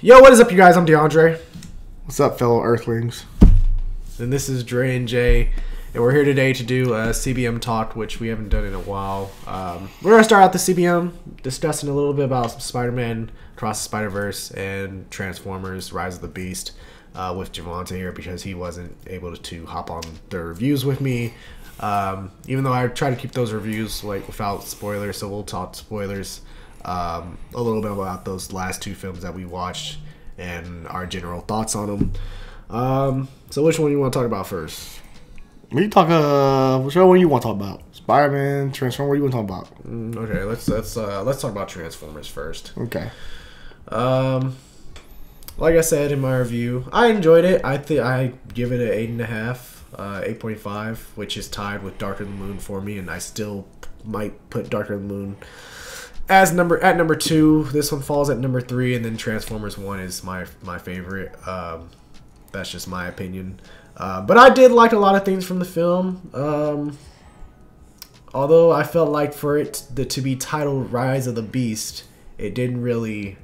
Yo, what is up, you guys? I'm DeAndre. What's up, fellow Earthlings? And this is Dre and Jay. And we're here today to do a CBM talk, which we haven't done in a while. We're going to start out the CBM discussing a little bit about Spider-Man Across the Spider-Verse and Transformers Rise of the Beast with Javante here because he wasn't able to hop on the reviews with me. Even though I try to keep those reviews like without spoilers, so we'll talk spoilers a little bit about those last two films that we watched and our general thoughts on them. So which one do you want to talk about first? Which one you want to talk about? Spider-Man, Transformers. What do you want to talk about? Okay, let's talk about Transformers first. Okay. Like I said in my review, I enjoyed it. I think I give it an 8.5, 8.5, which is tied with Darker Than the Moon for me, and I still might put Darker Than the Moon as number 2. This one falls at number 3, and then Transformers 1 is my favorite. That's just my opinion. But I did like a lot of things from the film. Although I felt like for it to be titled Rise of the Beast, it didn't really...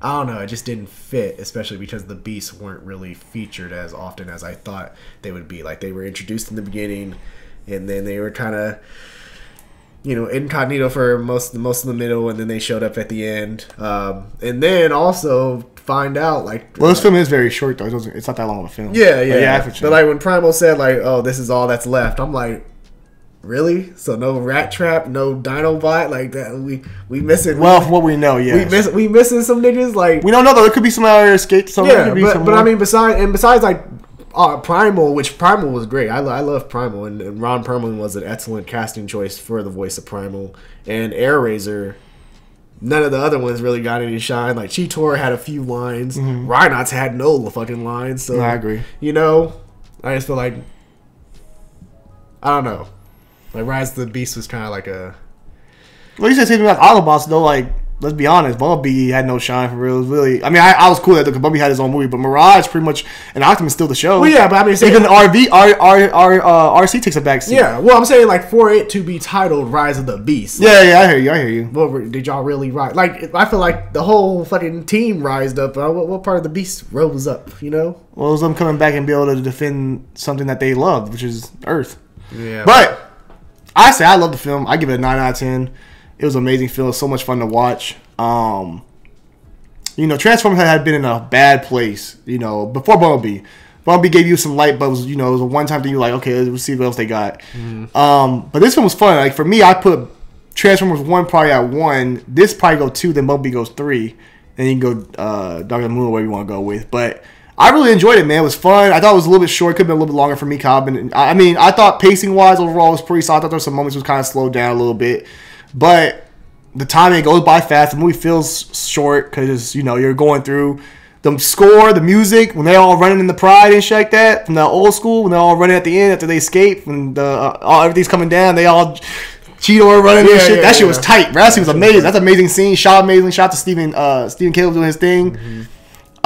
I don't know, it just didn't fit, especially because the beasts weren't really featured as often as I thought they would be. Like, they were introduced in the beginning, and then they were kind of, incognito for most of the middle, and then they showed up at the end. And then also find out, like... Well, this film is very short, though. It's not that long of a film. Yeah. But, like, when Primal said, like, oh, this is all that's left, I'm like... Really? So no Rat Trap, no Dinobot, like that. We missing. Well, from what we know, yeah. We missing some niggas. Like we don't know though. There could be some other escape. Yeah, but I mean, besides like Primal, which Primal was great. I love Primal, and Ron Perlman was an excellent casting choice for the voice of Primal. And Air Razor, none of the other ones really got any shine. Like Cheetor had a few lines. Mm-hmm. Rhinox had no fucking lines. So I agree. I just feel like I don't know. Like, Rise of the Beast was kind of like a... Well, you said something about Autobots, though. Like, let's be honest. Bumblebee had no shine for real. It was really... I mean, I was cool that because Bumblebee had his own movie, but Mirage pretty much... And Optimus still the show. Well, yeah, but I mean... Even RC takes a backseat. Yeah, well, I'm saying, like, for it to be titled Rise of the Beast. Like, yeah, I hear you. Well, did y'all really rise? Like, I feel like the whole fucking team rised up. What part of the Beast rose up, Well, it was them coming back and be able to defend something that they loved, which is Earth. Yeah. But... I love the film. I give it a 9 out of 10. It was an amazing film. It was so much fun to watch. Transformers had been in a bad place, before Bumblebee. Bumblebee gave you some light, but it was a one-time thing. You were like, okay, let's see what else they got. Mm-hmm. But this film was fun. Like, for me, I put Transformers 1 probably at 1. This probably go 2, then Bumblebee goes 3. And you can go Dark Than the Moon, whatever you want to go with. But... I really enjoyed it, man. It was fun. I thought it was a little bit short. Could have been a little bit longer for me, Cobb. I mean, I thought pacing-wise, overall, it was pretty solid. I thought there were some moments it was kind of slowed down a little bit. But the timing goes by fast. The movie feels short because, you're going through the score, the music, when they're all running in the Pride and shit like that, from the old school, when they're all running at the end after they escape, when everything's coming down, they all... Cheetor running and shit. That shit was tight, bro. That shit was amazing. That's an amazing scene. Shot amazing. Shout out to Stephen Caleb doing his thing. Mm-hmm.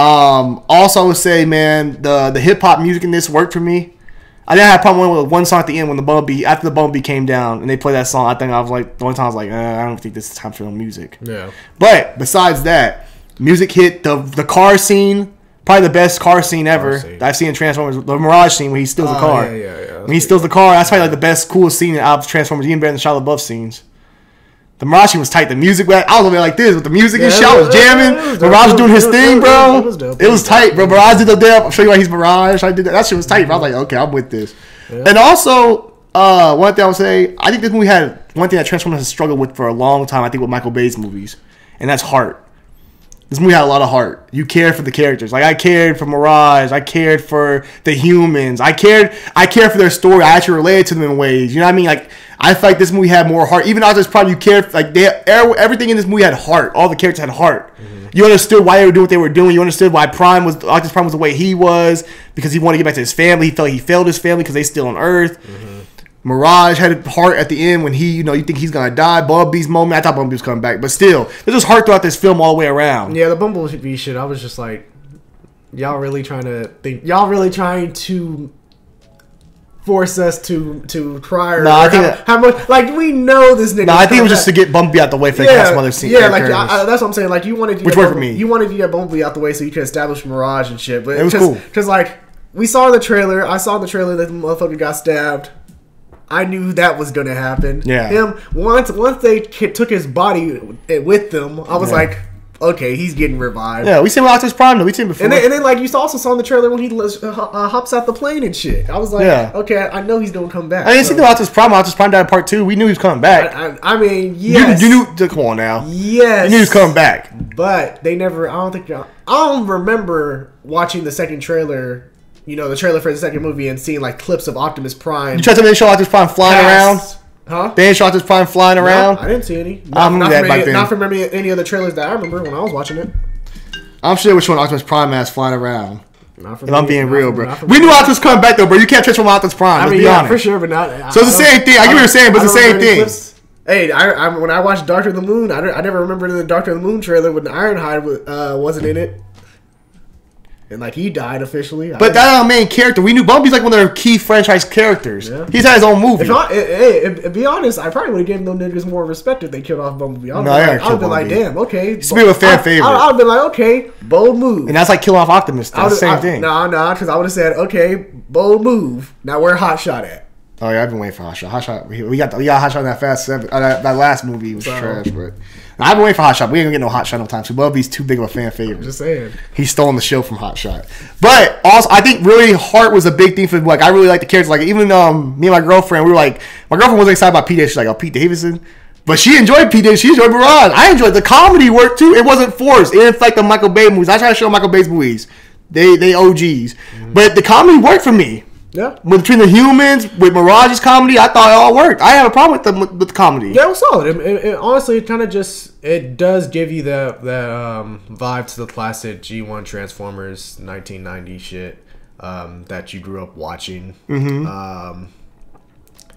Also, I would say, man, the hip hop music in this worked for me. I didn't have a problem with one song at the end when after the Bumblebee came down and they played that song. I think I was like, the only time I was like, I don't think this is time for no music. Yeah. But besides that, music hit. The car scene, probably the best car scene ever that I've seen in Transformers. The Mirage scene when he steals the car. Yeah. When he steals the car, that's probably like the best, coolest scene out of Transformers, even better than the Shia LaBeouf scenes. The Mirage was tight. The music, I was over there like this with the music and shit. I was jamming. Mirage was doing his thing, bro. It was tight, bro. Mirage did the dip. I'll show you why he's Mirage. I did that. That shit was tight, bro. I was like, okay, I'm with this. Yeah. And also, one thing I would say, I think this movie had one thing that Transformers has struggled with for a long time, I think, with Michael Bay's movies, and that's heart. This movie had a lot of heart. You cared for the characters. Like, I cared for Mirage. I cared for the humans. I cared for their story. I actually related to them in ways. You know what I mean? Like, I feel like this movie had more heart. Even after this part, you cared. Like, everything in this movie had heart. All the characters had heart. Mm-hmm. You understood why they were doing what they were doing. You understood why Optimus Prime was the way he was because he wanted to get back to his family. He felt he failed his family because they still on Earth. Mm-hmm. Mirage had heart at the end when he, you think he's gonna die. Bumblebee's moment, I thought Bumblebee was coming back, but still, there's just heart throughout this film all the way around. Yeah, the Bumblebee shit, I was just like, y'all really trying to force us to prior. No, I think how much like we know this nigga. No, I think it was just to get Bumblebee out the way for some other scene. Yeah, like that's what I'm saying. Like you wanted to which worked for me. You wanted to get Bumblebee out the way so you could establish Mirage and shit. But it was cool because like we saw the trailer. I saw the trailer that the motherfucker got stabbed. I knew that was gonna happen. Yeah. Him once they took his body with them, I was like, okay, he's getting revived. Yeah, we seen him Optimus Prime though. We seen him before. And then like you also saw in the trailer when he hops out the plane and shit. I was like, okay, I know he's gonna come back. I didn't see the Optimus Prime. Optimus Prime died in part 2. We knew he was coming back. I mean, yes. You knew. Come on now. Yes. You knew he was coming back. But they never. I don't remember watching the second trailer. You know, the trailer for the second movie and seeing like clips of Optimus Prime. You tried to show Optimus Prime flying around? Huh? They didn't show Optimus Prime flying around? No, I didn't see any. Not from any of the trailers that I remember when I was watching it. I'm sure they were showing Optimus Prime as flying around. If I'm being real, bro. We knew Optimus coming back though, bro. You can't transform Optimus Prime. I mean, yeah, for sure, but not. So it's the same thing. I get what you're saying, but it's the same thing. Hey, when I watched Dark of the Moon, I never remember the Dark of the Moon trailer when Ironhide wasn't in it. And like he died officially, but that's our main character. We knew Bumblebee's like one of their key franchise characters. Yeah. He's had his own movie. To be honest, I probably would have given those niggas more respect if they killed off Bumblebee. I'd have been like, damn, okay. Speaking of a fan favorite, I'd have been like, okay, bold move. And that's like killing off Optimus. That's the same thing. Nah, because I would have said, okay, bold move. Now where Hot Shot at? Oh yeah, I've been waiting for Hot Shot. Hot Shot. We got Hot Shot in that Fast 7. That last movie was trash, but. I've been waiting for Hot Shot. We ain't gonna get no Hot Shot no time soon. Bumblebee's too big of a fan favorite. Just saying. He's stolen the show from Hot Shot. But also, I think really Heart was a big thing for like I really like the characters. Like even me and my girlfriend, we were like, my girlfriend wasn't excited about Pete Davidson. She's like, oh, Pete Davidson. But she enjoyed Pete Davidson. She enjoyed Mirage. I enjoyed the comedy work too. It wasn't forced. It didn't like the Michael Bay movies. I try to show Michael Bay's movies. They OGs. But the comedy worked for me. Yeah. Between the humans, with Mirage's comedy, I thought it all worked. I have a problem with the comedy. Yeah, it was solid. It honestly, it kind of it does give you that vibe to the classic G1 Transformers 1990 shit that you grew up watching. Mm-hmm.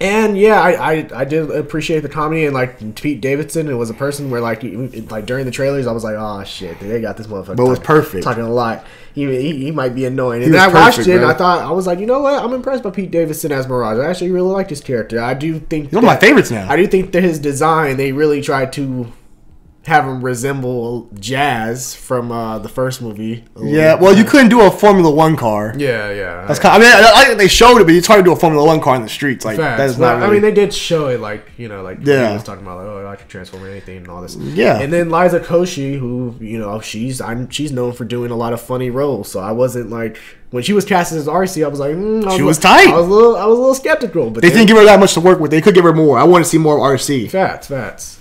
And yeah, I did appreciate the comedy, and like Pete Davidson, it was a person where like during the trailers, I was like, oh shit, they got this motherfucker. But it was perfect. Talking a lot. He might be annoying. And then I watched it, and I was like, you know what? I'm impressed by Pete Davidson as Mirage. I actually really like his character. I do think he's one of my favorites now. I do think that his design, they really tried to have him resemble Jazz from the first movie. Yeah, well, you couldn't do a Formula One car. Yeah. That's kind of, I think they showed it, but it's hard to do a Formula One car in the streets. Like that is not. Really, I mean, they did show it, like he was talking about, like, oh, I can transform anything and all this. Yeah. And then Liza Koshy, who she's known for doing a lot of funny roles. So I wasn't like when she was cast as RC, I was like, she was tight. I was a little skeptical, but they didn't give her that much to work with. They could give her more. I want to see more of RC. Facts.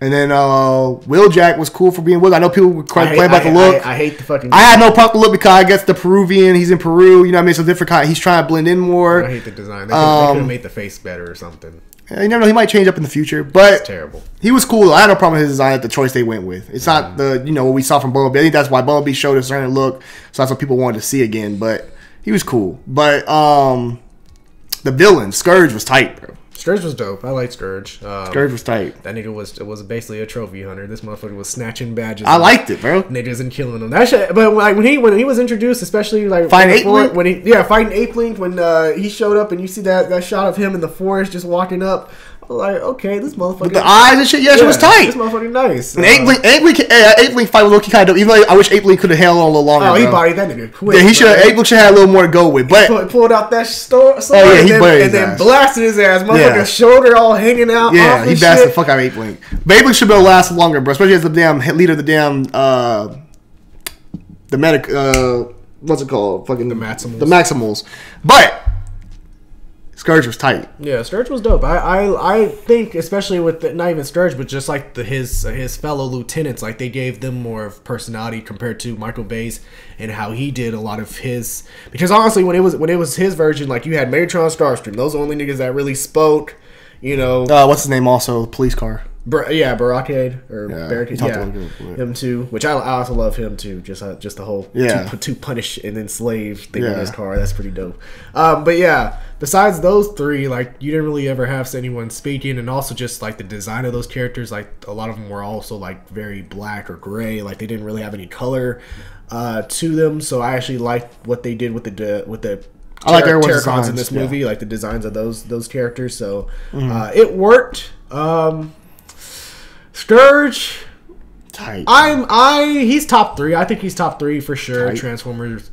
And then Wheeljack was cool for being Will. I know people were complaining about the look. I hate the fucking. I had no problem with the look because I guess the Peruvian. He's in Peru. You know what I mean? So different kind. He's trying to blend in more. I hate the design. They could have made the face better or something. You never know. He might change up in the future, but it's terrible. He was cool. I had no problem with his design at the choice they went with. It's not the what we saw from Bumblebee. I think that's why Bumblebee showed a certain look. So that's what people wanted to see again. But he was cool. But the villain Scourge was tight, bro. Scourge was dope. I like Scourge. Scourge was tight. That nigga was basically a trophy hunter. This motherfucker was snatching badges. I liked it, bro. Niggas and killing them. That shit. But like when he was introduced, especially like fighting Ape-Link? Fighting Ape-Link when he showed up and you see that shot of him in the forest just walking up. I was like, okay, this motherfucker with the eyes and shit. Yeah, she was tight. This motherfucker nice. And Ape-Link fight was low-key kind of. Even though I wish Ape-Link could have held on a little longer. Oh, he bodied that nigga quick. Yeah, Ape-Link should have had a little more to go with. But he pulled out that sword and then blasted his ass. Motherfucker's shoulder all hanging out. Yeah, he blasted the fuck out of Ape-Link. But Ape-Link should be able to last longer, bro. Especially as the damn leader of the damn the medic what's it called? Fucking the Maximals. The Maximals. But Scourge was tight. Yeah, Scourge was dope. I think, especially with not even Scourge, but just like his fellow lieutenants, like they gave them more of personality compared to Michael Bay's and how he did a lot of his. Because honestly, when it was his version, like you had Megatron, Starscream. Those are the only niggas that really spoke. What's his name? Also, the police car. Barricade or Barricade. Yeah, him too. Which I also love him too. Just the whole to punish and enslave thing in his car. That's pretty dope. But yeah, besides those three, like you didn't really ever have anyone speaking, and also just like the design of those characters, like a lot of them were also like very black or gray. Like they didn't really have any color to them. So I actually liked what they did with the I like everyone's Terracons designs in this movie, like the designs of those characters. So Mm-hmm. it worked. Scourge. Tight. He's top 3. I think he's top 3 for sure. Tight.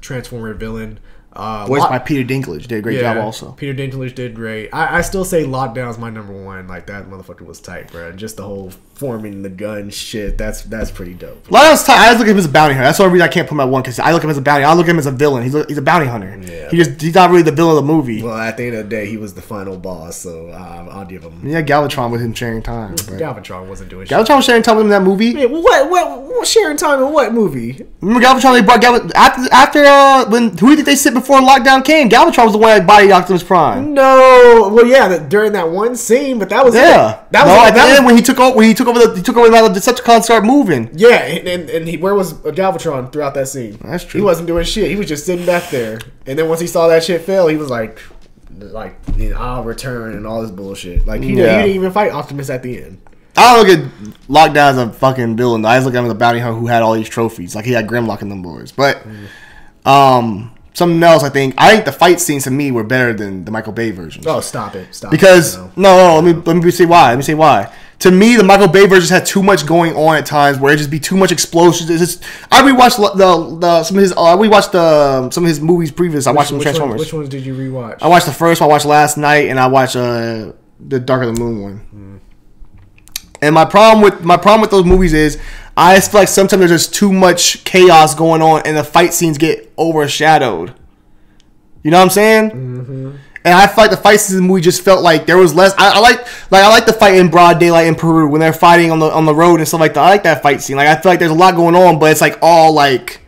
Transformer villain. Voiced by Peter Dinklage. Did a great job also. Peter Dinklage did great. I still say Lockdown's my number 1. Like, that motherfucker was tight, bro. Just the whole forming the gun shit. That's pretty dope. Lockdown's tight. I just look at him as a bounty hunter. That's the only reason I can't put him at 1, because I look at him as a bounty. I look at him as a villain. He's a bounty hunter. Yeah. He's not really the villain of the movie. Well, at the end of the day, he was the final boss, so I'll give him. Yeah, Galvatron with him sharing time. But Galvatron wasn't doing shit. Galvatron was sharing time with him in that movie. Man, what sharing time in what movie? Remember Galvatron? They brought after when who did they sit before lockdown came? Galvatron was the one that bodied Optimus Prime. No, well, yeah, during that one scene, but that was Yeah, it. That was when he took over. He took over now the Decepticons start moving. Yeah, and where was Galvatron throughout that scene? That's true. He wasn't doing shit. He was just sitting back there. And then once he saw that shit fail, he was like I'll return and all this bullshit. Like he didn't even fight Optimus at the end. I don't look at Lockdown as a fucking villain. I just look at him as a bounty hunter who had all these trophies. Like he had Grimlock in them boys. But something else, I think the fight scenes to me were better than the Michael Bay version. Oh, stop it. Because no, let me say why. Let me say why. To me, the Michael Bay version had too much going on at times, where it just be too much explosions. It's just, I rewatched some of his movies previous. I watched some Transformers. Which ones did you rewatch? I watched the first one. I watched last night, and I watched the Dark of the Moon one. And my problem with those movies is I just feel like sometimes there's just too much chaos going on, and the fight scenes get overshadowed. You know what I'm saying? Mm-hmm. And I feel like the fight scenes in the movie just felt like there was less. I like the fight in broad daylight in Peru when they're fighting on the road and stuff like that. I like that fight scene. Like I feel like there's a lot going on, but it's like all like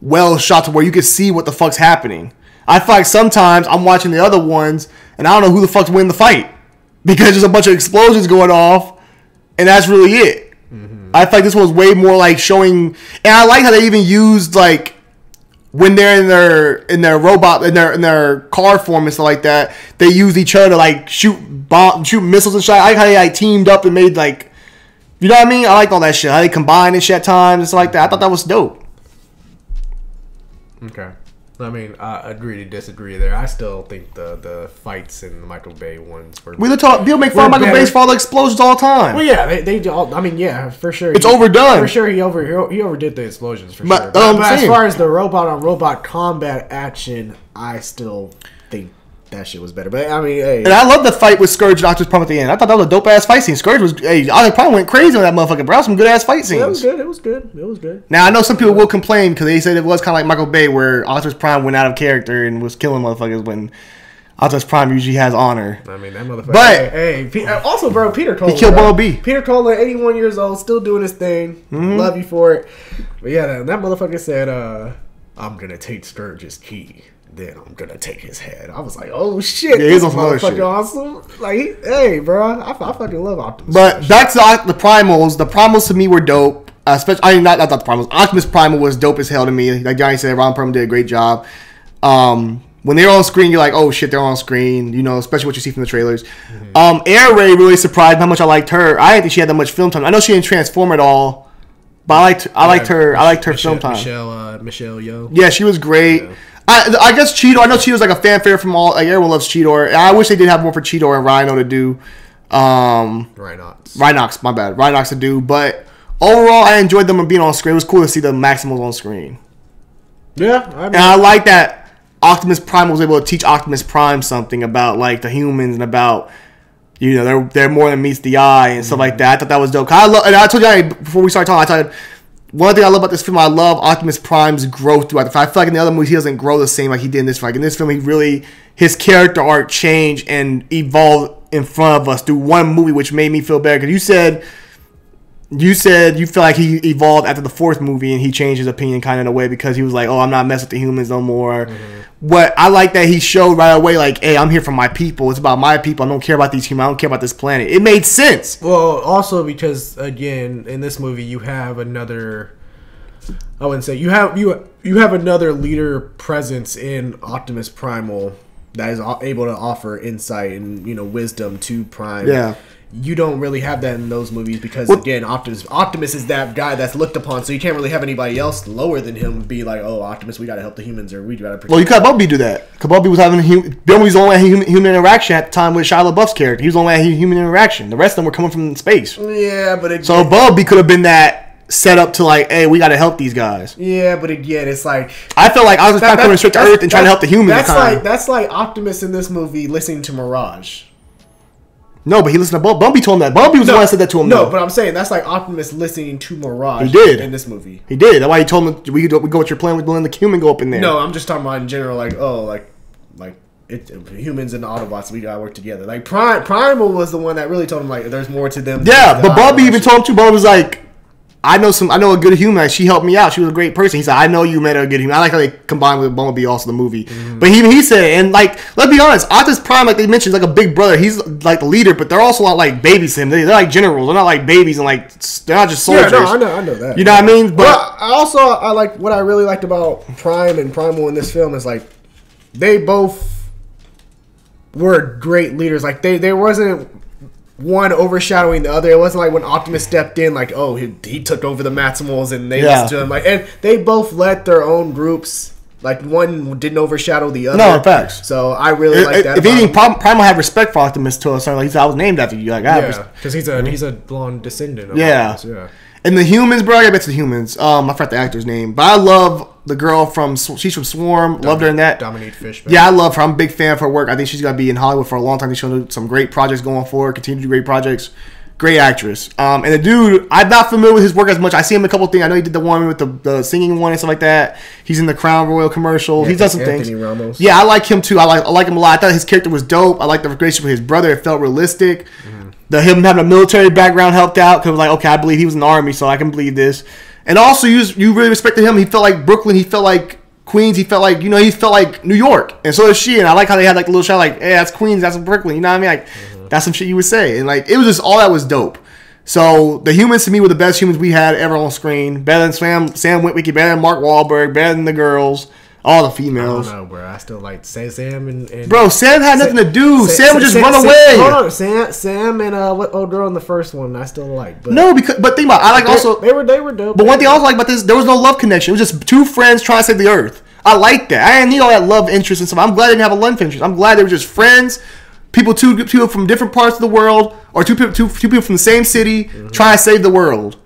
well shot to where you can see what the fuck's happening. I feel like sometimes I'm watching the other ones and I don't know who the fuck's winning the fight because there's a bunch of explosions going off, and that's really it. Mm-hmm. I feel like this one was way more like showing, and I like how they even used like, when they're in their robot in their car form and stuff like that, they use each other to like shoot missiles and shit. I like how they like teamed up and made like, you know what I mean? I liked all that shit. How they combined and shit at times and stuff like that. I thought that was dope. Okay. I mean, I agree to disagree there. I still think the fights in the Michael Bay ones were. People make fun of Michael Bay's for all the explosions all the time. Well, yeah, they all. I mean, yeah, for sure. It's overdone. For sure, he overdid the explosions for but, sure. But as far as the robot on robot combat action, I still think that shit was better. But I mean, hey. And I love the fight with Scourge and Optimus Prime at the end. I thought that was a dope ass fight scene. Scourge was, Optimus Prime went crazy on that motherfucker, bro. Some good ass fight scenes. Yeah, it was good. Now I know some people will complain because they said it was kind of like Michael Bay, where Optimus Prime went out of character and was killing motherfuckers when Optimus Prime usually has honor. I mean, that motherfucker. But also, bro, Peter Cole. He killed Bumblebee. Peter Cole, 81 years old, still doing his thing. Mm-hmm. Love you for it. But yeah, that motherfucker said, "I'm gonna take Scourge's key. Then I'm gonna take his head." I was like, "Oh shit, yeah, this motherfucker awesome!" Like, hey, bro, I fucking love Optimus. But back to the Primals. The Primals to me were dope. Especially, not the Primals. Optimus Primal was dope as hell to me. Like Johnny said, Ron Perlman did a great job. When they're on screen, you're like, "Oh shit, they're on screen." You know, especially what you see from the trailers. Mm-hmm. Air Ray really surprised me how much I liked her. I didn't think she had that much film time. I know she didn't transform at all, but I liked her film time. Michelle Yeoh. Yeah, she was great. Yeah. I guess Cheetor. I know Cheetor's like a fanfare from all. Like everyone loves Cheetor. I wish they did have more for Cheetor and Rhino to do. Rhinox, my bad. Rhinox to do. But overall, I enjoyed them being on screen. It was cool to see the Maximals on screen. Yeah, and I like that Optimus Prime was able to teach Optimus Prime something about like the humans and about, you know, they're more than meets the eye and stuff like that. I thought that was dope. And I told you before we started talking, I thought. One thing I love about this film, I love Optimus Prime's growth throughout the film. I feel like in the other movies, he doesn't grow the same like he did in this film. Like in this film, his character arc changed and evolved in front of us through one movie, which made me feel better. Because you said you feel like he evolved after the fourth movie and he changed his opinion kind of in a way because he was like, "Oh, I'm not messing with the humans no more." Mm-hmm. But I like that he showed right away, like, "Hey, I'm here for my people. It's about my people. I don't care about these humans. I don't care about this planet." It made sense. Well, also because again, in this movie, you have another. I wouldn't say you have another leader presence in Optimus Primal that is able to offer insight and wisdom to Prime. Yeah. you don't really have that in those movies because again, Optimus is that guy that's looked upon, so you can't really have anybody else lower than him be like, oh, Optimus, we gotta help the humans or we gotta protect. Well, you got Bumblebee do that. Bumblebee was having Bumblebee's the only human interaction at the time with Shia LaBeouf's character. He was the only human interaction. The rest of them were coming from space. Yeah, but again, so Bumblebee could have been that set up to like, hey, we gotta help these guys. Yeah, but again, it's like I felt like I was coming straight to Earth and trying to help the humans. That's like Optimus in this movie listening to Mirage. No, but he listened to Bumblebee. Told him that Bumblebee was the one that said that to him. No, but I'm saying that's like Optimus listening to Mirage. He did in this movie. He did. That's why he told him we go with your plan with letting the human go up in there. No, I'm just talking about in general. Like, oh, like humans and the Autobots, we gotta work together. Like Primal was the one that really told him like there's more to them. Yeah, but Bumblebee even told him too. Bumblebee was like, I know a good human. Like, she helped me out. She was a great person. He said, I know you met a good human. I like how they combined with Bumblebee also the movie. Mm-hmm. But he said, and like, let's be honest, Optimus Prime, like they mentioned, is like a big brother. He's like the leader, but they're also not like babies to him. They're like generals. They're not like babies and like they're not just soldiers. Yeah, no, I know that. You know what I mean? But I like what I really liked about Prime and Primal in this film is like they both were great leaders. Like there wasn't one overshadowing the other. It wasn't like when Optimus stepped in, like, oh, he took over the Maximals and they listened to him. Like, and they both led their own groups. Like, one didn't overshadow the other. No, in fact. So I really like that. If anything, Primal had respect for Optimus to us. Like, I was named after you. Like, because he's a blonde descendant of Optimus. Yeah. And the humans, bro, I gotta get to the humans. I forgot the actor's name, but I love the girl she's from Swarm. Loved her in that. Dominique Fishback. Yeah, I love her. I'm a big fan of her work. I think she's gonna be in Hollywood for a long time. She's gonna do some great projects going forward. Continue to do great projects. Great actress. And the dude, I'm not familiar with his work as much. I see him in a couple of things. I know he did the one with the singing one and stuff like that. He's in the Crown Royal commercial. He's done some things. Ramos. Yeah, I like him too. I like him a lot. I thought his character was dope. I like the relationship with his brother. It felt realistic. Mm-hmm. Him having a military background helped out because like, okay, I believe he was in the army, so I can believe this. And also, you really respected him. He felt like Brooklyn. He felt like Queens. He felt like he felt like New York. And so does she. And I like how they had like a little shot like, hey, that's Queens, that's Brooklyn. You know what I mean? Like that's some shit you would say. And like it was just all that was dope. So the humans to me were the best humans we had ever on screen. Better than Sam Witwicky, better than Mark Wahlberg, better than the girls. All the females. I don't know, bro. I still like Sam and bro, Sam had nothing to do. Sam would just run away. Hold on, Sam and what old girl in the first one I still like. But no, but think about it. I like also they were dope. But one thing I also like about this, there was no love connection. It was just two friends trying to save the earth. I like that. I didn't need all that love interest and stuff. I'm glad they didn't have a love interest. I'm glad they were just friends. Two people from different parts of the world, or two people from the same city trying to save the world.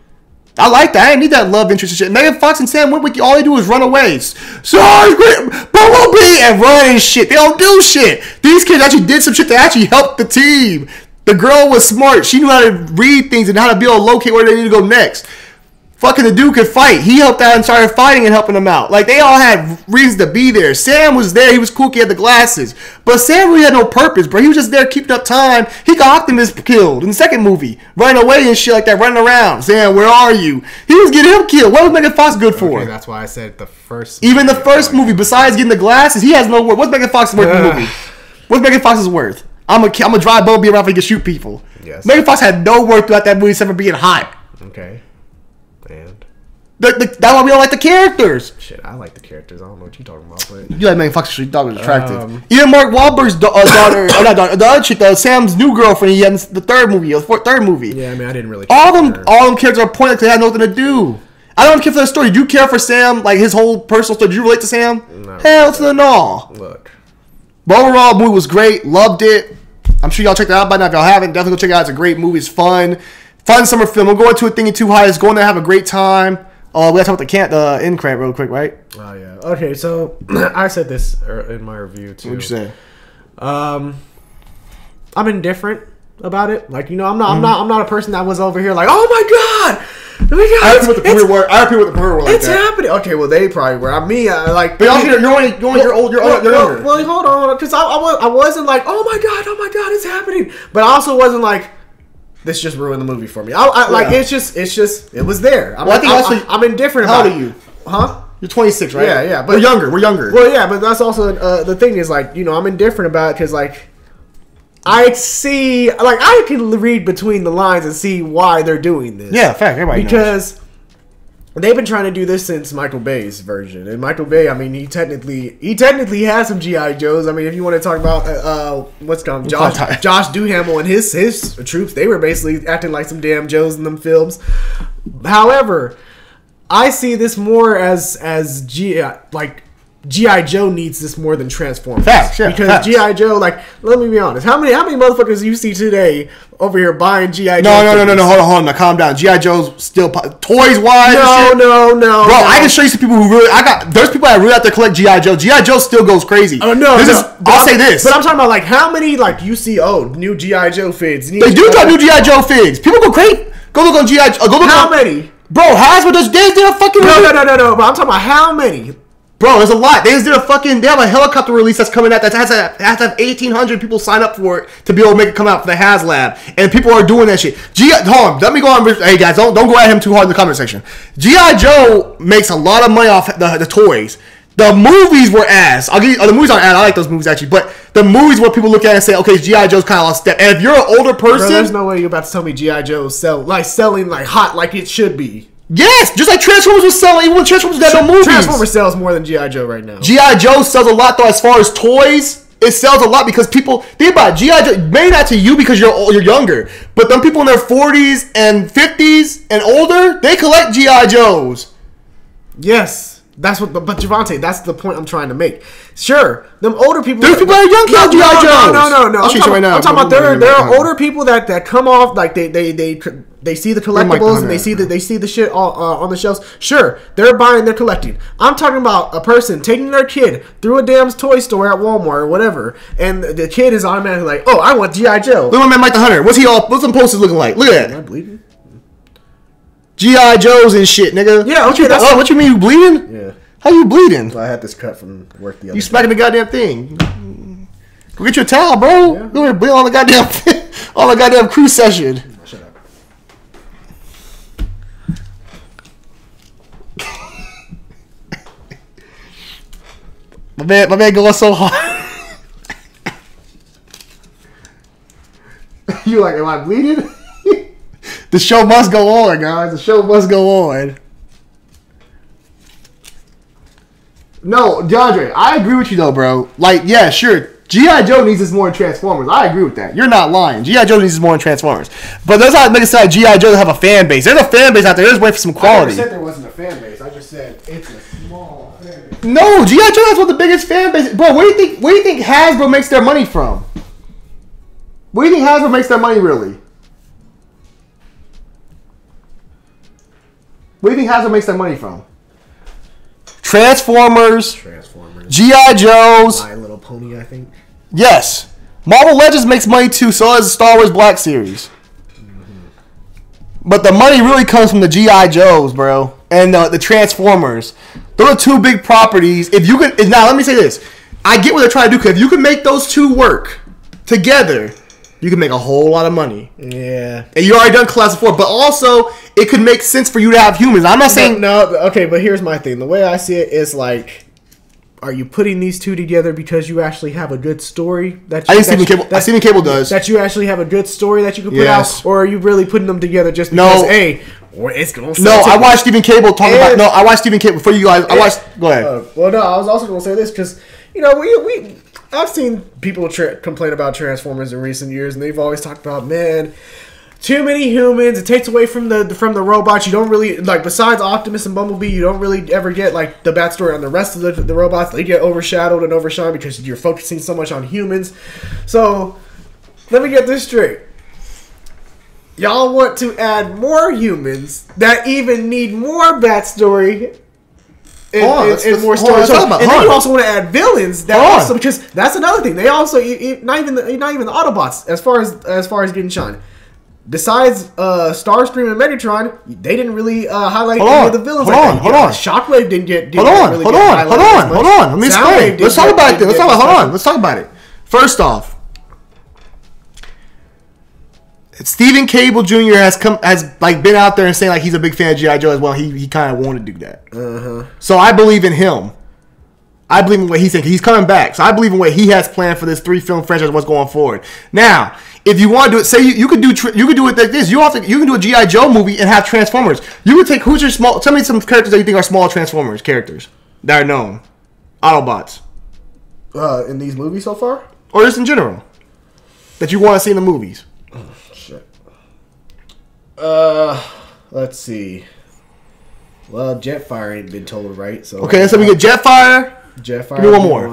I like that. I didn't need that love interest and shit. Megan Fox and Sam Witwicky, all they do is run away. Sorry, Bumblebee, and run and shit. They don't do shit. These kids actually did some shit that actually helped the team. The girl was smart. She knew how to read things and how to be able to locate where they need to go next. Fucking the dude could fight. He helped out and started fighting and helping them out. Like, they all had reasons to be there. Sam was there. He was cool. He had the glasses. But Sam really had no purpose, bro. He was just there keeping up time. He got Optimus killed in the second movie. Running away and shit like that. Running around. Sam, where are you? He was getting him killed. What was Megan Fox good for? Okay, that's why I said the first movie. Even the first movie, besides getting the glasses, he has no worth. What's Megan Fox worth in the movie? What's Megan Fox's worth? I'm gonna drive Bumblebee around so he can shoot people. Yes. Megan Fox had no worth throughout that movie except for being hot. Okay. And that's why we don't like the characters. Shit, I like the characters. I don't know what you're talking about, but you like Megan Fox because she thought it was attractive. Even Mark Wahlberg's daughter, not daughter, the other chick, Sam's new girlfriend, he had in the third movie, third movie. Yeah, I mean, I didn't really. All them characters are pointless because they had nothing to do. I don't care for the story. Do you care for Sam, like his whole personal story? Did you relate to Sam? No, hell to the no. Look, but overall, the movie was great. Loved it. I'm sure y'all checked it out by now. If y'all haven't, definitely go check it out. It's a great movie. It's fun summer film. We'll go into it thinking too high. It's going there, have a great time. We gotta talk about the end credit real quick, right? Oh yeah. Okay, so I said this in my review too. What'd you say? I'm indifferent about it. Like, you know, I'm not a person that was over here like, oh my god. I agree with the career word. I agree with the career word. It's happening. Okay, well they probably were. I mean, like, but you're old. You're younger. Well, hold on, because I wasn't like, oh my god, it's happening. But I also wasn't like, this just ruined the movie for me. Like, it's just, it was there. I'm indifferent about it. How old are you? Huh? You're 26, right? Yeah. But we're younger. Well, yeah, but that's also the thing is, like, you know, I'm indifferent about it because, like, I can read between the lines and see why they're doing this. Yeah, fact. Everybody knows. they've been trying to do this since Michael Bay's version. And Michael Bay, I mean, he technically has some G.I. Joes. I mean, if you want to talk about Josh Duhamel and his troops, they were basically acting like some damn Joes in them films. However, I see this more as G.I. Joe needs this more than Transformers. Facts, yeah. Because G.I. Joe, like, let me be honest. How many motherfuckers do you see today over here buying G.I. Joe? No. Hold on. Now, calm down. G.I. Joe's still toys wise. No. Bro, I can show you some people who really. There's people that really out there collect G.I. Joe. G.I. Joe still goes crazy. Oh no. I'll say this. But I'm talking about like how many like you see new G.I. Joe figs. They do drop new G.I. Joe figs. People go crazy. Go look on G.I. Joe. How many? Bro, Hasbro does. They did a fucking. No. But I'm talking about how many. Bro, there's a lot. They just did they have a helicopter release that's coming out that has to have 1,800 people sign up for it to be able to make it come out for the HasLab. And people are doing that shit. Hold on, let me go on. Hey guys, don't go at him too hard in the comment section. G.I. Joe makes a lot of money off the toys. The movies were ass. I'll give you, the movies aren't ass. I like those movies actually. But the movies where people look at it and say, okay, G.I. Joe's kind of lost step. And if you're an older person. Bro, there's no way you're about to tell me G.I. Joe selling like hot like it should be. Yes, just like Transformers was selling, even when Transformers got no movies. Transformers sells more than G.I. Joe right now. G.I. Joe sells a lot though, as far as toys. It sells a lot because people think about it, G.I. Joe. Maybe not to you because you're younger, but them people in their 40s and 50s and older, they collect G.I. Joes. Yes. But Javante, that's the point I'm trying to make. Sure, them older people. There's people that are young kids G.I. Joes. No. I'm talking about there are older people that come off like they see the collectibles and they see the shit on the shelves. Sure, they're buying, they're collecting. I'm talking about a person taking their kid through a damn toy store at Walmart or whatever, and the kid is automatically like, "Oh, I want G.I. Joe." Look at my man Mike the Hunter. What's them posters looking like? Look at that. Am I bleeding? G.I. Joes and shit, nigga. Yeah, okay. What you mean you bleeding? Yeah. How you bleeding? So I had this cut from work the other day. You smacking the goddamn thing. Go get your towel, bro. Yeah. Go ahead, bleed on the goddamn crew session. Shut up. My man going so hard. You like, am I bleeding? The show must go on, guys. The show must go on. No, DeAndre, I agree with you though, bro. Like, yeah, sure. G.I. Joe needs this more than Transformers. I agree with that. You're not lying. G.I. Joe needs this more than Transformers. But that's not make it sound like G.I. Joe have a fan base. There's a fan base out there. There's wait for some quality. I never said there wasn't a fan base. I just said it's a small fan base. No, G.I. Joe has one of the biggest fan bases. Bro, where do you think Hasbro makes their money from? Where do you think Hasbro makes their money really? Where do you think Hasbro makes their money from? Transformers. G.I. Joes. My Little Pony, I think. Yes. Marvel Legends makes money too, so does Star Wars Black Series. Mm-hmm. But the money really comes from the G.I. Joes, bro. And the Transformers. Those are two big properties. If you can, now let me say this. I get what they're trying to do, because if you can make those two work together, you can make a whole lot of money. Yeah. And you already done Class 4, but also it could make sense for you to have humans. I'm not saying okay, but here's my thing. The way I see it is like, are you putting these two together because you actually have a good story Steven Cable does. That you actually have a good story that you can put out, or are you really putting them together just because it's gonna sell I watched Steven Cable talk about. No, I watched Steven Cable before you guys. Go ahead. Well, no, I was also gonna say this because I've seen people complain about Transformers in recent years, and they've always talked about, man, too many humans. It takes away from the robots. You don't really besides Optimus and Bumblebee, you don't really ever get like the backstory on the rest of the robots. They get overshadowed and overshined because you're focusing so much on humans. So let me get this straight. Y'all want to add more humans that even need more backstory. And more stories. And then you also want to add villains that also, because that's another thing. They also not even the Autobots as far as getting shine. Besides Starscream and Megatron, they didn't really highlight any of the villains. Hold on. Shockwave didn't get. Hold on. Let me explain. Let's talk about it. Let's talk about it. First off, Stephen Cable Jr. has been out there and saying like he's a big fan of G.I. Joe as well. He kind of wanted to do that. So I believe in him. I believe in what he's thinking. He's coming back. So I believe in what he has planned for this 3-film franchise and what's going forward. Now, if you want to do it, say you could do it like this. You can do a G.I. Joe movie and have Transformers. You could take tell me some characters that you think are small Transformers characters that are known. Autobots. In these movies so far? Or just in general. That you want to see in the movies. Oh, shit. Let's see. Well, Jetfire ain't been told right, so... Okay, so we get Jetfire. Jetfire. Give me one more.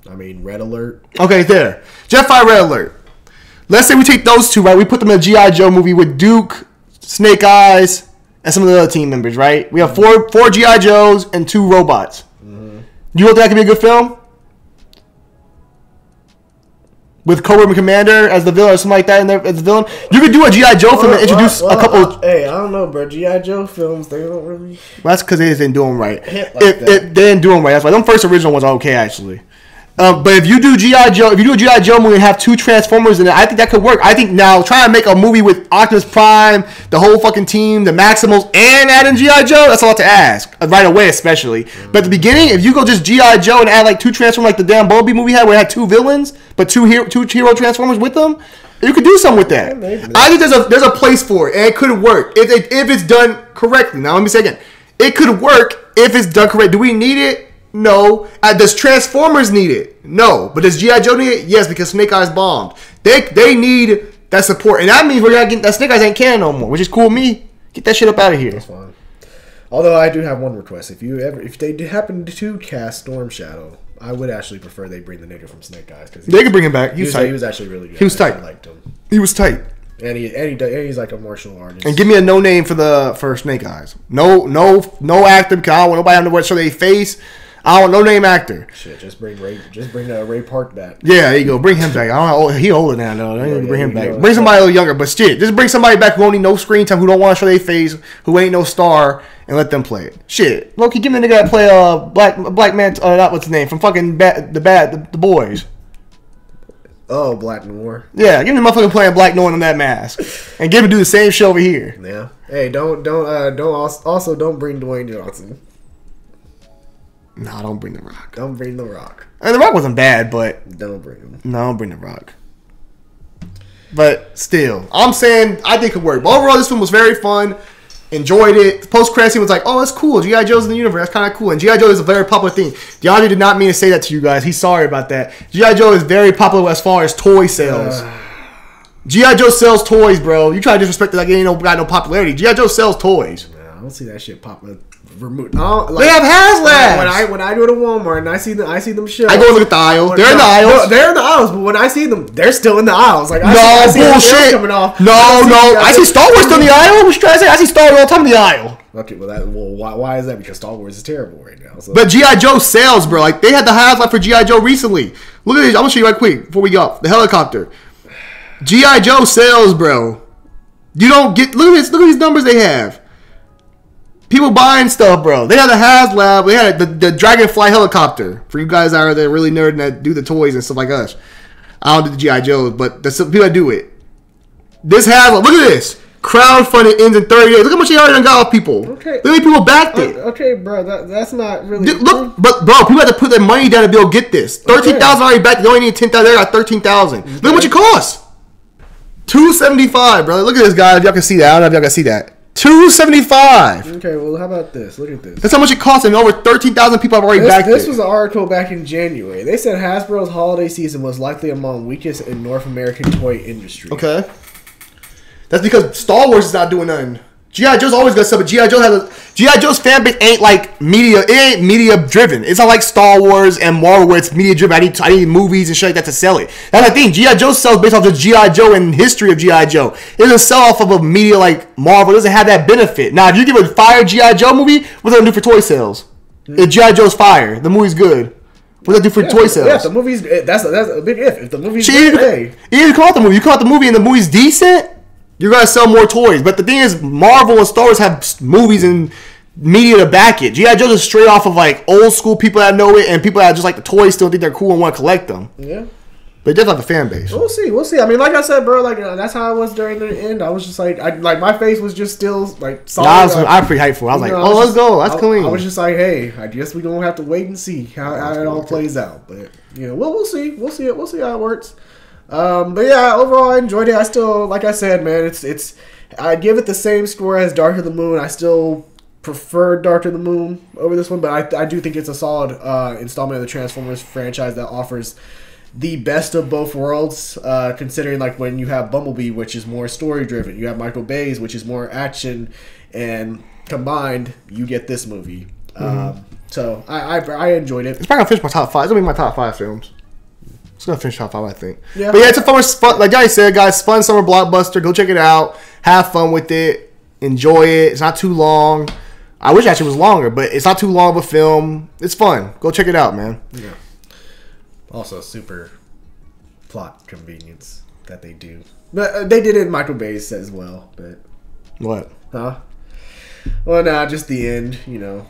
Red Alert. Okay, there. Jetfire, Red Alert. Let's say we take those two, right? We put them in a G.I. Joe movie with Duke, Snake Eyes, and some of the other team members, right? We have four G.I. Joes and 2 robots. Mm-hmm. You don't think that could be a good film? With Cobra Commander as the villain or something like that as the villain? You could do a G.I. Joe film and introduce a couple... Hey, I don't know, bro. G.I. Joe films, they don't really... Well, that's because they didn't do them right. They didn't do them right. That's why. Them first original ones are okay, actually. But if you do G.I. Joe, if you do a G.I. Joe movie and have 2 Transformers in it, I think that could work. I think now trying to make a movie with Optimus Prime, the whole fucking team, the Maximals, and add in G.I. Joe, that's a lot to ask. Right away, especially. Mm-hmm. But at the beginning, if you go just G.I. Joe and add like 2 Transformers like the damn Bumblebee movie had, where it had 2 villains, but 2 hero Transformers with them, you could do something with that. Yeah, I think there's a place for it, and it could work if it's done correctly. Now, let me say again. It could work if it's done correct. Do we need it? No. Does Transformers need it? No. But does G.I. Joe need it? Yes, because Snake Eyes bombed. They need that support. And that means we're not getting that Snake Eyes ain't canon no more, which is cool with me. Get that shit up out of here. That's fine. Although I do have one request. If they happen to cast Storm Shadow, I would actually prefer they bring the nigga from Snake Eyes. They could bring him back. He was tight. He was actually really good. He was tight. I liked him. He was tight. And he's like a martial artist. And give me a no name for Snake Eyes. No actor, because I don't want nobody to show their face. I don't know name actor. Shit, just bring Ray Park back. Yeah, there you go. Bring him back. I don't know. He older now, though. I need to bring him back. Bring somebody a little younger, but shit, just bring somebody back who don't need no screen time, who don't want to show their face, who ain't no star, and let them play it. Shit, Loki, give me the nigga that play black man. Not what's his name from fucking the boys. Oh, Black Noir. Yeah, give me the motherfucker playing Black Noir in that mask, and give him do the same show over here. Yeah. Hey, don't bring Dwayne Johnson. No, don't bring The Rock. Don't bring The Rock. And The Rock wasn't bad, but... Don't bring him. No, don't bring The Rock. But still, I'm saying I think it could work. But overall, this film was very fun. Enjoyed it. The post-credit scene was like, oh, that's cool. G.I. Joe's in the universe. That's kind of cool. And G.I. Joe is a very popular thing. DeAndre did not mean to say that to you guys. He's sorry about that. G.I. Joe is very popular as far as toy sales. G.I. Joe sells toys, bro. You try to disrespect it like it ain't got no popularity. G.I. Joe sells toys. Nah, I don't see that shit popular. They have HasLabs. When I go to Walmart and I see them shows. I go look at the aisle. They're in the aisles. No, they're in the aisles, but when I see them, they're still in the aisles. Like I see bullshit. Coming off. No. I see Star Wars still in the aisle. What you trying to say? I see Star Wars all the time in the aisle. Okay, why is that? Because Star Wars is terrible right now. So. But G.I. Joe sells, bro. Like they had the highlight for G.I. Joe recently. Look at this. I'm gonna show you right quick before we go. The helicopter. G.I. Joe sells, bro. You don't get. Look at this. Look at these numbers they have. People buying stuff, bro. They had a HasLab. They had the Dragonfly helicopter. For you guys out there really nerd that do the toys and stuff like us. I don't do the G.I. Joes, but there's some people that do it. This HasLab. Look at this. Crowdfunding ends in 30 days. Look how much they already got off people. Okay. Look how many people backed it. Okay, bro. That's not really... Look, but bro, people had to put their money down to be able to get this. 13,000 already backed. They only need 10,000. They got 13,000. Look how much it costs. $275, brother. Look at this, guys. If y'all can see that. I don't know if y'all can see that. $275. Okay, well, how about this? Look at this. That's how much it costs, and over 13,000 people have already backed it. This was an article back in January. They said Hasbro's holiday season was likely among weakest in North American toy industry. Okay. That's because Star Wars is not doing nothing. G.I. Joe's always got stuff, but G.I. Joe's fan base ain't like media. It ain't media driven. It's not like Star Wars and Marvel where it's media driven. I need movies and shit like that to sell it. That's the thing. G.I. Joe sells based off the G.I. Joe and history of G.I. Joe. It doesn't sell off of a media like Marvel. It doesn't have that benefit. Now, if you give a fire G.I. Joe movie, what's that do for toy sales? If G.I. Joe's fire, the movie's good. What's that do for toy sales? Yeah, the movie's that's a big if. If the movie's good, hey. You call it the movie. You call it the movie and the movie's decent, you're going to sell more toys. But the thing is, Marvel and Star Wars have movies and media to back it. G.I. Joe is straight off of like old school people that know it and people that just like the toys still think they're cool and want to collect them. Yeah. But it does have a fan base. We'll see. We'll see. I mean, like I said, bro, like that's how I was during the end. I was just like, my face was just still like solid. I was pretty hyped for it. I was like, oh, let's go. That's clean. I was just like, hey, I guess we're gonna have to wait and see how it all plays out. But we'll see. We'll see it. We'll see how it works. But yeah, overall, I enjoyed it. I still, like I said, man, it's. I give it the same score as Dark of the Moon. I still prefer Dark of the Moon over this one, but I do think it's a solid installment of the Transformers franchise that offers the best of both worlds, considering like when you have Bumblebee, which is more story driven, you have Michael Bay's, which is more action, and combined you get this movie. So I enjoyed it. It's probably gonna finish my top 5. It's gonna be my top 5 films. It's gonna finish top 5, I think. Yeah. But yeah, it's a fun, like I said, guys, fun summer blockbuster. Go check it out. Have fun with it. Enjoy it. It's not too long. I wish actually it was longer, but it's not too long of a film. It's fun. Go check it out, man. Yeah. Also, super plot convenience that they do. But they did it in Michael Bay's as well. But What? huh? Well, nah, just the end,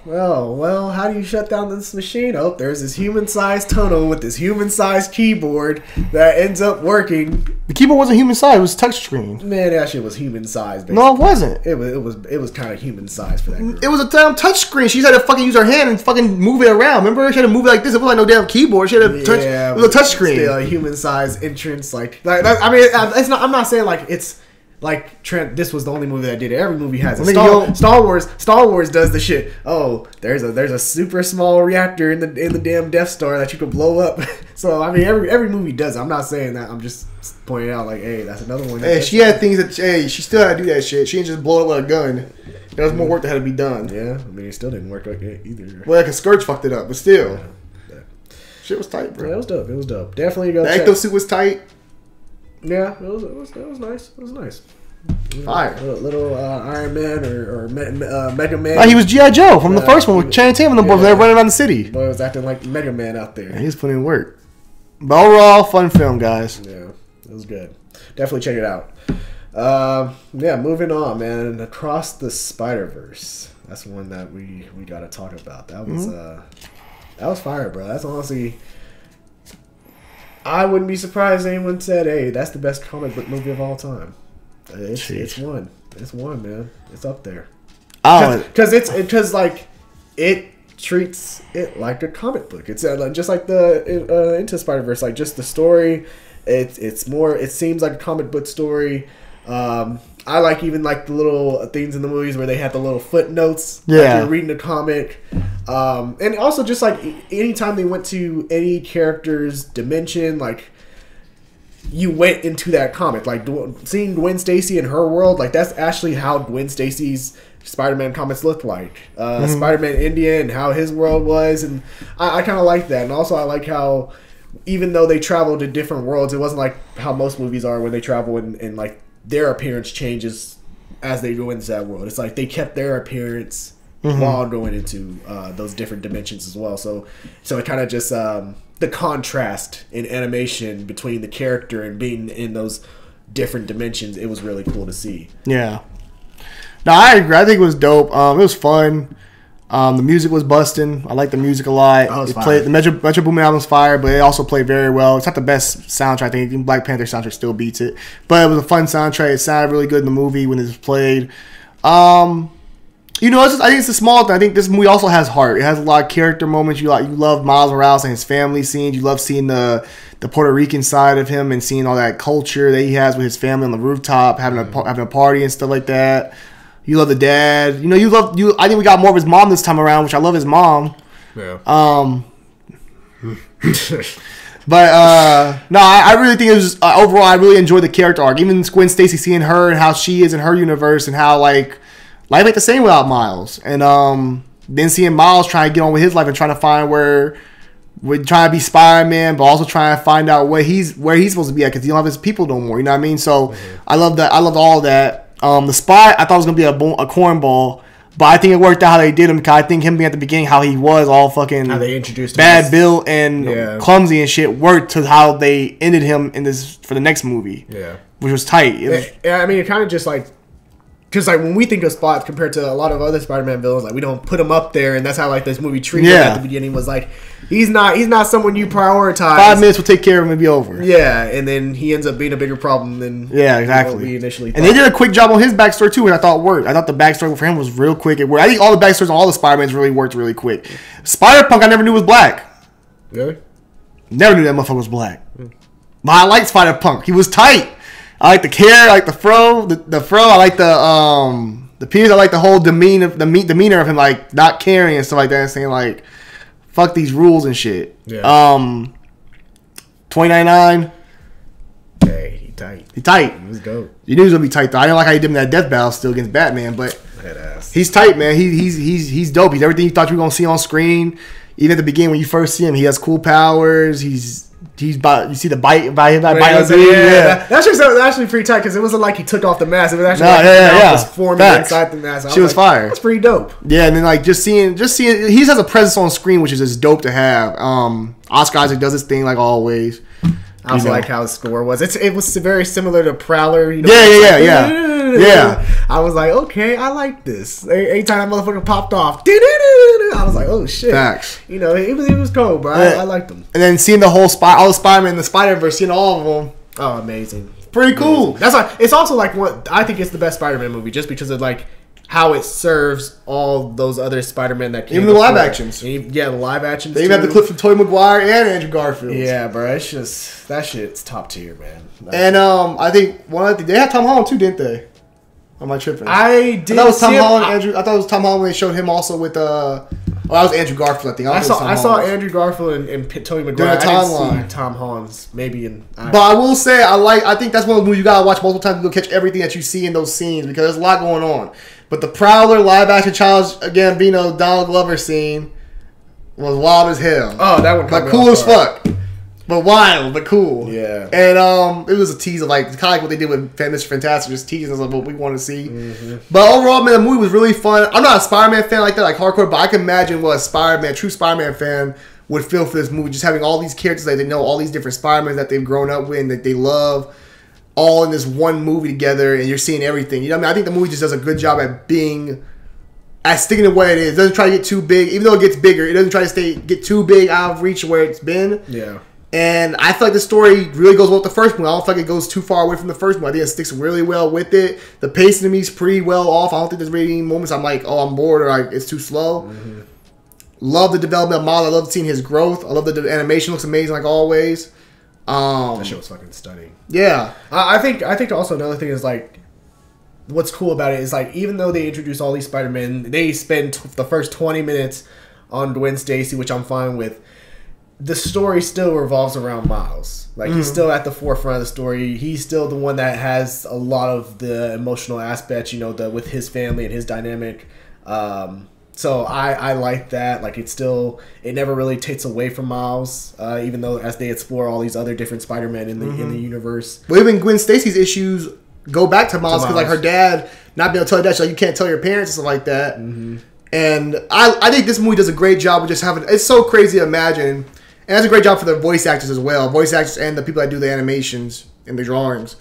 Oh, well, how do you shut down this machine? Oh, there's this human-sized tunnel with this human-sized keyboard that ends up working. The keyboard wasn't human size. It was touchscreen. Man, that shit was human-sized. No, it wasn't. It was kind of human-sized for that group. It was a damn touchscreen. She just had to fucking use her hand and fucking move it around. Remember? She had to move it like this. It wasn't like no damn keyboard. She had to touch. It was a touchscreen. Still a human-sized entrance. Like I mean, it's not. I'm not saying like it's. Like this was the only movie that did it. Every movie has it. Star Wars does the shit. Oh, there's a super small reactor in the damn Death Star that you could blow up. So I mean, every movie does it. I'm not saying that. I'm just pointing out like, hey, that's another one. Hey, she had things that she still had to do that shit. She didn't just blow it with a gun. There was more work that had to be done. Yeah, I mean, it still didn't work like that either. Well, like a Scourge fucked it up, but still, shit was tight, bro. Yeah, it was dope. Definitely go. The check. Ecto suit was tight. Yeah, it was nice. It was nice. Fire. Little Iron Man or Mega Man. Like he was G.I. Joe from the first one with Channing Tatum and the boys. They were running around the city. Boy was acting like Mega Man out there. Yeah, he was putting in work. But overall, fun film, guys. Yeah, it was good. Definitely check it out. Yeah, moving on, man. Across the Spider-Verse. That's one that we got to talk about. That was fire, bro. That's honestly... I wouldn't be surprised if anyone said, hey, that's the best comic book movie of all time. It's one. It's one, man. It's up there. Because it treats it like a comic book. It's just like the Into Spider-Verse, like just the story. It's more. It seems like a comic book story. I like even like the little things in the movies where they had the little footnotes. Yeah, like you're reading the comic. And also just like anytime they went to any character's dimension, like you went into that comic, like seeing Gwen Stacy in her world, like that's actually how Gwen Stacy's Spider-Man comics looked like. Spider-Man India and how his world was, and I kind of like that. And also I like how even though they traveled to different worlds, it wasn't like how most movies are when they travel and like their appearance changes as they go into that world. It's like they kept their appearance while going into those different dimensions as well. So it kind of just the contrast in animation between the character and being in those different dimensions, it was really cool to see. Yeah. No, I agree. I think it was dope. It was fun. The music was busting. I like the music a lot. Oh, the Metro Boomin album's fire, but it also played very well. It's not the best soundtrack. I think Black Panther soundtrack still beats it, but it was a fun soundtrack. It sounded really good in the movie when it was played. I think it's a small thing. I think this movie also has heart. It has a lot of character moments. You love Miles Morales and his family scenes. You love seeing the Puerto Rican side of him and seeing all that culture that he has with his family on the rooftop, having a party and stuff like that. You love the dad. I think we got more of his mom this time around, which I love his mom. Yeah. But no, I really think it was overall. I really enjoyed the character arc. Even Gwen Stacy, seeing her and how she is in her universe, and how life ain't the same without Miles. And then seeing Miles trying to get on with his life and trying to find where we're trying to be Spider-Man, but also trying to find out where he's supposed to be at because he don't have his people no more. You know what I mean? So I love that. I loved all of that. The spot I thought was gonna be a cornball, but I think it worked out how they did him. Cause I think him being at the beginning, how he was all fucking how they introduced bad built and clumsy and shit, worked to how they ended him in this for the next movie. Yeah, which was tight. I mean, it kind of just like because like when we think of Spot compared to a lot of other Spider-Man villains, like we don't put him up there, and that's how like this movie treated him at the beginning was like he's not someone you prioritize. 5 minutes will take care of him and be over. Yeah, and then he ends up being a bigger problem than exactly what we initially thought. And they did a quick job on his backstory too, and I thought worked. I thought the backstory for him was real quick. I think all the backstories on all the Spider-Mans really worked really quick. Spider-Punk I never knew was black. Really? Never knew that motherfucker was black. But I liked Spider-Punk. He was tight. I like the hair, I like the fro, the fro. I like the pierce. I like the whole demeanor of him, like not caring and stuff like that, and saying like, "Fuck these rules and shit." Yeah. 2099. Hey, he tight. He tight. He was dope. You knew he was gonna be tight though. I didn't like how he did him in that death battle still against Batman, but he's tight, man. He's dope. He's everything you thought you were gonna see on screen. Even at the beginning when you first see him, he has cool powers. He's you see the bite by him. That's actually pretty tight because it wasn't like he took off the mask. It was actually was forming inside the mask. She was fire. That's pretty dope. Yeah, and then like just seeing he has a presence on screen which is just dope to have. Oscar Isaac does his thing like always. I also like how his score was. It was very similar to Prowler. You know, yeah. I was like, okay, I like this. Anytime that motherfucker popped off, I was like, oh shit. Facts. You know, it was cool, bro. I liked them. And then seeing all the Spider-Man in the Spider-Verse, seeing all of them. Oh, amazing. Pretty cool. That's why it's also like I think it's the best Spider-Man movie just because of like how it serves all those other Spider-Man that came. Even the live actions. Yeah, the live actions. They even have the clip from Tobey Maguire and Andrew Garfield. Yeah, bro. It's just that shit's top tier, man. And I think they had Tom Holland too, didn't they? Am I tripping? I did. I thought it was Tom Holland. I thought it was Tom Holland when they showed him also with that was Andrew Garfield. I think I saw Andrew Garfield and Tobey Maguire. During the timeline. I didn't see Tom Holland's maybe but I will say I think that's one of the movies you gotta watch multiple times to go catch everything that you see in those scenes because there's a lot going on. But the Prowler live action Charles Gambino Donald Glover scene was wild as hell. Oh, that one like cool as fuck. But wild, but cool. Yeah. And it was a tease of like kind of like what they did with Mr. Fantastic, just teasing us of what we want to see. Mm-hmm. But overall, man, the movie was really fun. I'm not a Spider-Man fan like that, like hardcore, but I can imagine what a true Spider-Man fan would feel for this movie. Just having all these characters that they know, all these different Spider-Mans that they've grown up with and that they love, all in this one movie together, and you're seeing everything. You know what I mean? I think the movie just does a good job at sticking to what it is. It doesn't try to get too big, even though it gets bigger. It doesn't try to get too big out of reach of where it's been. Yeah. And I feel like the story really goes well with the first one. I don't feel like it goes too far away from the first one. I think it sticks really well with it. The pacing to me is pretty well off. I don't think there's really any moments I'm like, oh, I'm bored or like it's too slow. Mm-hmm. Love the development of Miles. I love seeing his growth. I love the animation looks amazing like always. That shit was fucking stunning. Yeah. I think also another thing is like what's cool about it is like even though they introduce all these Spider-Man, they spend the first 20 minutes on Gwen Stacy, which I'm fine with. The story still revolves around Miles. Like, he's still at the forefront of the story. He's still the one that has a lot of the emotional aspects, you know, with his family and his dynamic. So I like that. Like, it never really takes away from Miles, even though as they explore all these other different Spider-Men in the universe. But even Gwen Stacy's issues go back to Miles because, like, her dad not being able to tell her dad, she's like, you can't tell your parents and stuff like that. Mm-hmm. And I think this movie does a great job of just having... It's so crazy to imagine... And that's a great job for the voice actors as well. Voice actors and the people that do the animations and the drawings.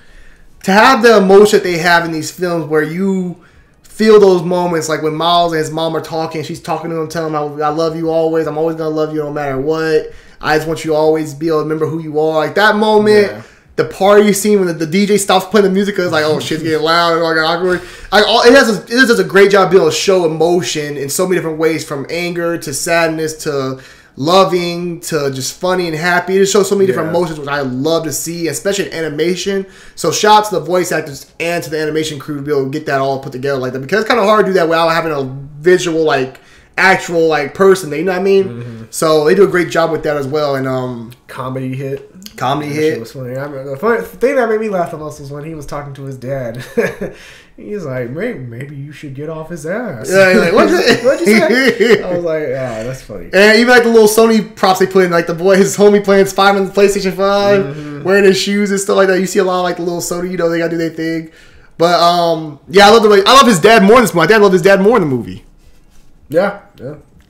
To have the emotion that they have in these films where you feel those moments, like when Miles and his mom are talking, she's talking to him, telling him, I love you always. I'm always going to love you no matter what. I just want you to always be able to remember who you are. Like that moment, the party scene when the DJ stops playing the music, it's like, oh, shit's getting loud and like awkward. It does a great job being able to show emotion in so many different ways, from anger to sadness to... loving to just funny and happy. It just shows so many different emotions, which I love to see, especially in animation. So shout out to the voice actors and to the animation crew to be able to get that all put together like that, because it's kind of hard to do that without having a visual, like, actual, like, person. You know what I mean? Mm-hmm. So they do a great job with that as well. And comedy hit. It was funny. I remember the funny thing that made me laugh the most was when he was talking to his dad. He's like, maybe you should get off his ass. Yeah, he's like, what'd you say? I was like, yeah, that's funny. And even like the little Sony props they put in, like the boy, his homie playing Spider-Man on the PlayStation 5, wearing his shoes and stuff like that. You see a lot of like the little Sony, you know, they gotta do their thing. But yeah, I love his dad more in this movie. My dad loved his dad more in the movie. Yeah.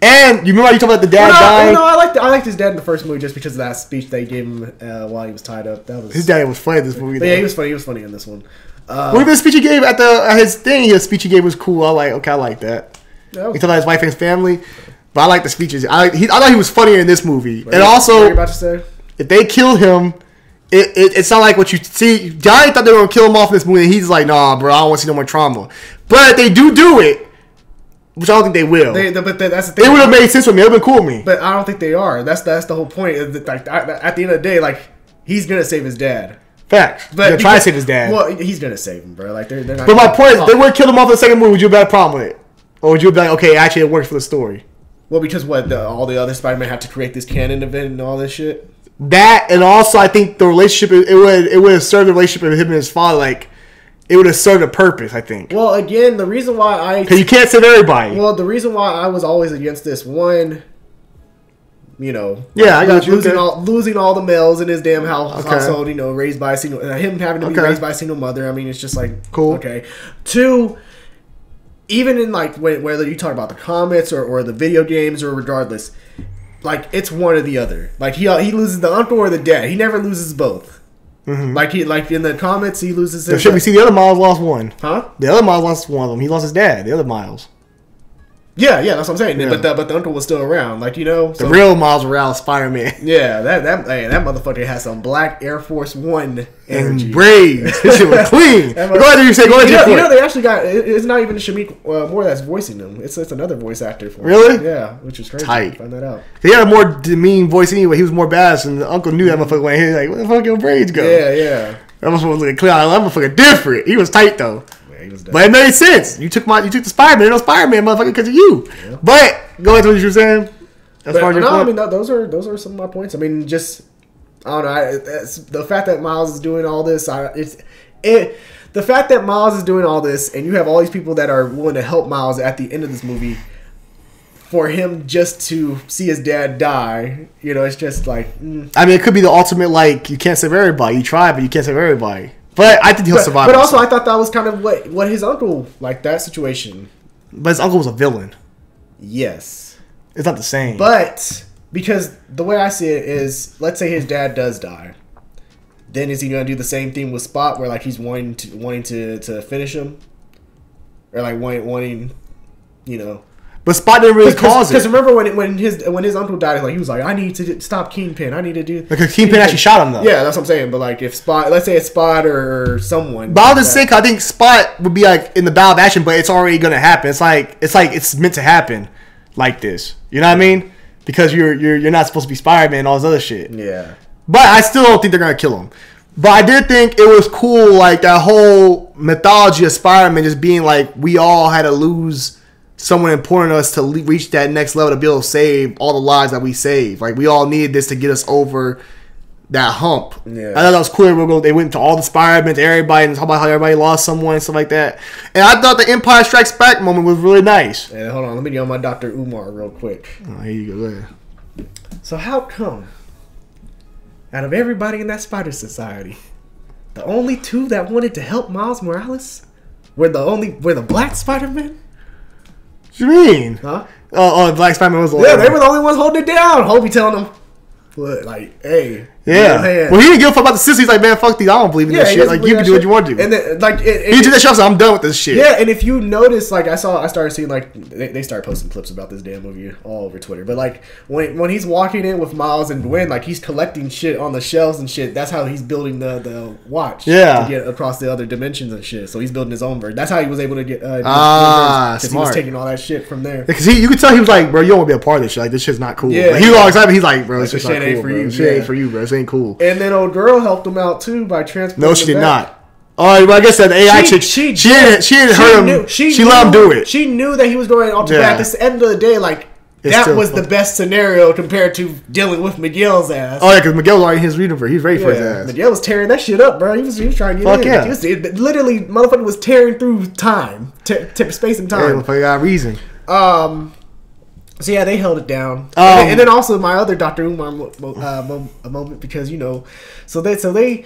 And you remember you talking about the dad dying? No, I liked his dad in the first movie just because of that speech they gave him while he was tied up. That was his dad was funny in this movie. Yeah, he was funny. He was funny in this one. What the speech he gave at his thing? His speech he gave was cool. I like that. He talked about his wife and his family. But I like the speeches. I thought he was funnier in this movie. And also, what are you about to say? If they kill him, it's not like what you see. Johnny thought they were gonna kill him off in this movie. And he's like, nah, bro, I don't want to see no more trauma. But if they do it, which I don't think they will. But that's the thing. It would have made sense for me. It would have been cool with me. But I don't think they are. That's the whole point. Like, at the end of the day, like, he's gonna save his dad. Facts. But they're trying to save his dad. Well, he's gonna save him, bro. Like they're not. But my point is, they would kill him off in the second movie. Would you have had a problem with it, or would you be like, okay, actually, it works for the story? Well, because all the other Spider-Man have to create this canon event and all this shit. That, and also I think the relationship it would have served the relationship of him and his father. Like, it would have served a purpose, I think. Well, again, the reason why because you can't save everybody. Well, the reason why I was always against this one, you know, yeah, I got you. Losing all the males in his damn household, you know, raised by a single, him having to be raised by a single mother. I mean, it's just like cool. Okay, 2, even in like whether you talk about the comics or the video games or regardless, like it's one or the other. Like he loses the uncle or the dad. He never loses both. Mm-hmm. Like in the comics, he loses. So should we see the other Miles lost one? Huh? The other Miles lost one of them. He lost his dad. The other Miles. Yeah, that's what I'm saying. Yeah. But the uncle was still around, like, you know. The real Miles Morales Spider-Man. Yeah, that motherfucker has some black Air Force One energy. And braids. This shit was clean. Go ahead, you say. Go ahead. You know, they actually got. It's not even Shamik Moore that's voicing them. It's another voice actor for him. Really? Yeah, which is crazy. Tight. Find that out. He had a more demeaning voice anyway. He was more badass, and the uncle knew that motherfucker went here. Like, where the fuck your braids go? Yeah. That motherfucker was looking clear. That motherfucker different. He was tight though. But it made sense. You took the Spider-Man, no Spider-Man, motherfucker, because of you. Yeah. But go ahead to what you were saying. I mean, those are some of my points. I mean, just I don't know. The fact that Miles is doing all this, the fact that Miles is doing all this, and you have all these people that are willing to help Miles at the end of this movie, for him just to see his dad die, you know, it's just like. I mean, it could be the ultimate. Like, you can't save everybody. You try, but you can't save everybody. But I think he'll survive. But also, I thought that was kind of what his uncle, like that situation. But his uncle was a villain. Yes. It's not the same. But because the way I see it is, let's say his dad does die, then is he going to do the same thing with Spot, where like he's wanting to finish him, or like wanting, you know. But Spot didn't really cause it. Because remember when his uncle died, like he was like, I need to stop Kingpin. I need to do. Because Kingpin actually shot him though. Yeah, that's what I'm saying. But like if Spot, let's say it's Spot or someone. But I was sick. I think Spot would be like in the battle of action, but it's already gonna happen. It's like it's meant to happen, like this. You know what I mean? Because you're not supposed to be Spider-Man and all this other shit. Yeah. But I still don't think they're gonna kill him. But I did think it was cool, like that whole mythology of Spider-Man just being like we all had to lose someone important to us to reach that next level to be able to save all the lives that we saved. Like, we all needed this to get us over that hump. Yeah. I thought that was cool. They went to all the Spider-Man, to everybody, and talk about how everybody lost someone and stuff like that. And I thought the Empire Strikes Back moment was really nice. Yeah, hold on. Let me get on my Dr. Umar real quick. Oh, here you go. Go ahead. So how come, out of everybody in that Spider Society, the only 2 that wanted to help Miles Morales were the black Spider-Man? What you mean? Huh? Oh, Black Spider-Man was the only one. They were the only ones holding it down. Hobie telling them, like, hey. Yeah. Well, he didn't give a fuck about the sisters. He's like, man, fuck these. I don't believe in this shit. Like, you can do what you want to do. And then, like, he did that shit. So I'm done with this shit. Yeah, and if you notice, like, I started seeing, like, they started posting clips about this damn movie all over Twitter. But, like, when he's walking in with Miles and Gwen, like, he's collecting shit on the shelves and shit. That's how he's building the watch. Yeah. To get across the other dimensions and shit. So he's building his own version. That's how he was able to get. Because he was taking all that shit from there. Because you could tell he was like, bro, you don't want to be a part of this shit. Like, this shit's not cool. Yeah. Like, he was all excited. He's like, bro, this shit's not cool. Ain't for you. This shit ain't for you, bro. This ain't cool. And then old girl helped him out too by transporting. No, she did not. Oh, well, I guess that AI chick. She didn't hurt him. She let him do it. She knew that he was going off the back. At the end of the day, like that was the best scenario compared to dealing with Miguel's ass. Oh yeah, because Miguel was already in his universe. He was ready for his ass. Miguel was tearing that shit up, bro. He was trying to get in. Yeah. He was, literally, motherfucker was tearing through time, space and time. Yeah, motherfucker got reason. So yeah, they held it down, and then also my other Dr. Umar moment because you know, so they,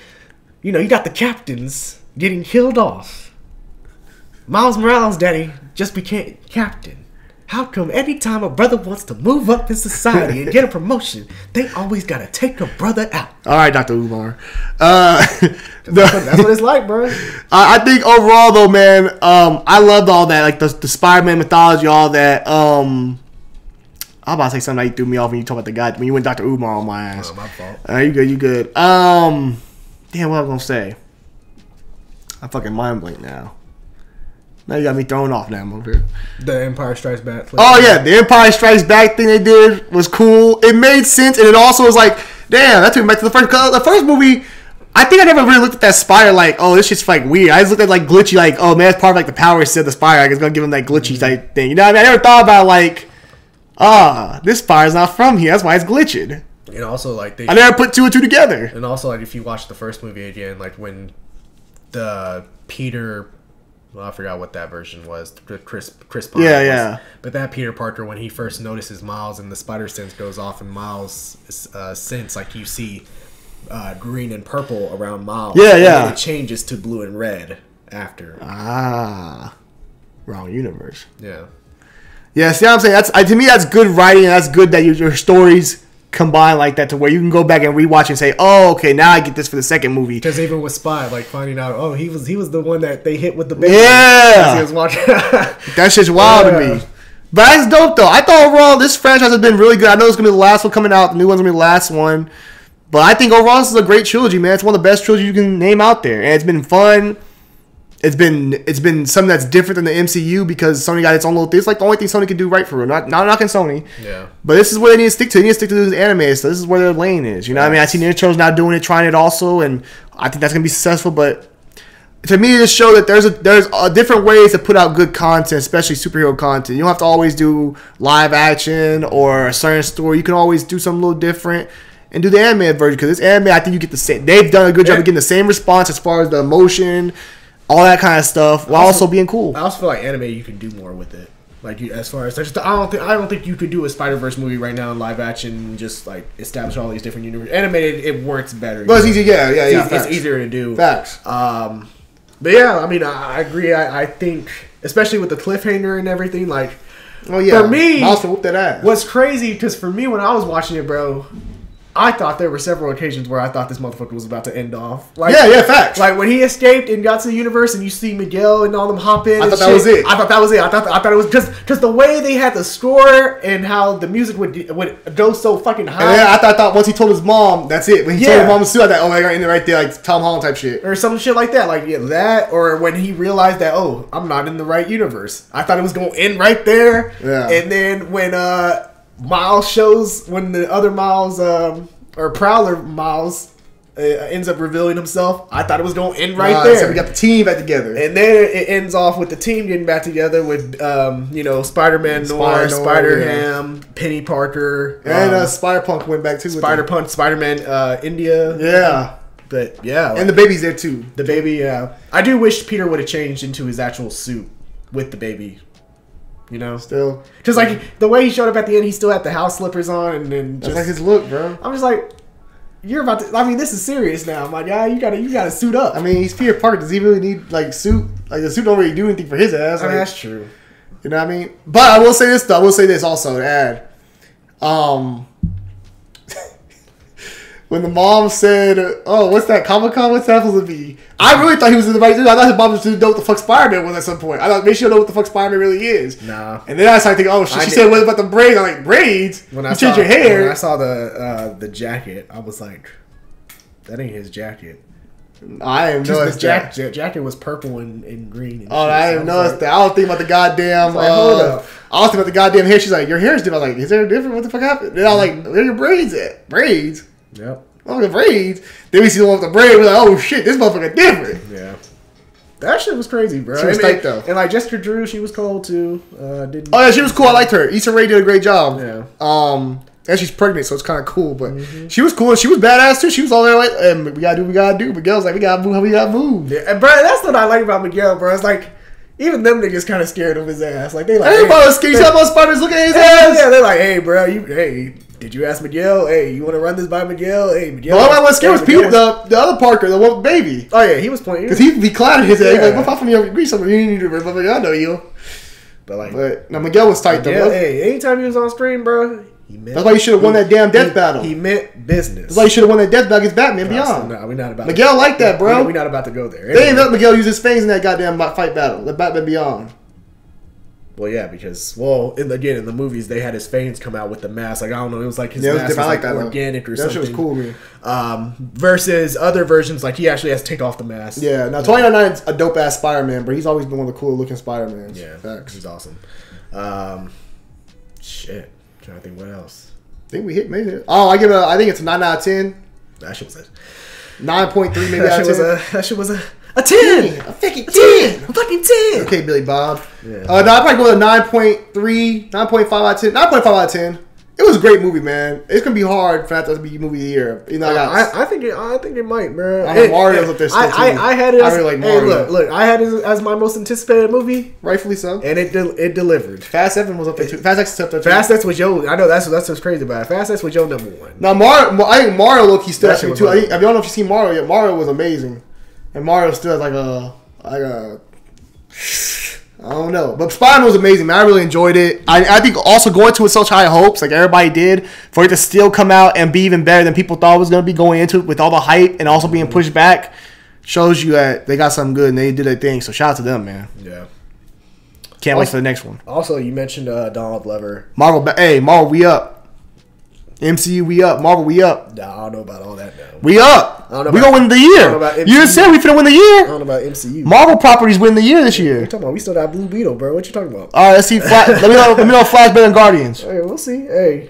you know, you got the captains getting killed off. Miles Morales' daddy just became captain. how come anytime a brother wants to move up in society and get a promotion, they always gotta take a brother out? All right, Dr. Umar. That's what it's like, bro. I think overall, though, man, I loved all that, like the Spider-Man mythology, all that. I'm about to say something that you threw me off when you talk about the guy when you went Dr. Umar on my ass. Oh, my fault. You good? You good? Damn, what was I gonna say? I fucking mind blank now. Now you got me thrown off now, I'm over here. The Empire Strikes Back. Oh yeah, the Empire Strikes Back thing they did was cool. It made sense, and it also was like, damn, that took me back to the first. Cause the first movie, I think I never really looked at that spider like, oh, this shit's like weird. I just looked at like glitchy, like, oh man, it's part of like the power set of the spider. Like, it's gonna give him that glitchy type thing. You know what I mean? I never thought about like, this spider's not from here. That's why it's glitching. And also like I never put two and two together. And also like if you watch the first movie again, like when the Peter. Well, I forgot what that version was. Chris Pine was. But that Peter Parker, when he first notices Miles and the spider sense goes off, and Miles' sense, like you see green and purple around Miles. Yeah. And then it changes to blue and red after. Wrong universe. Yeah. Yeah, see what I'm saying? That's to me, that's good writing, and that's good that your stories combine like that to where you can go back and rewatch and say, oh, okay, now I get this for the second movie. Because even with Spy, like finding out, oh, he was the one that they hit with the baby. Yeah. He was watching. That shit's wild to me. But that's dope, though. I thought overall this franchise has been really good. I know it's going to be the last one coming out. The new one's going to be the last one. But I think overall this is a great trilogy, man. It's one of the best trilogies you can name out there. And it's been fun. It's been something that's different than the MCU because Sony got its own little thing. It's like the only thing Sony can do right for real. Not knocking Sony. Yeah. But this is where they need to stick to. They need to stick to this anime. So this is where their lane is. You know what I mean? I see Nintendo's now doing it, trying it also, and I think that's gonna be successful. But to me, it just shows that there's different ways to put out good content, especially superhero content. You don't have to always do live action or a certain story. You can always do something a little different and do the anime version because this anime, I think you get the same. They've done a good job of getting the same response as far as the emotion. All that kind of stuff while also being cool. I also feel like anime you can do more with it. Like you, as far as I don't think you could do a Spider-Verse movie right now in live action and just like establish all these different universes. Animated, it works better. Well, it's easy, yeah. It's easier to do. Facts. But yeah, I mean, I agree. I think, especially with the cliffhanger and everything, like, oh yeah, for me, also whoop that ass. What's crazy because for me when I was watching it, bro. I thought there were several occasions where I thought this motherfucker was about to end off. Like, yeah, facts. Like when he escaped and got to the universe, and you see Miguel and all them hop in. I thought that was it. I thought it was because the way they had the score and how the music would go so fucking high. And then I thought once he told his mom, that's it. When he told his mom to sue, I thought, oh my god, in there right there, like Tom Holland type shit, or some shit like that. Like that, or when he realized that, oh, I'm not in the right universe. I thought it was gonna end right there. Yeah. And then when Miles shows, when the other Miles or Prowler Miles ends up revealing himself, I thought it was going to end right there. So we got the team back together. And then it ends off with the team getting back together with, Spider-Man Noir, Spider-Ham, Penny Parker. And Spider-Punk went back too. Spider-Punk, Spider-Man India. Yeah. But, yeah. Like, and the baby's there too. The baby, yeah. I do wish Peter would have changed into his actual suit with the baby. You know, still because like the way he showed up at the end, he still had the house slippers on, and then that's like his look, bro. I'm just like, you're about to. I mean, this is serious now, my guy. You gotta suit up. I mean, he's Peter Parker. Does he really need like suit? Like the suit don't really do anything for his ass. I mean, that's true. You know what I mean? But I will say this though. I will say this also to add. When the mom said, "Oh, what's that Comic-Con? What's that supposed to be?" I really thought he was in the right dude. I thought his mom was to know what the fuck Spider-Man was at some point. I thought maybe she'll know what the fuck Spider-Man really is. Nah. And then I started thinking, oh shit. She said, "What about the braids?" I'm like, braids? When you change your hair. When I saw the jacket, I was like, that ain't his jacket. I didn't know his jacket was purple and green. And I didn't notice that. I don't think about the goddamn. Like, hold up. I was thinking about the goddamn hair. She's like, your hair's different. I was like, is there a different? What the fuck happened? Then I was like, where are your braids at? Braids? Yep. Oh, the braids. Then we see the one with the braid. We're like, oh shit, this motherfucker different. Yeah. That shit was crazy, bro. She was tight though. And like Jessica Drew, she was cool too. Oh yeah, she was cool. I liked her. Issa Rae did a great job. Yeah. And she's pregnant, so it's kind of cool. But she was cool and she was badass too. She was all there like, we gotta do what we gotta do. Miguel's like, we gotta move. Yeah, and bro, that's what I like about Miguel, bro. It's like even them niggas kind of scared of his ass. Like they like, everybody was scared. You saw most spiders looking at his ass. Yeah, they're like, hey, bro, did you ask Miguel? Hey, you want to run this by Miguel? Hey, Miguel. Well, I was scared was Peter, the other Parker, the one with the baby. Oh yeah, he was playing because he claddered his ass. He's like, "What from you? Agree something? You need to remember. I know you." But now Miguel was tight though. Yeah, hey, anytime he was on screen, bro, he meant. That's why you should have won that damn death battle. He meant business. That's why you should have won that death battle against Batman Beyond. No, we're not about. Miguel like that, bro. We're not about to go there. They ain't let Miguel use his fangs in that goddamn fight battle. The Batman Beyond. Well, yeah, because in the movies they had his fangs come out with the mask. Like I don't know, it was like his mask was like that, organic or something. That shit was cool to me. Versus other versions, like he actually has to take off the mask. Yeah, now 2099 is a dope ass Spider-Man, but he's always been one of the cool looking Spider-Mans. Yeah, facts. He's awesome. Shit, I'm trying to think what else. I think we made it. Oh, I think it's a 9 out of 10. That shit was a 9.3 maybe out of 10. That shit was a 10. A fucking 10. A fucking 10. Okay, Billy Bob. Yeah. No, I'd probably go with a 9.3, 9.5 out of 10. 9.5 out of 10. It was a great movie, man. It's gonna be hard for that to be movie of the year. You know, I think it might, bro. Mario's up there still too. I had it. I really like Mario. Look, I had it as my most anticipated movie, rightfully so, and it delivered. Fast 7 was up there too. Fast X is up there too. Fast X was your. I know that's what's crazy about it. Fast X was your number one. Now I think Mario low-key still has me too. I don't know if you've seen Mario yet. Mario was amazing, and Mario still has like a. I don't know. But Spider-Man was amazing, man. I really enjoyed it. I think also going to with such high hopes, like everybody did, for it to still come out and be even better than people thought it was going to be going into it with all the hype and also being pushed back, shows you that they got something good and they did their thing. So shout out to them, man. Yeah. Can't wait for the next one. Also, you mentioned Donald Glover. Marvel, we up. MCU, we up. Marvel, we up. Nah, I don't know about all that now. We up. We gonna win the year. You just said we finna win the year. I don't know about MCU. Marvel properties win the year this year. What you talking about? We still got Blue Beetle, bro. What you talking about? All right, let's see. Let me know if Flash better than Guardians. Hey, we'll see. Hey,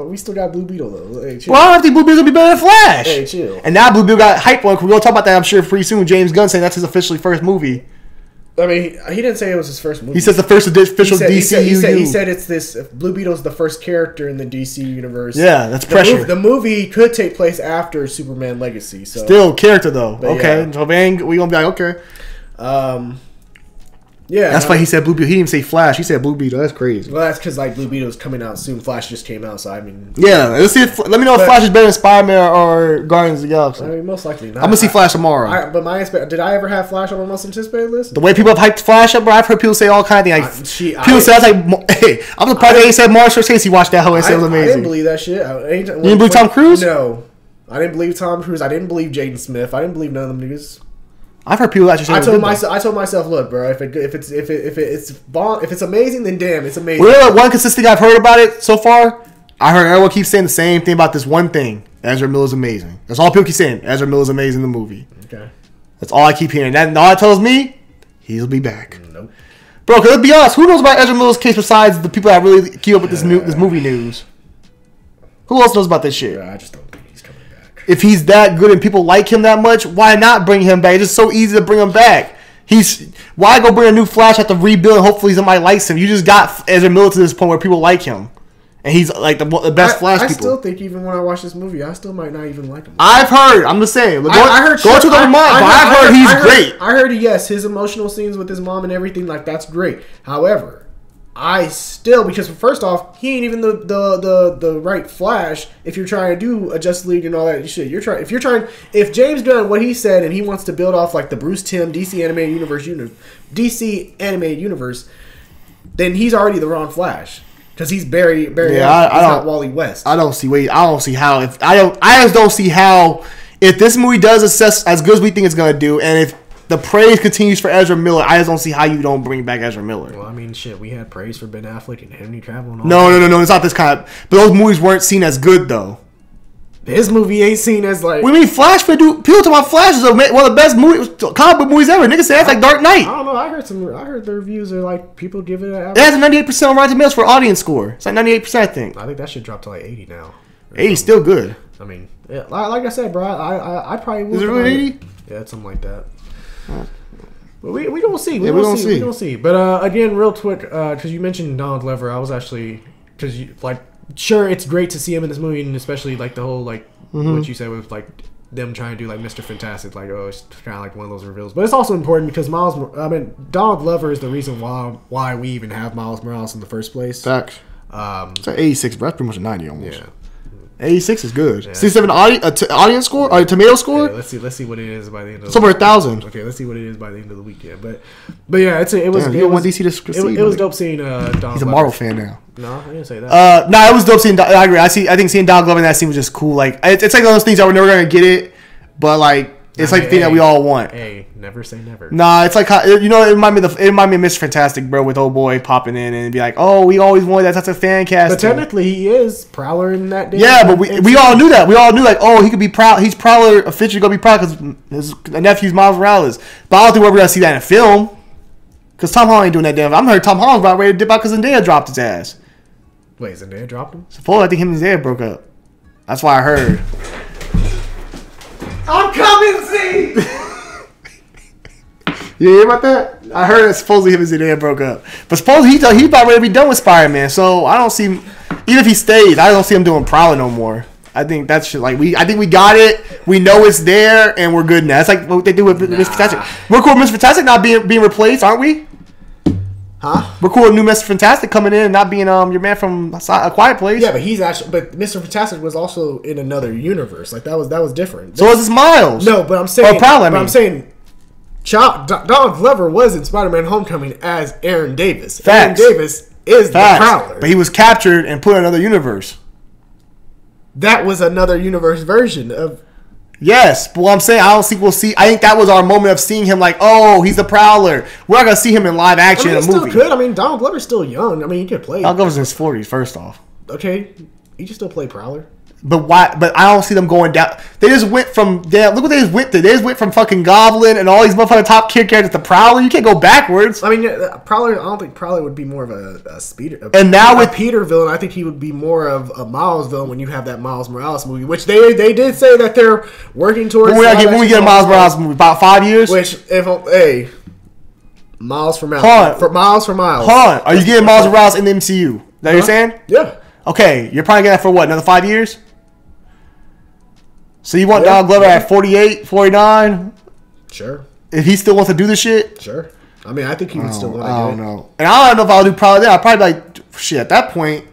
we still got Blue Beetle though. Hey, chill. Well, I don't think Blue Beetle's gonna be better than Flash. Hey, chill. And now Blue Beetle got hype on. We're gonna talk about that, I'm sure, pretty soon. James Gunn saying that's his officially first movie. I mean, he didn't say it was his first movie. He says the first official DCU. He said it's this. Blue Beetle's the first character in the DC universe. Yeah, that's pressure. The movie could take place after Superman Legacy. So still character though. Okay, yeah. So we gonna be like okay. Yeah, that's why he said Blue Beetle. He didn't say Flash. He said Blue Beetle. That's crazy. Well, that's because like Blue Beetle's coming out soon. Flash just came out, so I mean. Yeah, let's see. Let me know if Flash is better than Spider-Man or Guardians of the Galaxy. I mean, most likely not. I'm gonna see Flash tomorrow. Did I ever have Flash on my most anticipated list? The way people have hyped Flash up, bro, I've heard people say all kind of things. People say like, hey, I'm surprised they said Marshall Chase. He watched that whole and said it was amazing. I didn't believe that shit. You didn't believe Tom Cruise? No, I didn't believe Tom Cruise. I didn't believe Jaden Smith. I didn't believe none of them niggas. I've heard people actually say I told myself, look, bro, if it's amazing, then damn, it's amazing. Well, one consistent thing I've heard about it so far, I heard everyone keep saying the same thing about this one thing. Ezra Miller's amazing. That's all people keep saying. Ezra Miller's amazing in the movie. Okay. That's all I keep hearing. All that tells me, he'll be back. Nope. Bro, because let's be honest, who knows about Ezra Miller's case besides the people that really keep up with this movie news? Who else knows about this shit? Yeah, I just don't think he's coming back. If he's that good and people like him that much, why not bring him back? It's just so easy to bring him back. Why go bring a new Flash, have to rebuild and hopefully somebody likes him? You just got Ezra Miller to this point where people like him. And he's like the best Flash people. I still think even when I watch this movie, I still might not even like him. I've heard. I'm just saying. I've heard I heard, yes, his emotional scenes with his mom and everything, like, that's great. However, I still, because first off, he ain't even the right Flash. If you're trying to do a Justice League and all that shit, if James Gunn, what he said, and he wants to build off like the Bruce Timm DC animated universe, then he's already the wrong Flash because he's Barry. Yeah, he's not Wally West. I don't see how. If this movie does as good as we think it's gonna do, and if the praise continues for Ezra Miller, I just don't see how you don't bring back Ezra Miller. Well, I mean, shit, we had praise for Ben Affleck and Henry Cavill. And all No, it's not this kind of. But those movies weren't seen as good though. His movie ain't seen as like. We mean Flash. People talk about Flash is one of the best comic book movies ever. Niggas say that's like Dark Knight. I don't know. I heard the reviews are like people give it. It has a 98% on Rotten Tomatoes for audience score. It's like 98%, I think. I think that should drop to like 80 now. 80 still good. I mean, yeah, like I said, bro, I probably would. Is it really 80? Yeah, it's something like that. But we gonna see. We gonna see. But again, real quick, because you mentioned Donald Glover, I was actually sure, it's great to see him in this movie, and especially like the whole like what you said with like them trying to do like Mr. Fantastic, like it's kind of like one of those reveals. But it's also important because Donald Glover is the reason why we even have Miles Morales in the first place. Facts. It's an 86, bro. That's pretty much a 90 almost. Yeah. 86 is good. Yeah. 67 audience score or tomato score. Yeah, let's see what it is by the end of It's over 1,000. Okay, let's see what it is by the end of the weekend. But yeah, it was. Damn, it you was want DC to succeed. it was dope seeing Don. He's a Marvel fan now. No, I didn't say that. No, it was dope seeing. I agree. I think seeing Don Glover in that scene was just cool. Like it's like one of those things that we're never gonna get it, but like it's like the thing that we all want. Hey, never say never. Nah, it's like it reminded me of Mr. Fantastic, bro, with old boy popping in and be like, oh, we always wanted that type of fan cast. But technically, he is Prowler in that. Yeah, but we all knew that. We all knew like, oh, he could be proud. He's Prowler officially gonna be proud because his nephew's Miles Morales. But I don't think we're ever gonna see that in a film because Tom Holland ain't doing that damn. I'm heard Tom Holland's about ready to dip out because Zendaya dropped his ass. Wait, Zendaya dropped him? Supposedly, I think him and Zendaya broke up. That's why I heard. I'm coming, Z. You hear about that? I heard that supposedly him and Zendaya broke up. But supposedly he's about ready to be done with Spider-Man. So I don't see him, even if he stays, I don't see him doing Prowler no more. I think that's just like I think we got it. We know it's there and we're good now. It's like what they do with Mr. Fantastic. We're cool with Mr. Fantastic not being replaced, aren't we? Huh? We're cool with new Mr. Fantastic coming in and not being your man from A Quiet Place. Yeah, but Mr. Fantastic was also in another universe. Like that was different. So is this Miles? No, but I'm saying or Prowler. I'm saying Donald Glover was in Spider-Man: Homecoming as Aaron Davis. Facts. Aaron Davis is the Prowler. But he was captured and put in another universe. That was another universe version of. Yes, but what I'm saying, I don't think we'll see. I think that was our moment of seeing him like, oh, he's the Prowler. We're not gonna see him in live action in a movie. Still could. I mean, Donald Glover's still young. I mean, he could play. Donald Glover's in his 40s. First off, okay, he can still play Prowler. But why? But I don't see them going down. They just went from look what they just went through. They just went from fucking Goblin and all these motherfucking top kid characters to Prowler. You can't go backwards. I mean, Prowler. I don't think Prowler would be more of a speeder. And now with Peter villain, I think he would be more of a Miles villain when you have that Miles Morales movie, which they did say that they're working towards. When we get a Miles Morales movie, about 5 years. Which Miles for Miles. Hold on. Are you getting Miles Morales in the MCU? That what you're saying? Yeah. Okay, you're probably getting that for what? Another 5 years? So you want Donald Glover at 48, 49? Sure. If he still wants to do the shit? Sure. I mean, I think he would still want to do it. I don't know. And I don't know if I'll do Prowler there. I'll probably be like, shit, at that point,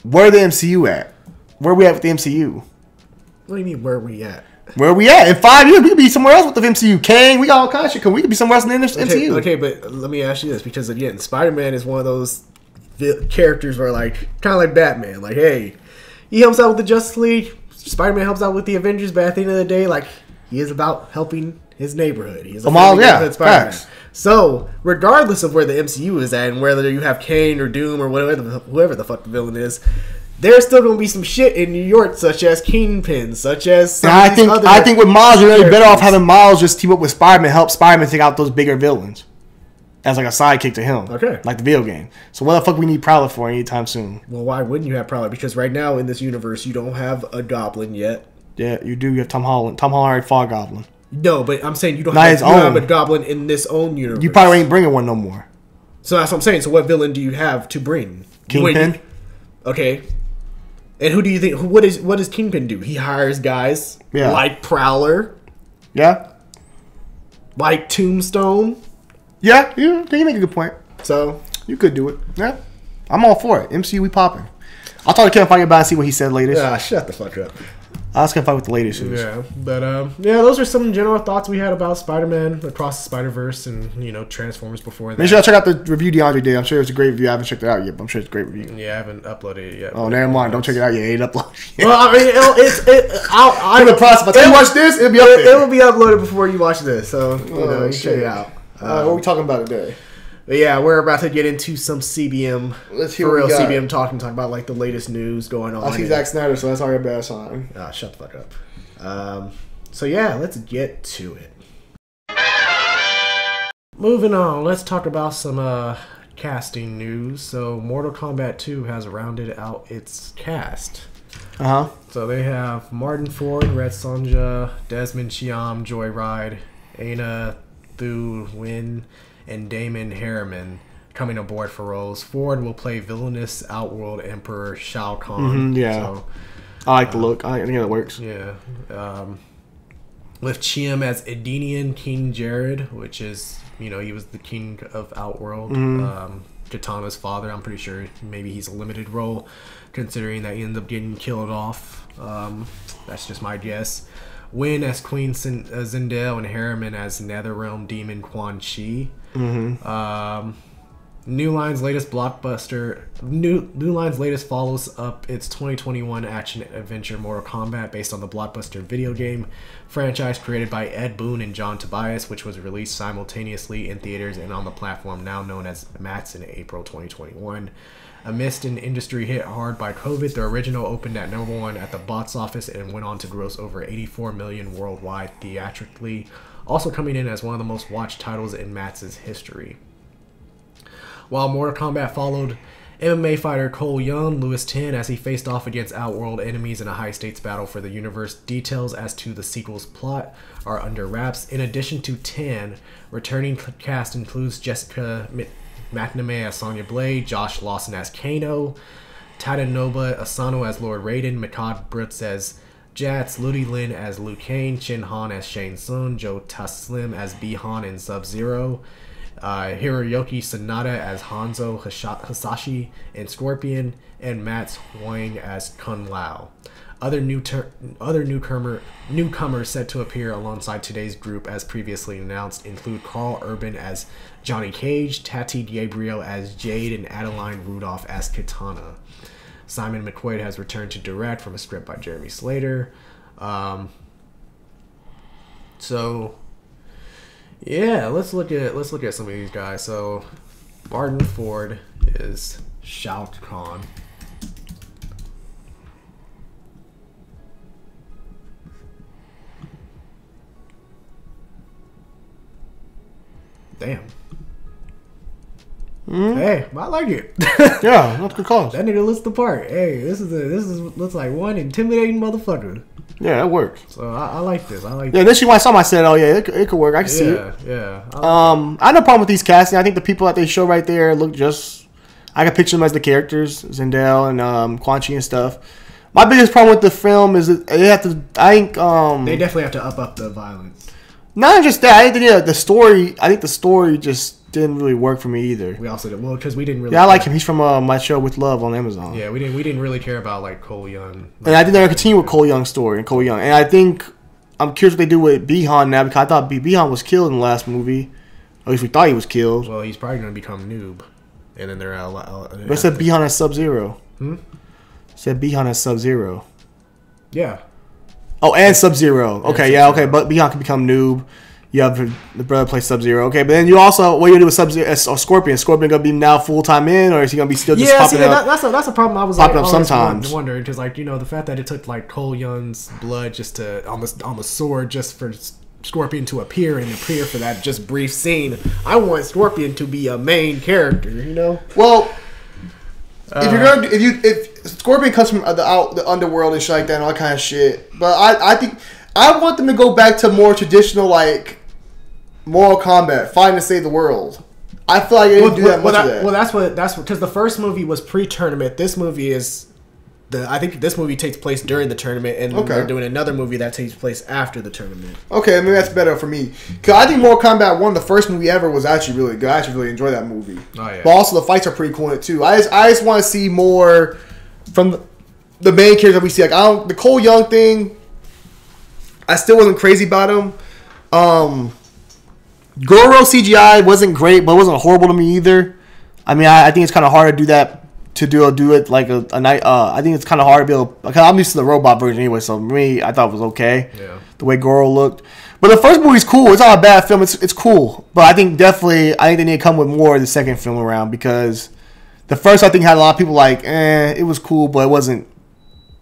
where the MCU at? Where are we at with the MCU? What do you mean, where are we at? Where are we at? In 5 years, we could be somewhere else with the MCU. Kang, we got all kinds of shit. We could be somewhere else in the MCU. Okay, but let me ask you this. Because, again, Spider-Man is one of those characters where, like, kind of like Batman. Like, hey, he helps out with the Justice League. Spider-Man helps out with the Avengers, but at the end of the day, like, he is about helping his neighborhood. He's a neighborhood Spider-Man. Facts. So, regardless of where the MCU is at and whether you have Kane or Doom or whoever the fuck the villain is, there's still going to be some shit in New York, such as Kingpin, such as some I think with Miles, you're really better off having Miles just team up with Spider-Man, help Spider-Man take out those bigger villains. As like a sidekick to him. Okay. Like the video game. So what the fuck we need Prowler for anytime soon? Well, why wouldn't you have Prowler? Because right now in this universe, you don't have a Goblin yet. Yeah, you do. You have Tom Holland. Tom Holland already fought Goblin. No, but I'm saying you don't have a Goblin in this own universe. You probably ain't bringing one no more. So that's what I'm saying. So what villain do you have to bring? Kingpin. Okay. And who do you think? What does Kingpin do? He hires guys like Prowler. Yeah. Like Tombstone. Yeah, you make a good point. So you could do it. Yeah, I'm all for it. MCU, we popping. I'll talk to Kevin Feige about it and see what he said latest. Yeah, shut the fuck up. I was gonna fight with the latest news. Yeah, but those are some general thoughts we had about Spider-Man Across the Spider-Verse and Transformers before that. Make sure I check out the review DeAndre did. I'm sure it's a great review. I haven't checked it out yet, but I'm sure it's a great review. Yeah, I haven't uploaded it yet. Oh, never mind. Don't check it out yet. It ain't uploaded yet. Well, I mean, I'm in the process. By the time you watch this, it'll be up there. It will be uploaded before you watch this, so you can check it out. What are we talking about today? But yeah, we're about to get into some CBM. Let's hear for real CBM talk about like the latest news going on. I see Zack Snyder, so that's already a bad sign. Shut the fuck up. So yeah, let's get to it. Moving on, let's talk about some casting news. So Mortal Kombat 2 has rounded out its cast. So they have Martin Ford, Red Sonja, Desmond Chiam, Joyride, Aina Thu Nguyen, and Damon Harriman coming aboard for roles. Ford will play villainous Outworld Emperor Shao Kahn. So, I like the look. I think that works. Yeah. With Chiam as Edenian King Jared, which is, he was the king of Outworld. Katana's father. I'm pretty sure maybe he's a limited role, considering that he ended up getting killed off. That's just my guess. Win as Queen Zendel and Harriman as NetherRealm Demon Quan Chi. New Line's latest blockbuster. New Line's latest follows up its 2021 action adventure Mortal Kombat, based on the blockbuster video game franchise created by Ed Boon and John Tobias, which was released simultaneously in theaters and on the platform now known as Max in April 2021. Amidst an industry hit hard by COVID, the original opened at #1 at the box office and went on to gross over $84 million worldwide theatrically, also coming in as one of the most watched titles in Max's history. While Mortal Kombat followed MMA fighter Cole Young, Lewis Tan, as he faced off against Outworld enemies in a high-stakes battle for the universe. Details as to the sequel's plot are under wraps. In addition to Tan, returning cast includes Jessica McNamee as Sonya Blade, Josh Lawson as Kano, Tadanobu Asano as Lord Raiden, Mikad Brooks as Jats, Ludi Lin as Liu Kang, Shin Han as Shang Tsung, Joe Taslim as Bi-Han and Sub-Zero, Hiroyuki Sanada as Hanzo Hasashi and Scorpion, and Matt Huang as Kun Lao. Other newcomers set to appear alongside today's group as previously announced include Carl Urban as Johnny Cage, Tati Gabriel as Jade, and Adeline Rudolph as Katana. Simon McQuaid has returned to direct from a script by Jeremy Slater. Yeah, let's look at some of these guys. So, Martin Ford is Shao Kahn. Damn. Hey, I like it. Yeah, that's good cause. That nigga looks the part. Hey, this looks like one intimidating motherfucker. Yeah, that works. So I like this. Yeah, initially when I saw him, I said, "Oh yeah, it could work. I can see it." Yeah. I had no problem with these casting. I think the people that they show right there look just. I can picture them as the characters, Zendel and Quan Chi and stuff. My biggest problem with the film is that they have to. I think they definitely have to up the violence. Not just that. I think the story. I think the story just didn't really work for me either. We also did because we didn't really. Yeah, I like him. He's from My Show with Love on Amazon. Yeah, we didn't really care about like Cole Young. And I think they're gonna continue with Cole Young's story and Cole Young. And I think I'm curious what they do with Bi-Han now, because I thought Bi-Han was killed in the last movie. At least we thought he was killed. Well, he's probably gonna become noob, and then they're but it said Bi-Han as Sub-Zero. It said Bi-Han as Sub-Zero. Yeah. Oh, and Sub-Zero. Okay, yeah, okay, but Bi-Han can become noob. You have the brother play Sub-Zero. Okay, but then you also, what are you going to do with Scorpion? Scorpion going to be now full-time in, or is he going to be still just popping up? That's a problem I was popping up sometimes. Wondering, because like, the fact that it took like Cole Young's blood just to on the sword just for Scorpion to appear for that just brief scene. I want Scorpion to be a main character, Well, if Scorpion comes from the underworld and shit like that and all that kind of shit, but I think I want them to go back to more traditional like Mortal Kombat, fighting to save the world. I feel like they didn't do that much of that. Well, that's what because the first movie was pre-tournament. This movie is I think this movie takes place during the tournament, and they're doing another movie that takes place after the tournament. Okay, maybe that's better for me. Because I think Mortal Kombat 1, the first movie ever, was actually really good. I actually really enjoyed that movie. Oh, yeah. But also the fights are pretty cool in it too. I just want to see more from the main characters that we see. Like the Cole Young thing, I still wasn't crazy about him. Goro CGI wasn't great, but it wasn't horrible to me either. I mean, I think it's kind of hard to do that. To do it like a night. I think it's kind of hard to be able. Because I'm used to the robot version anyway, so for me, I thought it was okay. Yeah. The way Goro looked, but the first movie's cool. It's not a bad film. It's cool, but I think they need to come with more the second film around, because the first I think had a lot of people like, it was cool, but it wasn't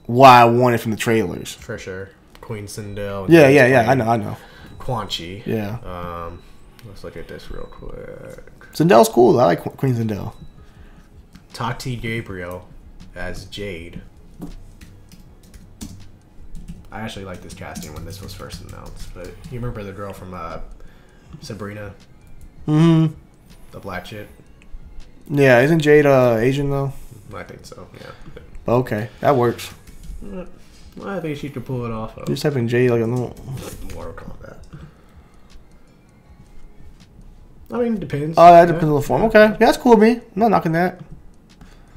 what I wanted from the trailers. For sure, Queen Zendel. Yeah. I know. Quan Chi. Yeah. Let's look at this real quick. Zendel's cool. I like Queen Zendel. Tati Gabriel as Jade. I actually liked this casting when this was first announced, but you remember the girl from Sabrina? Mm-hmm. The black chick? Yeah, isn't Jade Asian though? I think so, yeah. Okay, that works. Well, I think she could pull it off. Just having Jade like a little... Mortal Kombat. I mean, it depends. Oh, that depends on the form. Okay, yeah, that's cool with me. I'm not knocking that.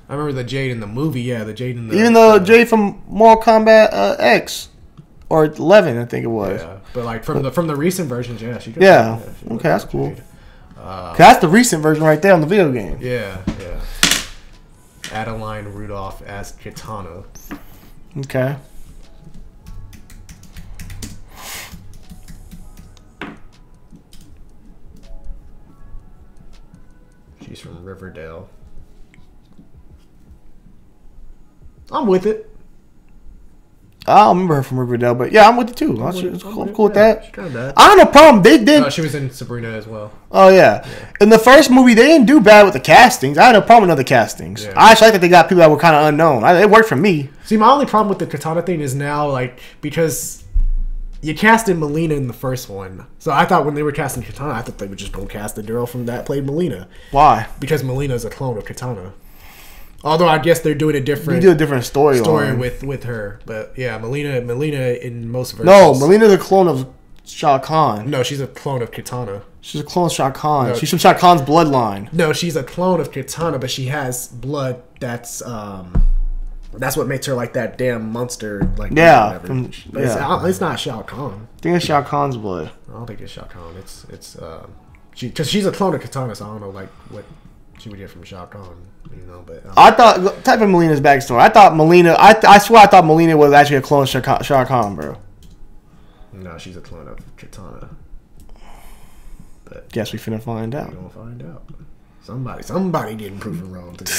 I remember the Jade in the movie. Yeah, the Jade in the even the Jade from Mortal Kombat X or 11, I think it was. Yeah, but like from the recent versions, yeah, she could. Yeah, okay, that's cool. That's the recent version right there on the video game. Yeah. Adeline Rudolph as Kitana. Okay. She's from Riverdale. I'm with it. I don't remember her from Riverdale, but yeah, I'm with it too. I'm cool with that. She kind of bad. I don't have a problem. They did. No, she was in Sabrina as well. Oh yeah. In the first movie, they didn't do bad with the castings. I had no problem with other castings. Yeah. I actually like that they got people that were kind of unknown. It worked for me. See, my only problem with the Katana thing is now, like, because you casted Melina in the first one. So I thought when they were casting Katana, I thought they would just go cast the girl from that played Melina. Why? Because Melina is a clone of Katana. Although I guess they're doing a different... You do a different story with her. But yeah, Melina in most versions... No, Melina's a clone of Shao Kahn. No, she's a clone of Katana. She's a clone of Shao Kahn. No, she's from Shao Kahn's bloodline. No, she's a clone of Katana, but she has blood that's what makes her like that damn monster. Like yeah, it's not Shao Kahn. I think it's Shao Kahn's blood. I don't think it's Shao Kahn. It's because she's a clone of Katana, so I don't know like what she would get from Shao Kahn. You know, but I thought type of Melina's backstory. I thought Melina. I swear I thought Melina was actually a clone of Shao Kahn, bro. No, she's a clone of Katana. But guess we finna find out. We're gonna find out. Somebody getting proven wrong today.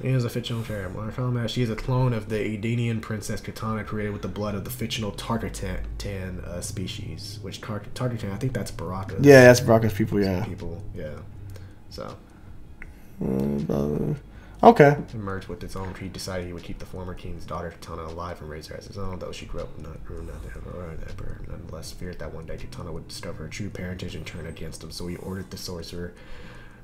Here's a fictional character. Mortal Kombat. She is a clone of the Edenian princess Katana, created with the blood of the fictional Tarkatan species. Which Tarkatan, I think that's Baraka's. Yeah, that's Baraka's people. Yeah. People. Yeah. So. Okay. Emerged with its own creed, decided he would keep the former king's daughter Katana alive and raise her as his own, though she grew up not to have her. Nonetheless, feared that one day Katana would discover her true parentage and turn against him, so he ordered the sorcerer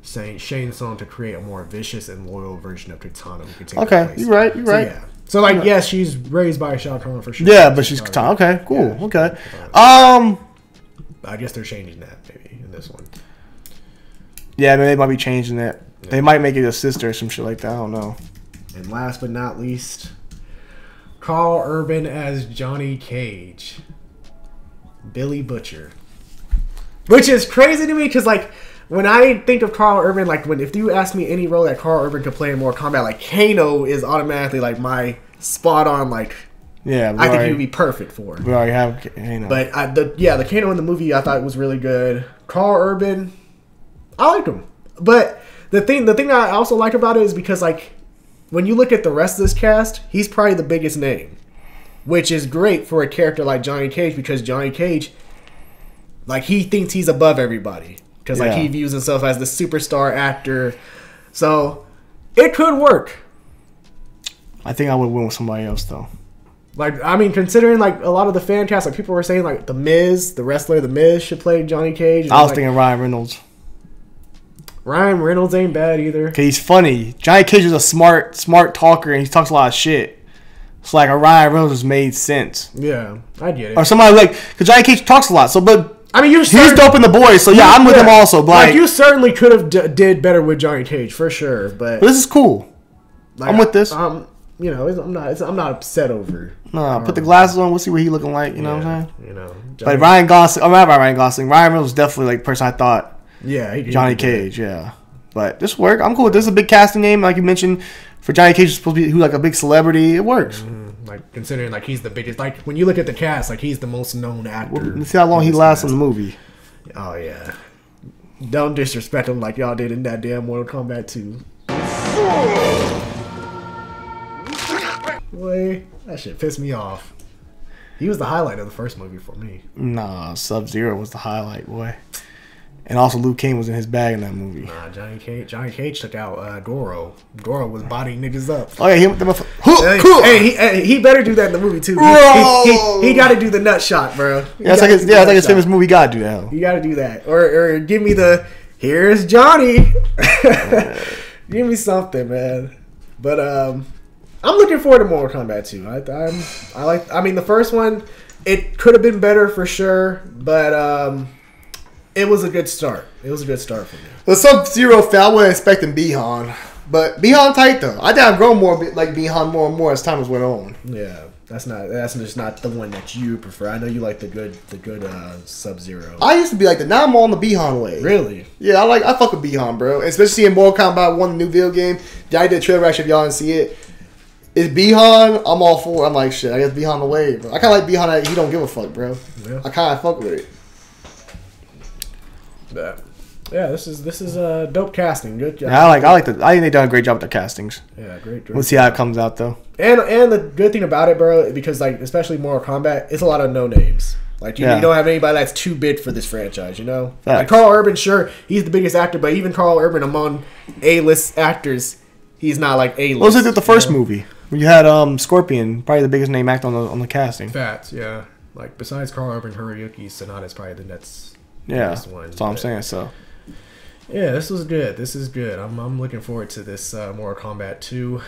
Shane Song to create a more vicious and loyal version of Katana who could take her place. You're right. Yeah. So like, yes, she's raised by Shao Kahn for sure. Yeah, but she's Katana. Okay, cool. Yeah, okay. I guess they're changing that maybe in this one. Yeah, they might be changing that. Yeah. They might make it a sister or some shit like that. I don't know. And last but not least, Carl Urban as Johnny Cage. Billy Butcher. Which is crazy to me because, like, when I think of Carl Urban, like, if you ask me any role that Carl Urban could play in Mortal Kombat, like, Kano is automatically, like, my spot on, like, yeah, I think he would be perfect for. We already have Kano. But, the Kano in the movie I thought was really good. Carl Urban, I like him. But the thing that I also like about it is because, like, when you look at the rest of this cast, he's probably the biggest name. Which is great for a character like Johnny Cage because Johnny Cage, like, he thinks he's above everybody. Because, like, he views himself as the superstar actor. So, it could work. I think I would win with somebody else, though. Like, I mean, considering, like, a lot of the fan cast, like, people were saying, like, The Miz, the wrestler The Miz should play Johnny Cage. I was thinking Ryan Reynolds. Ryan Reynolds ain't bad either. Okay, he's funny. Johnny Cage is a smart talker, and he talks a lot of shit. So, like, a Ryan Reynolds just made sense. Yeah, I get it. Or somebody, like, because Johnny Cage talks a lot, so, but... I mean, he's dope in The Boys, so yeah, I'm with him also. But like, you certainly could have did better with Johnny Cage for sure. But this is cool. Like, I'm with this. You know, I'm not upset over. No, put the glasses on. We'll see what he looking like. You know what I'm saying? You know, but Ryan Gosling. Oh, not Ryan Gosling. Ryan Reynolds was definitely like the person I thought. Yeah, Johnny Cage. Yeah, but this work. I'm cool with this. Is a big casting name, like you mentioned. For Johnny Cage, supposed to be who's like a big celebrity. It works. Mm-hmm. Like considering like he's the biggest. Like when you look at the cast, like he's the most known actor. Well, let's see how long he lasts in the movie. Oh, yeah. Don't disrespect him like y'all did in that damn Mortal Kombat 2. Boy, that shit pissed me off. He was the highlight of the first movie for me. Nah, Sub-Zero was the highlight, boy. And also Luke King was in his bag in that movie. Nah, Johnny Cage took out Goro. Goro was bodying niggas up. Oh, yeah, Hey, he better do that in the movie, too. He got to do the nut shot, bro. It's like his famous movie. You got to do that. You got to do that. Or give me the, here's Johnny. Give me something, man. But, I'm looking forward to Mortal Kombat 2. I mean, the first one, it could have been better for sure, but it was a good start. It was a good start for me. The Sub-Zero fan, I wasn't expecting Bihan. But Bihan tight though. I think I've grown more like Bihan more and more as time has went on. Yeah, that's just not the one that you prefer. I know you like the good Sub-Zero. I used to be like that. Now I'm on the Bihan way. Really? Yeah, I fuck with Bihan, bro. Especially in Mortal Kombat 1, the new video game. I did a trailer reaction if y'all didn't see it. It's Bihan. I'm all for it. I'm like, shit, I guess Bihan the way, bro. I kind of like Bihan that he don't give a fuck, bro. Yeah. I kind of fuck with it. Yeah, this is dope casting. Good job. Yeah, I think they done a great job with their castings. Yeah, great. We'll see how it comes out though. And the good thing about it, bro, because like especially Mortal Kombat, it's a lot of no names. Like you don't have anybody that's too big for this franchise, you know. Like Carl Urban, sure, he's the biggest actor, but even Carl Urban among A-list actors, he's not like A-list. What was it with the first movie? You had Scorpion, probably the biggest name actor on the casting. Facts, yeah. Like besides Carl Urban, Hiroyuki Sanada's probably the next. Yeah, that's all I'm saying. So. Yeah, this was good. This is good. I'm looking forward to this Mortal Kombat 2,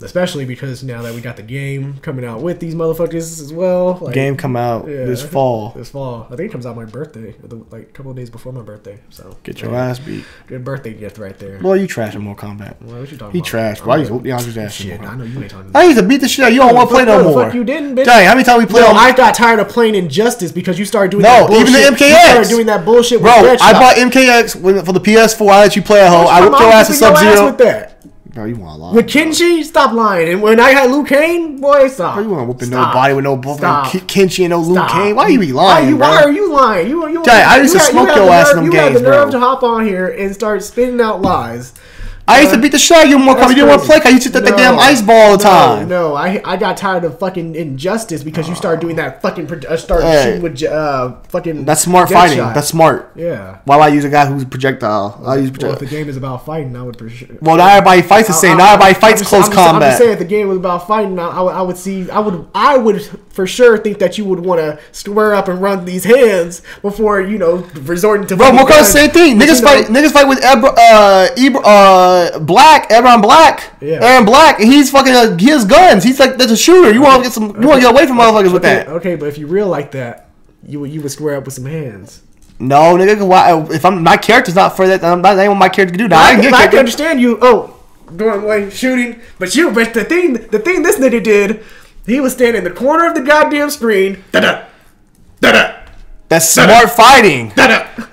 especially because now that we got the game coming out with these motherfuckers as well. Like, game come out this fall. This fall. I think it comes out my birthday, like a couple of days before my birthday. So get your ass beat. Good birthday gift right there. Well, you trashing Mortal Kombat. Well, what you talking he about? trashed. Why you just asking? Shit, I know you ain't talking. I used to beat the shit out. You don't want to play no more. Fuck you didn't, bitch. Dang, how many times we played? No, I got tired of playing Injustice because you started doing that bullshit. Even the MKX. You started doing that bullshit. Bro, with I bought MKX for the PS4. I let you play at home. I whipped your ass with Sub-Zero. With that. Bro, you want to lie. With Kenshi, stop lying. And when I had Liu Kang, boy, stop. Bro, you want to whooping nobody with no Kenshi and no Liu Kang? Why you be lying, bro? Why are you lying? I used to smoke your ass in them games, bro. You had the nerve to hop on here and start spitting out lies. I used to beat the shit out of you more. You didn't want to play because you took that damn ice ball all the time. No, I got tired of fucking Injustice because you started doing that fucking shooting with fucking. That's smart fighting. That's smart. Yeah. Why would I use a guy who's a projectile? I use projectile. Well, if the game is about fighting, I would for sure. Well, not everybody fights the same. Not everybody fights close combat. I'm just saying, if the game was about fighting, I would for sure think that you would want to square up and run these hands before resorting to. Bro, Mocha, same thing. Niggas fight with Ebron Black. Yeah. Aaron Black. He's fucking. He has guns. He's like that's a shooter. You want to get away from motherfuckers with that. Okay, but if you real like that, you would square up with some hands. No, nigga. Why? If my character's not for that, I'm not what my character can do. Now I can understand you. Going away shooting, but the thing this nigga did, he was standing in the corner of the goddamn screen. Da-da, da-da. That's smart fighting.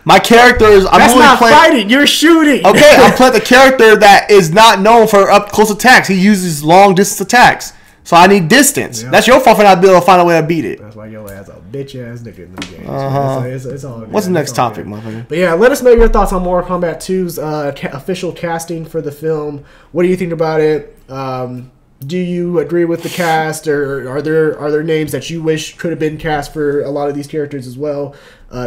My character is. That's not fighting. You're shooting. Okay, I'm playing the character that is not known for up close attacks. He uses long distance attacks. So I need distance. Yeah. That's your fault for not being able to find a way to beat it. That's why your ass a bitch ass nigga in the game. It's all good. What's the next topic, motherfucker? But yeah, let us know your thoughts on Mortal Kombat 2's official casting for the film. What do you think about it? Do you agree with the cast, or are there names that you wish could have been cast for a lot of these characters as well?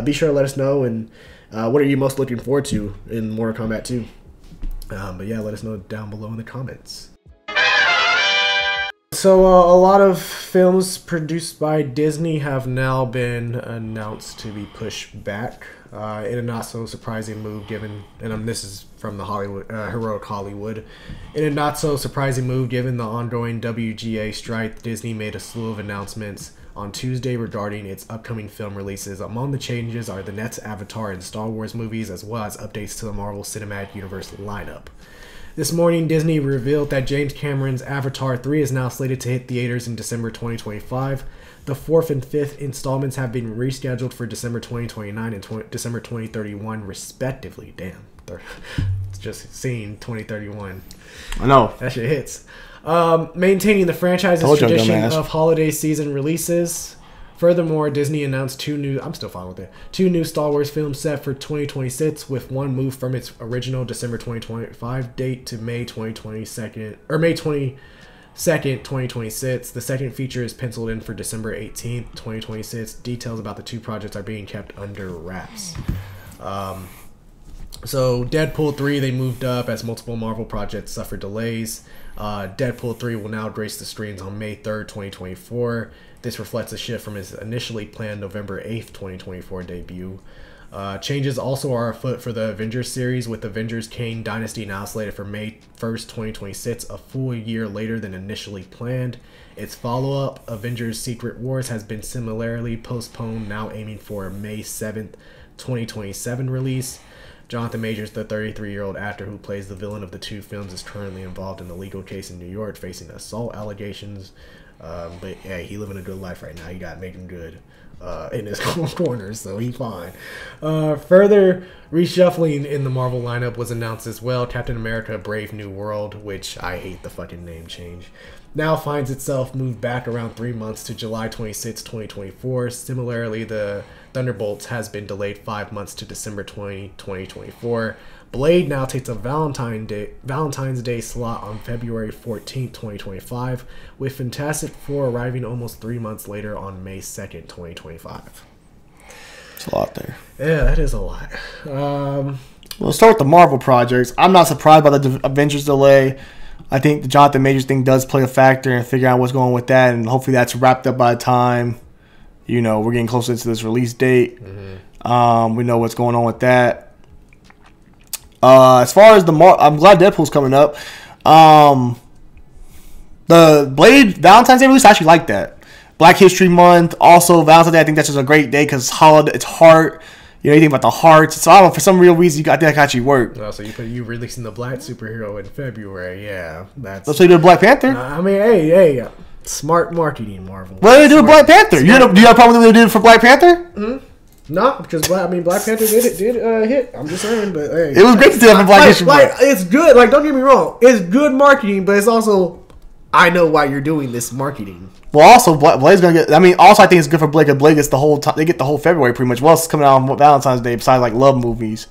Be sure to let us know. And what are you most looking forward to in Mortal Kombat 2? But yeah, let us know down below in the comments. So a lot of films produced by Disney have now been announced to be pushed back in a not so surprising move given, and this is from the Heroic Hollywood. In a not so surprising move given the ongoing WGA strike, Disney made a slew of announcements on Tuesday regarding its upcoming film releases. Among the changes are the next Avatar and Star Wars movies, as well as updates to the Marvel Cinematic Universe lineup. This morning, Disney revealed that James Cameron's Avatar 3 is now slated to hit theaters in December 2025. The 4th and 5th installments have been rescheduled for December 2029 and December 2031, respectively. Damn. It's just seeing 2031. I know. That shit hits. Maintaining the franchise's tradition of holiday season releases. Furthermore, Disney announced two new Star Wars films set for 2026, with one moved from its original December 2025 date to May 22nd, 2026. The second feature is penciled in for December 18th, 2026. Details about the two projects are being kept under wraps. So Deadpool 3, they moved up as multiple Marvel projects suffered delays. Deadpool 3 will now grace the screens on May 3rd, 2024. This reflects a shift from its initially planned November 8th, 2024 debut. Changes also are afoot for the Avengers series, with Avengers Kang Dynasty now slated for May 1st, 2026, a full year later than initially planned. Its follow-up, Avengers Secret Wars, has been similarly postponed, now aiming for a May 7th, 2027 release. Jonathan Majors, the 33-year-old actor who plays the villain of the two films, is currently involved in a legal case in New York facing assault allegations. But hey, he living a good life right now. He got making good in his corner, so he fine. Further reshuffling in the Marvel lineup was announced as well. Captain America Brave New World, which I hate the fucking name change, now finds itself moved back around 3 months to July 26, 2024. Similarly, the Thunderbolts has been delayed 5 months to December 2024. Blade now takes a Valentine's Day slot on February 14, 2025, with Fantastic Four arriving almost 3 months later on May 2nd, 2025. It's a lot there. Yeah, that is a lot. We'll start with the Marvel projects. I'm not surprised by the Avengers delay. I think the Jonathan Majors thing does play a factor in figuring out what's going on with that, and hopefully that's wrapped up by the time, we're getting closer to this release date. Mm-hmm. We know what's going on with that. As far as I'm glad Deadpool's coming up. The Blade Valentine's Day release, I actually like that. Black History Month, also Valentine's Day. I think that's just a great day because it's heart. You think about the hearts. So I don't know, for some real reason, I think that actually worked. Oh, so you releasing the black superhero in February? Yeah, that's. So you did Black Panther. I mean, hey, smart marketing, Marvel. What did they do with Black Panther? Do you have a problem with what they did for Black Panther? Mm-hmm. No, because Black Panther did hit. I'm just saying, but hey, it was great to do that for Black History Month. It's good. Like, don't get me wrong, it's good marketing, but it's also, I know why you're doing this marketing. Well, also, Blade's going to get... I mean, also, I think it's good for Blade because Blade gets the whole time... They get the whole February, pretty much. What else is coming out on Valentine's Day besides, like, love movies?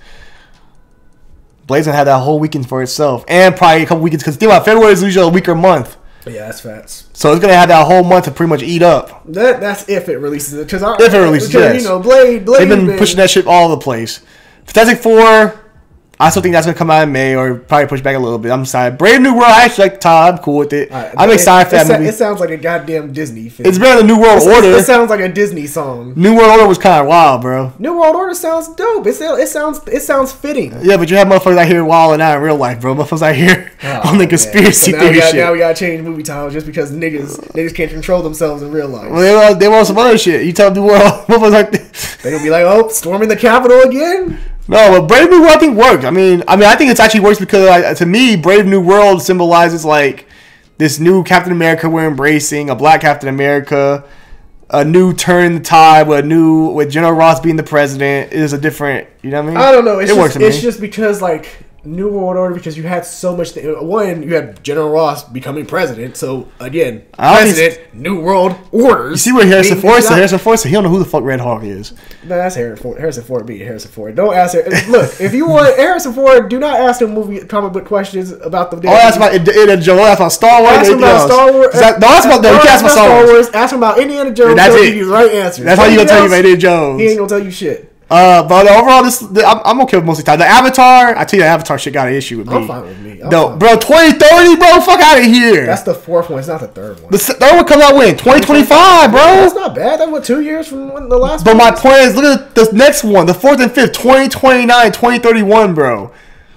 Blade's going to have that whole weekend for itself. And probably a couple weekends. Because think about it, February is usually a weaker month. Yeah, that's facts. So it's going to have that whole month to pretty much eat up. That's if it releases it. If it releases, yes. Blade... They've been pushing that shit all over the place. Fantastic Four... I still think that's going to come out in May or probably push back a little bit. I'm excited. Brave New World, I actually like the time. I'm cool with it. I'm excited for that movie. It sounds like a goddamn Disney film. It's better than New World Order. It sounds like a Disney song. New World Order was kind of wild, bro. New World Order sounds dope. It sounds fitting. Yeah, but you have motherfuckers out here wilding out in real life, bro. Motherfuckers out here on the conspiracy theory shit. Now we got to change movie titles just because niggas can't control themselves in real life. Well, they want some other shit. You tell the world, motherfuckers like this. They're going to be like, oh, storming the Capitol again? No, but Brave New World I think worked. I mean, I think it's actually works because to me, Brave New World symbolizes like this new Captain America we're embracing, a black Captain America, a new turn in the tide with General Ross being the president. It is a different, you know what I mean? I don't know. It's just because like New World Order, because you had so much. One, you had General Ross becoming president. So again, president, New World Orders. You see where Harrison Ford said he don't know who the fuck Red Hawk is. No, that's Harrison Ford being Harrison Ford. Don't ask her. Look, if you want Harrison Ford, do not ask him comic book questions about the. Oh, ask about Indiana Jones. Ask about Star Wars. Ask him about Star Wars. Ask about Star Wars. Ask him about Indiana Jones. That's it. Give you the right answer. That's how you gonna tell you about Indiana Jones. He ain't gonna tell you shit. But overall, I'm okay with most of the time. The Avatar, I tell you, the Avatar shit got an issue with me. I'm fine with me. No, bro, 2030, bro, fuck out of here. That's the fourth one. It's not the third one. The third one comes out when? 2025, bro. That's not bad. That's what 2 years from when the last one. But one my point is, look at the next one, the fourth and fifth, 2029, 2031, bro.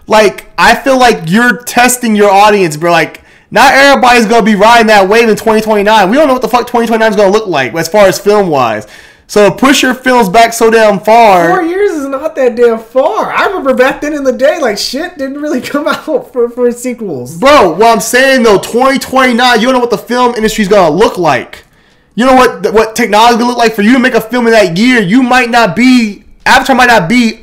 Like, I feel like you're testing your audience, bro. Like, not everybody's gonna be riding that wave in 2029. We don't know what the fuck 2029 is gonna look like as far as film wise. So push your films back so damn far. 4 years is not that damn far. I remember back then in the day, like shit didn't really come out for sequels. Bro, what I'm saying though, 2029, you don't know what the film industry's gonna look like. You know what technology gonna look like for you to make a film in that year. Avatar might not be.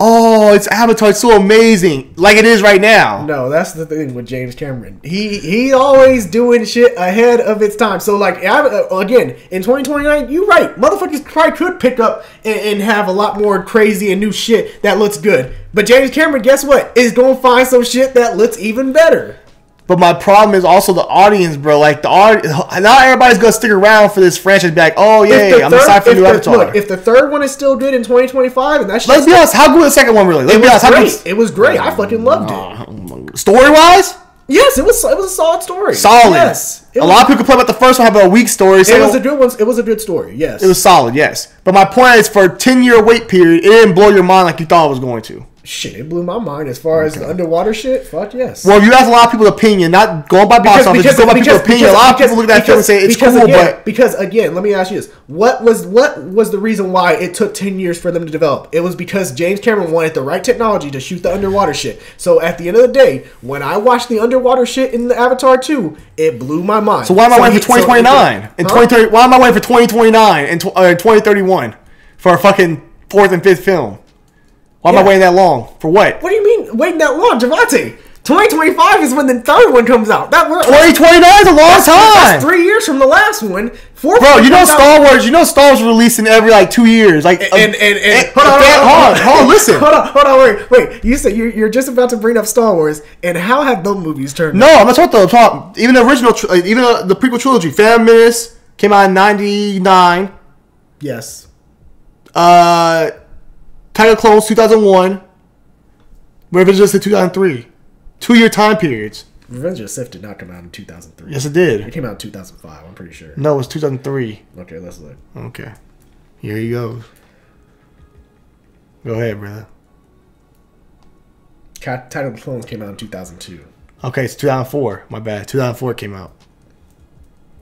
Oh, it's Avatar. It's so amazing, like it is right now. No, that's the thing with James Cameron. He always doing shit ahead of its time. So like again, in 2029, you're right. Motherfuckers probably could pick up and have a lot more crazy and new shit that looks good. But James Cameron, guess what? Is gonna find some shit that looks even better. But my problem is also the audience, bro. Like not everybody's gonna stick around for this franchise. And be like, oh yeah, I'm excited for new Avatar. Look, if the third one is still good in 2025, and that's let's be honest, how good was the second one really? Let's be honest, it was great. I fucking loved it. Story wise, Yes, it was a solid story. Solid. Yes. A lot of people complain about the first one, have a weak story. It was a good one. It was a good story. Yes. It was solid, yes. But my point is, for a 10-year wait period, it didn't blow your mind like you thought it was going to. Shit, it blew my mind as far as the underwater shit. Fuck yes. Well, you ask a lot of people's opinion, not going by box office, just going by people's opinion. A lot of people look at that film and say it's cool, but because again, let me ask you this: what was the reason why it took 10 years for them to develop? It was because James Cameron wanted the right technology to shoot the underwater shit. So at the end of the day, when I watched the underwater shit in the Avatar 2, it blew my mind. So why am I waiting for 2029 and 2030? Why am I waiting for 2029 and 2031 for a fucking fourth and fifth film? Why am I waiting that long? For what? What do you mean waiting that long, Javante? 2025 is when the third one comes out. 2029 is a long time. That's 3 years from the last one. Bro, you know Star Wars. You know Star Wars releasing every like 2 years. Like and hold on, listen. Hold on, wait. You said you're just about to bring up Star Wars, and how have those movies turned? No, I'm not talking about even the original, even the prequel trilogy. Phantom Menace came out in '99. Yes. Attack of the Clones 2001. Revenge of the Sith 2003. 2-year time periods. Revenge of the Sith did not come out in 2003. Yes, it did. It came out in 2005. I'm pretty sure. No, it was 2003. Okay, let's look. Okay, here you go. Go ahead, brother. Attack of the Clones came out in 2002. Okay, it's 2004. My bad. 2004 came out.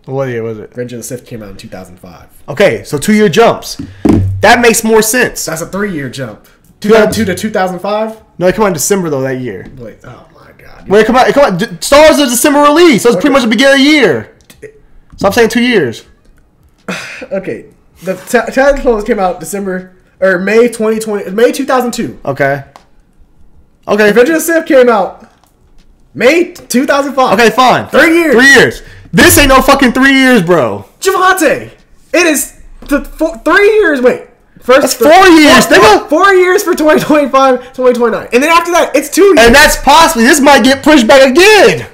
What year was it? Revenge of the Sith came out in 2005. Okay, so 2-year jumps. That makes more sense. That's a 3-year jump. 2002 to 2005? No, it came out in December though that year. Wait, oh my god. When it come out. Star Wars is a December release, so it's pretty much the beginning of the year. So I'm saying 2 years. Okay, the Attack of the Clones came out May 2020, May 2002. Okay. Revenge of the Sith came out May 2005. Okay, fine. 3 years. 3 years. This ain't no fucking 3 years, bro. Javante, it is 3 years. Wait. That's 4 years. 4 years for 2025, 2029. And then after that, it's 2 years. And that's possibly, this might get pushed back again.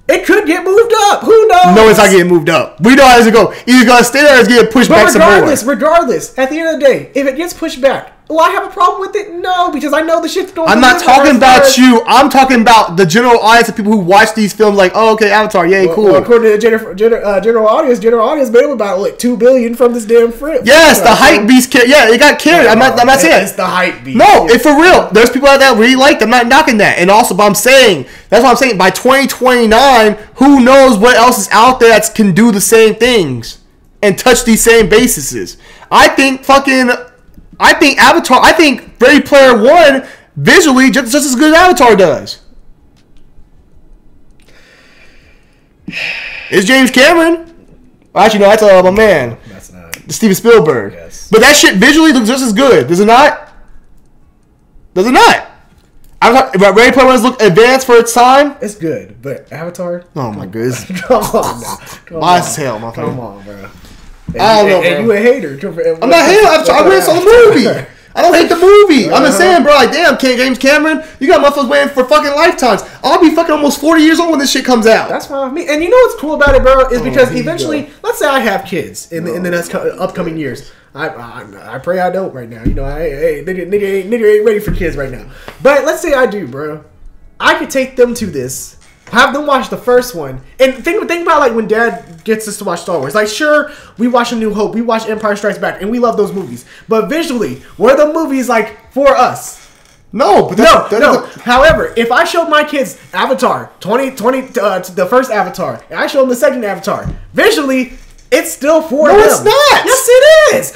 It could get moved up. Who knows? No, it's not getting moved up. We know how this going to go. Either going to stay there or it's getting pushed back some more. Regardless, at the end of the day, if it gets pushed back, will I have a problem with it? No, because I know the shit's going on. I'm not talking about you. I'm talking about the general audience of people who watch these films like, oh, okay, Avatar, yay, cool. Well, according to the general audience made about like $2 billion from this damn film. Yes, the hype beast. Yeah, it got carried. I'm not saying it's the hype beast. No, for real. There's people out there that really like them. I'm not knocking that. And also, but I'm saying that's what I'm saying. By 2029, who knows what else is out there that can do the same things and touch these same bases? I think Avatar. I think Ready Player One visually just as good as Avatar does. It's James Cameron. Actually, no, that's my man. That's not Steven Spielberg. Yes. But that shit visually looks just as good. Does it not? Does it not? Ready Player One look advanced for its time. It's good, but Avatar. Oh my goodness. Come on now. Come on, bro. I don't know, bro. And you a hater. I'm not hating. I went and saw the movie. I don't hate the movie. I'm just saying, bro, like, damn, James Cameron, you got motherfuckers waiting for fucking lifetimes. I'll be fucking almost 40 years old when this shit comes out. That's fine with me. And you know what's cool about it, bro, is because eventually, let's say I have kids in the next upcoming years. I pray I don't right now. You know, nigga ain't ready for kids right now. But let's say I do, bro. I could take them to this, have them watch the first one, and think about like when Dad gets us to watch Star Wars. Like, sure, we watch A New Hope, we watch Empire Strikes Back, and we love those movies. But visually, what are the movies like for us? No. However, if I showed my kids Avatar 2020, the first Avatar, and I show them the second Avatar, visually, it's still for them. No, it's not. Yes, it is.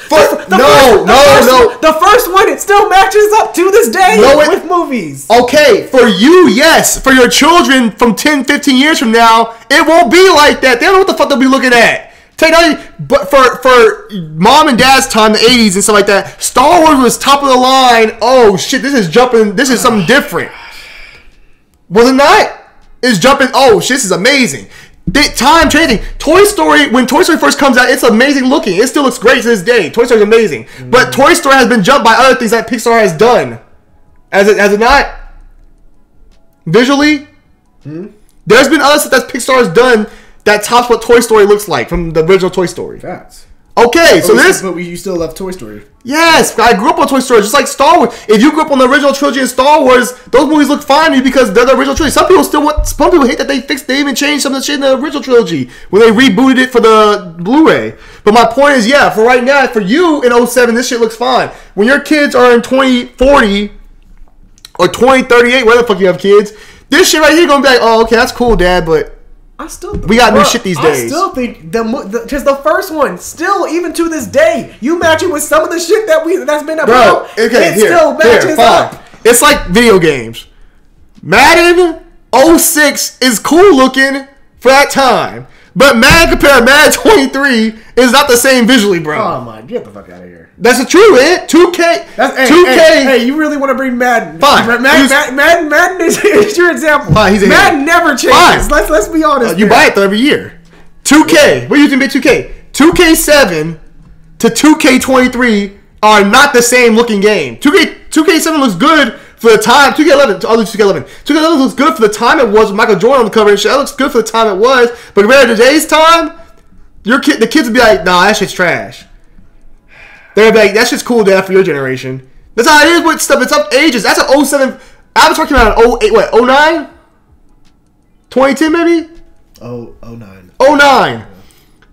The first one, it still matches up to this day with movies. Okay, for you, yes. For your children from 10, 15 years from now, it won't be like that. They don't know what the fuck they'll be looking at. But for mom and dad's time, the 80s and stuff like that, Star Wars was top of the line. Oh, shit, this is jumping. This is something different. Was it not? It's jumping. Oh, shit, this is amazing. Time changing. Toy Story, when Toy Story first comes out, it's amazing looking. It still looks great to this day. Toy Story is amazing. Mm-hmm. But Toy Story has been jumped by other things that Pixar has done. Has it not? Visually? Mm-hmm. There's been other stuff that Pixar has done that tops what Toy Story looks like from the original Toy Story. Facts. Okay, so this... But you still love Toy Story. Yes, I grew up on Toy Story, just like Star Wars. If you grew up on the original trilogy of Star Wars, those movies look fine to you because they're the original trilogy. Some people hate that they even changed some of the shit in the original trilogy when they rebooted it for the Blu-ray. But my point is, yeah, for right now, for you in 07, this shit looks fine. When your kids are in 2040 or 2038, where the fuck you have kids, this shit right here gonna be like, oh, okay, that's cool, Dad, but we got new shit these days. I still think because the first one, still even to this day, you match it with some of the shit that's been about. Okay, it still matches up. It's like video games. Madden 06 is cool looking for that time, but Madden compared to Madden 23 is not the same visually, bro. Oh my, get the fuck out of here. That's the truth, man. 2K. 2K. Hey, you really want to bring Madden? Fine. Madden is your example. Fine, Madden never changes. Fine. Let's be honest. You buy it though every year. 2K. What are you using? 2K. 2K7 to 2K23 are not the same looking game. 2K7 looks good for the time. 2K11. I'll do 2K11. 2K11 looks good for the time it was with Michael Jordan on the cover and shit. That looks good for the time it was. But compared to today's time, the kids would be like, nah, that shit's trash. They're like, that shit's cool, Dad, for your generation. That's how it is with stuff. It's up ages. That's an 07. Avatar came out in 08. What, 09? 2010, maybe? 09. 09.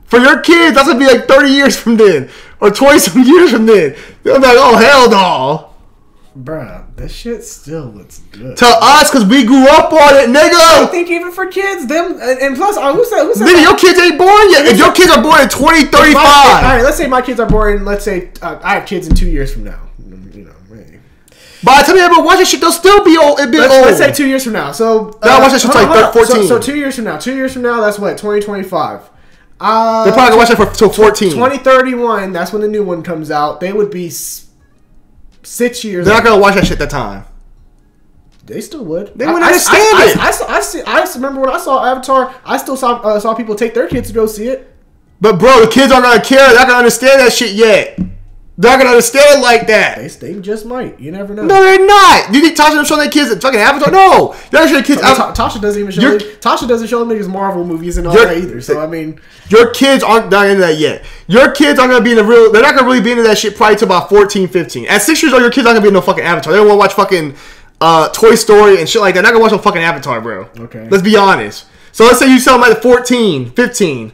For your kids, that's going to be like 30 years from then. Or 20-some years from then. They're like, oh, hell no. Bruh, that shit still looks good. To us, because we grew up on it, nigga. I think even for kids, them, and plus, who said nigga, your kids ain't born yet. If your kids are born in 2035. All right, let's say my kids are born, let's say I have kids in 2 years from now. You know, maybe. By the time you ever watch this shit, they'll still be old. Let's say 2 years from now. So, they'll watch that shit like 14. So 2 years from now. 2 years from now, that's what, 2025. They're probably going to watch that till 14. 2031, that's when the new one comes out. They would be 6 years. They're not gonna watch that shit that time. They still would. They wouldn't understand it. I remember when I saw Avatar. I still saw people take their kids to go see it. But bro, the kids aren't gonna care. They're not gonna understand that shit yet. They're not gonna understand it like that. They just might. You never know. No, they're not. You think Tasha showing their kids fucking Avatar? No, you're not showing kids. Tasha doesn't even show. Tasha doesn't show them niggas Marvel movies and all that either. So I mean, your kids aren't into that yet. Your kids aren't gonna be in the real. They're not gonna really be into that shit probably till about 14, 15. At 6 years old, your kids aren't gonna be in no fucking Avatar. They don't want to watch fucking Toy Story and shit like that. They're not gonna watch no fucking Avatar, bro. Okay. Let's be honest. So let's say you sell them at 14, 15.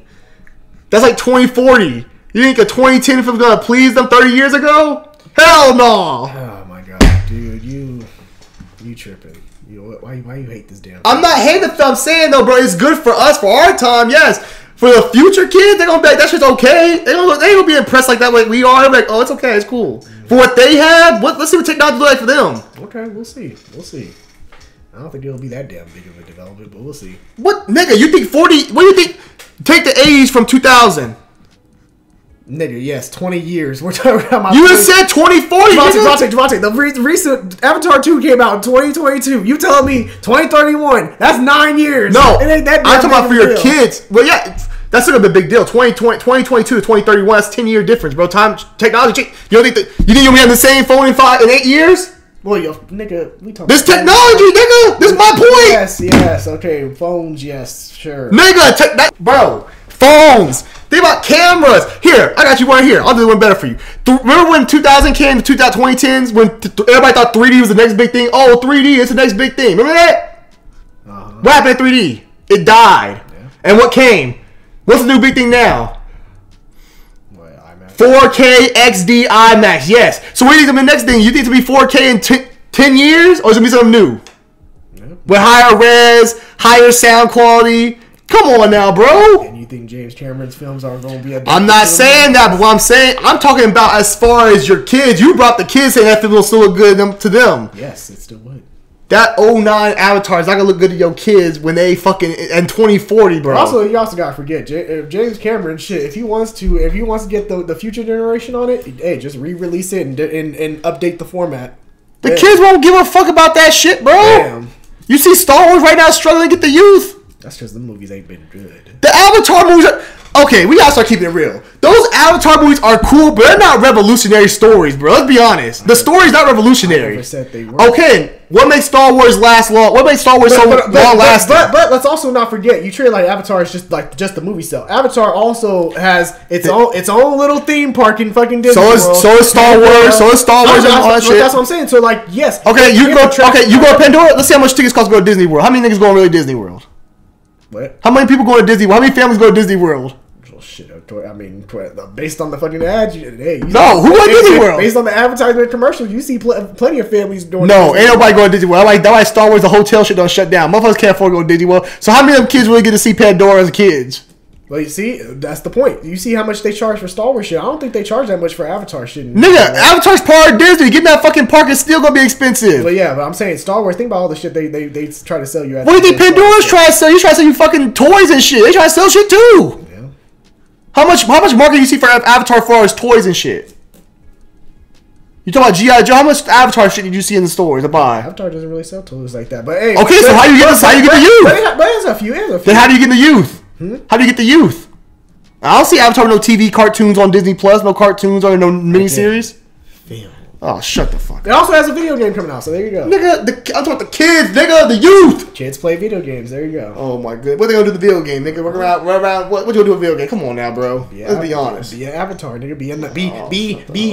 That's like 2040. You think a 2010 film is gonna please them 30 years ago? Hell no! Oh my god, dude, you tripping? Why you hate this damn thing? I'm not hating the film. I'm saying though, bro, it's good for us for our time. Yes, for the future kids, they're gonna be like, that shit's okay. They ain't gonna be impressed like that like we are. They're like, oh, it's okay, it's cool. For what they have, let's see what technology looks like for them. Okay, we'll see. I don't think it'll be that damn big of a development, but we'll see. What, nigga? You think 40? What do you think? Take the 80s from 2000. Nigga, yes, 20 years. We're talking about. You just said 2040. Devontae. The recent Avatar 2 came out in 2022. You telling me 2031? That's 9 years. No, it ain't that I'm talking about for your kids. Well, yeah, that's still a big deal. 2022 to 2031. That's 10-year difference, bro. Technology. You don't think you think you'll be on the same phone in 8 years? Well, yo, nigga, we talking. This technology, nigga. This is my point. Yes. Okay, phones. Yes, sure. Nigga, bro, phones. Think about cameras. Here, I got you one here. I'll do one better for you. Remember when 2000 came to 2010s when everybody thought 3D was the next big thing? Oh, 3D is the next big thing. Remember that? What happened to 3D? It died. Yeah. And what came? What's the new big thing now? What, IMAX? 4K XD IMAX. Yes. So what do you think the next thing? You think it's going to be 4K in 10 years? Or is it going to be something new? Yeah. With higher res, higher sound quality? Come on now, bro. And you think James Cameron's films are going to be I'm not saying that, but what I'm saying, I'm talking about as far as your kids. You brought the kids saying that film will still look good to them. Yes, it still would. That 09 Avatar is not going to look good to your kids when they fucking, in 2040, bro. Also, you also got to forget, James Cameron, shit, if he wants to get the future generation on it, hey, just re-release it and update the format. The kids won't give a fuck about that shit, bro. Damn. You see Star Wars right now struggling to get the youth. That's because the movies ain't been good. The Avatar movies Okay, we gotta start keeping it real. Those Avatar movies are cool, but they're not revolutionary stories, bro. Let's be honest. The story's not revolutionary. I never said they were. Okay, what makes Star Wars last long? What makes Star Wars so long lasting? But let's also not forget, you treat it like Avatar is just the movie stuff. Avatar also has its own little theme park in fucking Disney World. So is Star Wars. So is Star Wars and all that shit. That's what I'm saying. So like, yes. Okay, you go to Pandora. Let's see how much tickets cost to go to Disney World. How many niggas going really to Disney World? What? How many people go to Disney World? How many families go to Disney World? Well, shit. I mean, based on the fucking ads, who went to Disney World? Based on the advertisement commercials, you see plenty of families doing. No, ain't nobody going to Disney World. That's why Star Wars, the hotel shit don't shut down. Motherfuckers can't afford to go to Disney World. So how many of them kids really get to see Pandora as kids? Well, you see, that's the point. You see how much they charge for Star Wars shit. I don't think they charge that much for Avatar shit. Nigga, Avatar's part of Disney. Getting that fucking park is still gonna be expensive. Well, yeah, but I'm saying Star Wars. Think about all the shit they try to sell you. What do you think Pandora's trying to sell? You try to sell you fucking toys and shit. They try to sell shit too. Yeah. How much market you see for Avatar for as toys and shit? You talking about G.I. Joe? How much Avatar shit did you see in the stores to buy? Avatar doesn't really sell toys like that. But hey, okay, so how you get the youth? But there's a few. Then how do you get the youth? How do you get the youth? I don't see Avatar with no TV cartoons on Disney Plus, no cartoons or no miniseries. Film. Oh, shut the fuck up. It also has a video game coming out, so there you go. Nigga, I'm talking about the kids, nigga, the youth. Kids play video games, there you go. Oh my god. What they gonna do with the video game, nigga? Run around, what you gonna do with video game? Come on now, bro. Yeah, let's be honest. Be an Avatar, nigga. Be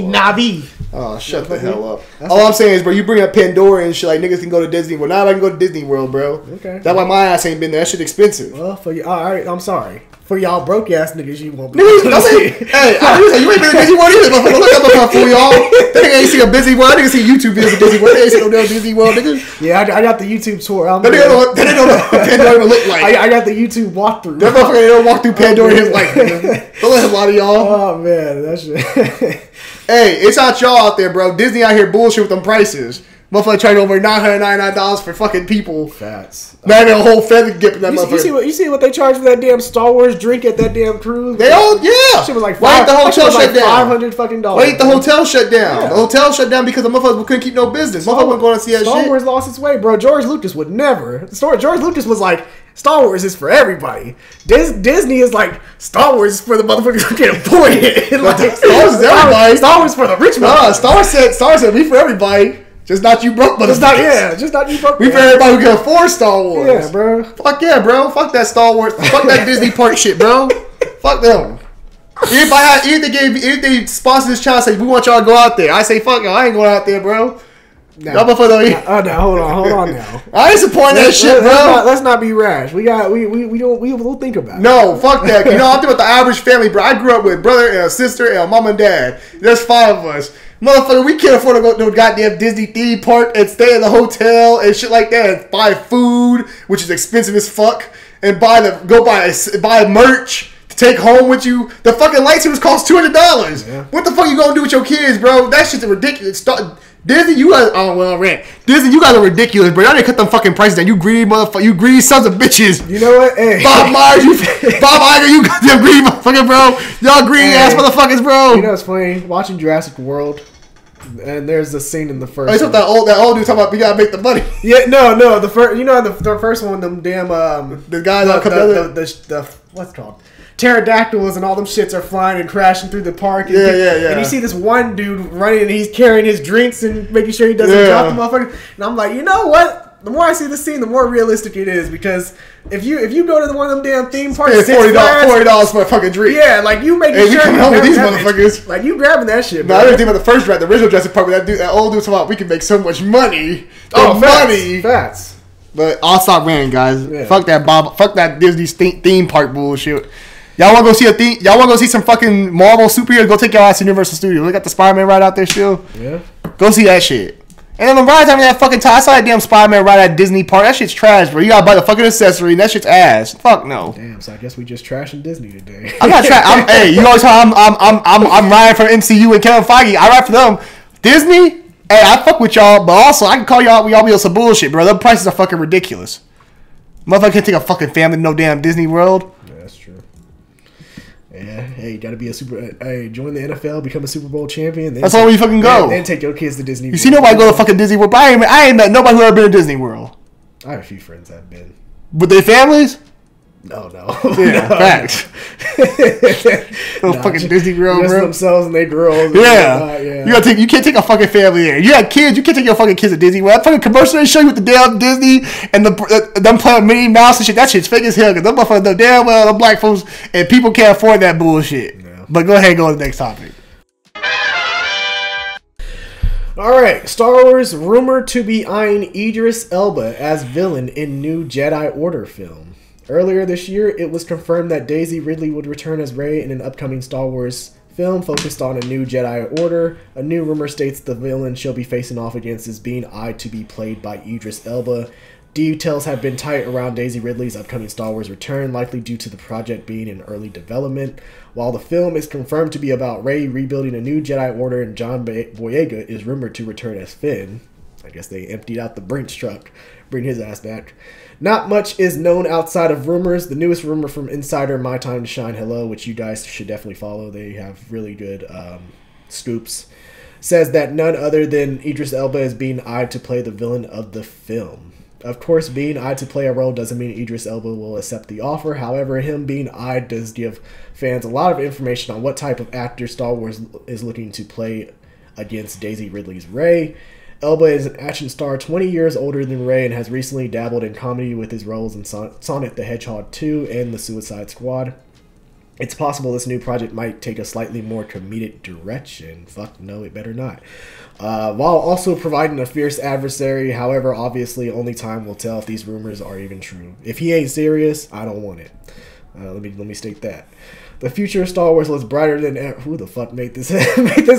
Navi. Oh, shut the hell up. All I'm saying is, bro, you bring up Pandora and shit like niggas can go to Disney World. Now I can go to Disney World, bro. Okay. That's why my ass ain't been there. That shit expensive. Well, for you, all right, I'm sorry. For y'all broke ass niggas, you won't be. Hey, you ain't been to Disney World either, motherfucker. Look up for y'all. That nigga ain't see a Disney World. That nigga see YouTube videos of Disney World. They ain't see no damn Disney World, nigga. Yeah, I got the YouTube tour. That nigga know what Pandora even look like. I got the YouTube walkthrough. That motherfucker don't walk through Pandora in his life, nigga. Don't let him lie to y'all. Oh man, that shit. Hey, it's not y'all out there, bro. Disney out here bullshit with them prices. Motherfucker charging over $999 for fucking people. Facts. Not even a whole feather gip in that motherfucker. You see what they charge for that damn Star Wars drink at that damn cruise? They all, yeah. Shit was like why ain't the hotel shut down? $500 fucking dollars. Why ain't the hotel shut down? Yeah. The hotel shut down because the motherfuckers couldn't keep no business. Motherfuckers wasn't going to see that shit. Star Wars lost its way, bro. George Lucas would never. George Lucas was like, Star Wars is for everybody. Disney is like, Star Wars is for the motherfuckers who can't afford it. Like, Star Wars is everybody. Star Wars for the rich man. Star said we for everybody. Just not you broke, just not you broke. We for everybody who can afford Star Wars. Yeah, bro. Fuck yeah, bro. Fuck that Star Wars. Fuck that Disney park shit, bro. Fuck them. If they sponsor this channel, say we want y'all to go out there. I say fuck y'all. I ain't going out there, bro. Y'all motherfucker. No, hold on now. I ain't supporting that shit, bro. Let's not be rash. We'll think about it. No, fuck that. You know, I'm thinking about the average family, bro. I grew up with a brother and a sister and a mom and dad. There's 5 of us. Motherfucker, we can't afford to go to no goddamn Disney theme park and stay in the hotel and shit like that and buy food, which is expensive as fuck, and buy merch to take home with you. The fucking lightsabers cost $200. Yeah. What the fuck you gonna do with your kids, bro? That shit's ridiculous. Disney, you guys, Disney, you guys are ridiculous, bro. Y'all need to cut them fucking prices down. You greedy motherfucker, you greedy sons of bitches. You know what? Hey. Bob Myers, Bob Iger, you goddamn greedy motherfucker, bro. Y'all greedy ass motherfuckers, bro. You know what's funny? Watching Jurassic World, and there's the scene in the first. It's that old dude talking about we gotta make the money. Yeah, no, the first, the first one, them damn the guys that come the what's it called? Pterodactyls and all them shits are flying and crashing through the park. And yeah. And you see this one dude running and he's carrying his drinks and making sure he doesn't drop the motherfucker. And I'm like, you know what? The more I see this scene, the more realistic it is, because if you go to one of them damn theme parks, $40 for a fucking drink. Yeah, like you making sure we come home with these motherfuckers. Like you grabbing that shit. No, I didn't think about the first the original Jurassic Park. That old dude talking about we can make so much money. Facts. But I'll stop ranting, guys. Yeah. Fuck that Disney theme park bullshit. Y'all want to go see Y'all want to go see some fucking Marvel superheroes? Go take your ass to Universal Studios. Look at the Spider-Man ride out there still. Yeah. Go see that shit. And then the rides having that fucking time. I saw that damn Spider-Man ride at Disney Park. That shit's trash, bro. You gotta buy the fucking accessory, and that shit's ass. Fuck no. Damn. So I guess we just trashing Disney today. I'm not trashing. Hey, you always how I'm riding for MCU and Kevin Feige. I ride for them. Disney. Hey, I fuck with y'all, but also I can call y'all. We all be on some bullshit, bro. The prices are fucking ridiculous. Motherfucker can't take a fucking family to no damn Disney World. Yeah, hey, you gotta be join the NFL, become a Super Bowl champion. That's all where you fucking go. Then take your kids to Disney. You see nobody go to fucking Disney World, but I ain't met nobody who ever been to Disney World. I have a few friends that have been. With their families? No. Yeah, facts. Those fucking Disney World, bro. Themselves and they girls. Yeah. You can't take a fucking family there. You got kids. You can't take your fucking kids to Disney World. That fucking commercial they show you with the damn Disney and them playing Minnie Mouse and shit. That shit's fake as hell. Because them motherfuckers know damn well the black folks and people can't afford that bullshit. Yeah. But go ahead and go to the next topic. Alright, Star Wars rumored to be eyeing Idris Elba as villain in new Jedi Order film. Earlier this year, it was confirmed that Daisy Ridley would return as Rey in an upcoming Star Wars film focused on a new Jedi Order. A new rumor states the villain she'll be facing off against is being eyed to be played by Idris Elba. Details have been tight around Daisy Ridley's upcoming Star Wars return, likely due to the project being in early development. While the film is confirmed to be about Rey rebuilding a new Jedi Order and John Boyega is rumored to return as Finn. I guess they emptied out the Brinks truck, bring his ass back. Not much is known outside of rumors. The newest rumor from Insider My Time to Shine Hello, which you guys should definitely follow. They have really good scoops. Says that none other than Idris Elba is being eyed to play the villain of the film. Of course, being eyed to play a role doesn't mean Idris Elba will accept the offer. However, him being eyed does give fans a lot of information on what type of actor Star Wars is looking to play against Daisy Ridley's Rey. Elba is an action star 20 years older than Rey and has recently dabbled in comedy with his roles in Sonic the Hedgehog 2 and The Suicide Squad. It's possible this new project might take a slightly more comedic direction. Fuck no, it better not. While also providing a fierce adversary, however, obviously only time will tell if these rumors are even true. If he ain't serious, I don't want it. Let me state that. The future of Star Wars looks brighter than ever. Who the fuck made this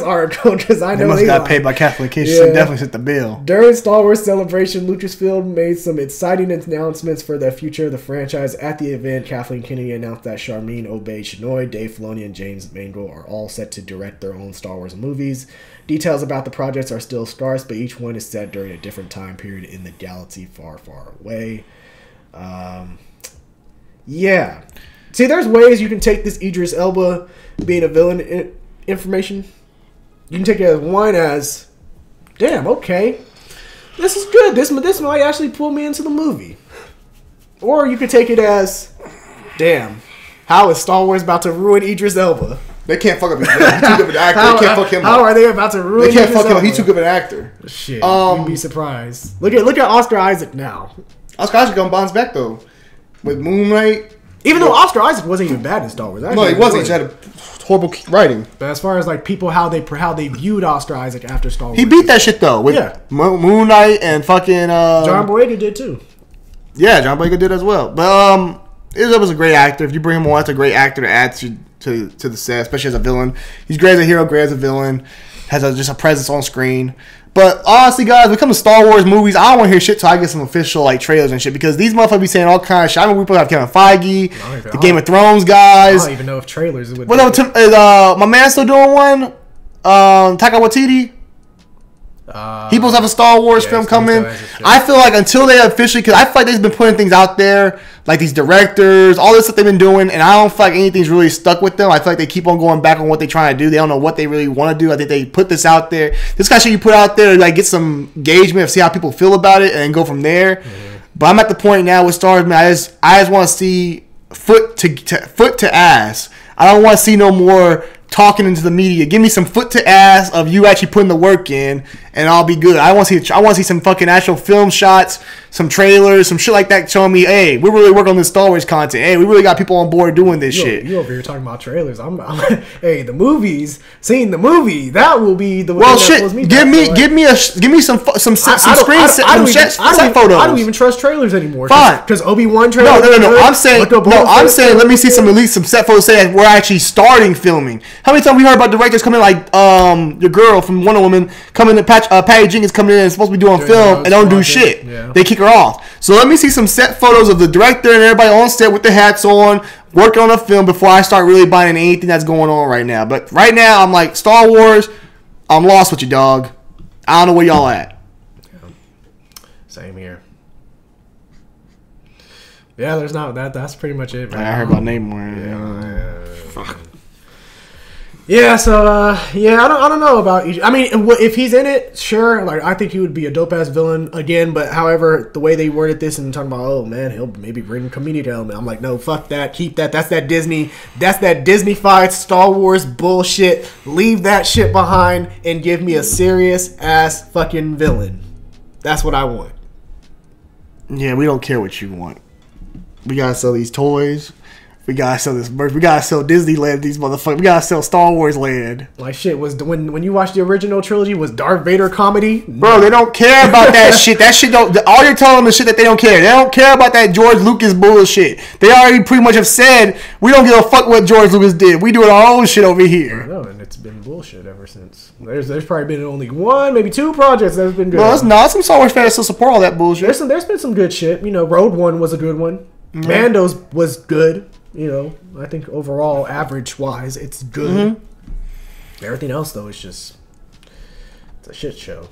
article? Because I know they must got paid by Catholic kids. Yeah. Definitely hit the bill. During Star Wars Celebration, Lucasfilm made some exciting announcements for the future of the franchise. At the event, Kathleen Kennedy announced that Charmin Obaid-Chinoy, Dave Filoni, and James Mangold are all set to direct their own Star Wars movies. Details about the projects are still scarce, but each one is set during a different time period in the galaxy far, far away. Yeah. See, there's ways you can take this Idris Elba being a villain information. You can take it as one as, damn, okay, this is good. This might actually pull me into the movie. Or you could take it as, damn, how is Star Wars about to ruin Idris Elba? They can't fuck up his villain. He's too good of an actor. They can't fuck him How are they about to ruin They can't Idris fuck him Elba? He's too good of an actor. Shit, you'd be surprised. Look at Oscar Isaac now. Oscar Isaac gonna bounce back though. With Moon Knight. Even though Oscar Isaac wasn't even bad in Star Wars. No, he wasn't. He had a horrible writing. But as far as like people, how they viewed Oscar Isaac after Star Wars. He beat that shit though. With Moon Knight and fucking... John Boyega did too. Yeah, John Boyega did as well. But Idris was a great actor. If you bring him on, it's a great actor to add to the set, especially as a villain. He's great as a hero, great as a villain. Has just a presence on screen. But honestly, guys, when it comes to Star Wars movies, I don't want to hear shit till I get some official like trailers and shit, because these motherfuckers be saying all kinds of shit. I mean, we put out Kevin Feige, the Game of Thrones guys. I don't even know if trailers would. Well, no, my man's still doing one. Taika Waititi. He supposed to have a Star Wars film coming. I feel like until they officially, because I feel like they've been putting things out there, like these directors, all this stuff they've been doing, and I don't feel like anything's really stuck with them. I feel like they keep on going back on what they're trying to do. They don't know what they really want to do. I think they put this out there. This kind of shit you put out there, like get some engagement, see how people feel about it, and then go from there. Mm-hmm. But I'm at the point now with Star Wars, man, I just want to see foot to ass. I don't want to see no more talking into the media. Give me some foot to ass of you actually putting the work in, and I'll be good. I want to see some fucking actual film shots, some trailers, some shit like that showing me, hey, we're really working on this Star Wars content. Hey, we really got people on board doing this shit. You over here talking about trailers. I'm hey, the movies, seeing the movie, that will be the well, shit. Give me some screen set photos. I don't even trust trailers anymore. Fine, because Obi-Wan trailer. No. I'm saying let me see some set photos saying we're actually starting filming. How many times we heard about directors coming like your girl from Wonder Woman coming to Patty Jenkins coming in and supposed to be doing film and don't do shit. Yeah. They kick her off. So let me see some set photos of the director and everybody on set with their hats on, working on a film before I start really buying anything that's going on right now. But right now I'm like, Star Wars, I'm lost with you, dog. I don't know where y'all at. Yeah. Same here. Yeah, there's not that. That's pretty much it. Right? I heard about Namor. Yeah. Fuck. Yeah, so yeah, I don't know about. I mean, if he's in it, sure. Like, I think he would be a dope ass villain again. But however, the way they worded this and talking about, oh man, he'll maybe bring comedic element. I'm like, no, fuck that. Keep that. That's that Disney. That's that Disney-fied Star Wars bullshit. Leave that shit behind and give me a serious ass fucking villain. That's what I want. Yeah, we don't care what you want. We gotta sell these toys. We gotta sell this merch. We gotta sell Disneyland. These motherfuckers. We gotta sell Star Wars Land. Like shit was when you watch the original trilogy, was Darth Vader comedy? Bro, they don't care about that shit. That shit don't. All you're telling them is shit that they don't care. They don't care about that George Lucas bullshit. They already pretty much have said we don't give a fuck what George Lucas did. We doing our own shit over here. I know, and it's been bullshit ever since. There's probably been only one, maybe two projects that have been good. Well, it's not. Some Star Wars fans still support all that bullshit. There's been some good shit. You know, Road One was a good one. Mm-hmm. Mando's was good. You know, I think overall, average-wise, it's good. Mm-hmm. Everything else, though, is just... It's a shit show.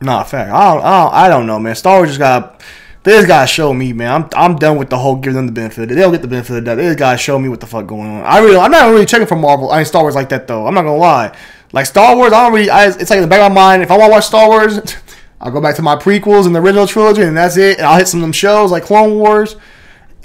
Nah, fact. I don't know, man. Star Wars they just gotta show me, man. I'm done with the whole give them the benefit. They don't get the benefit of the doubt. They just gotta show me what the fuck going on. I'm not really checking for Star Wars like that, though. I'm not gonna lie. Like, Star Wars, it's like in the back of my mind, if I want to watch Star Wars, I'll go back to my prequels and the original trilogy, and that's it. And I'll hit some of them shows like Clone Wars.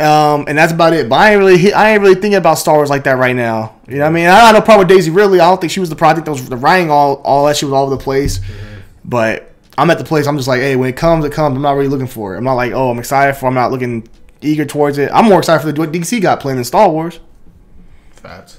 And that's about it. But I ain't really thinking about Star Wars like that right now. You know what I mean? I don't have no problem with Daisy Ridley. I don't think she was the project that was the writing all that shit was all over the place. Mm-hmm. But I'm at the place. I'm just like, hey, when it comes, it comes. I'm not really looking for it. I'm not like, oh, I'm excited for. I'm not looking eager towards it. I'm more excited for what DC got playing than Star Wars. Facts.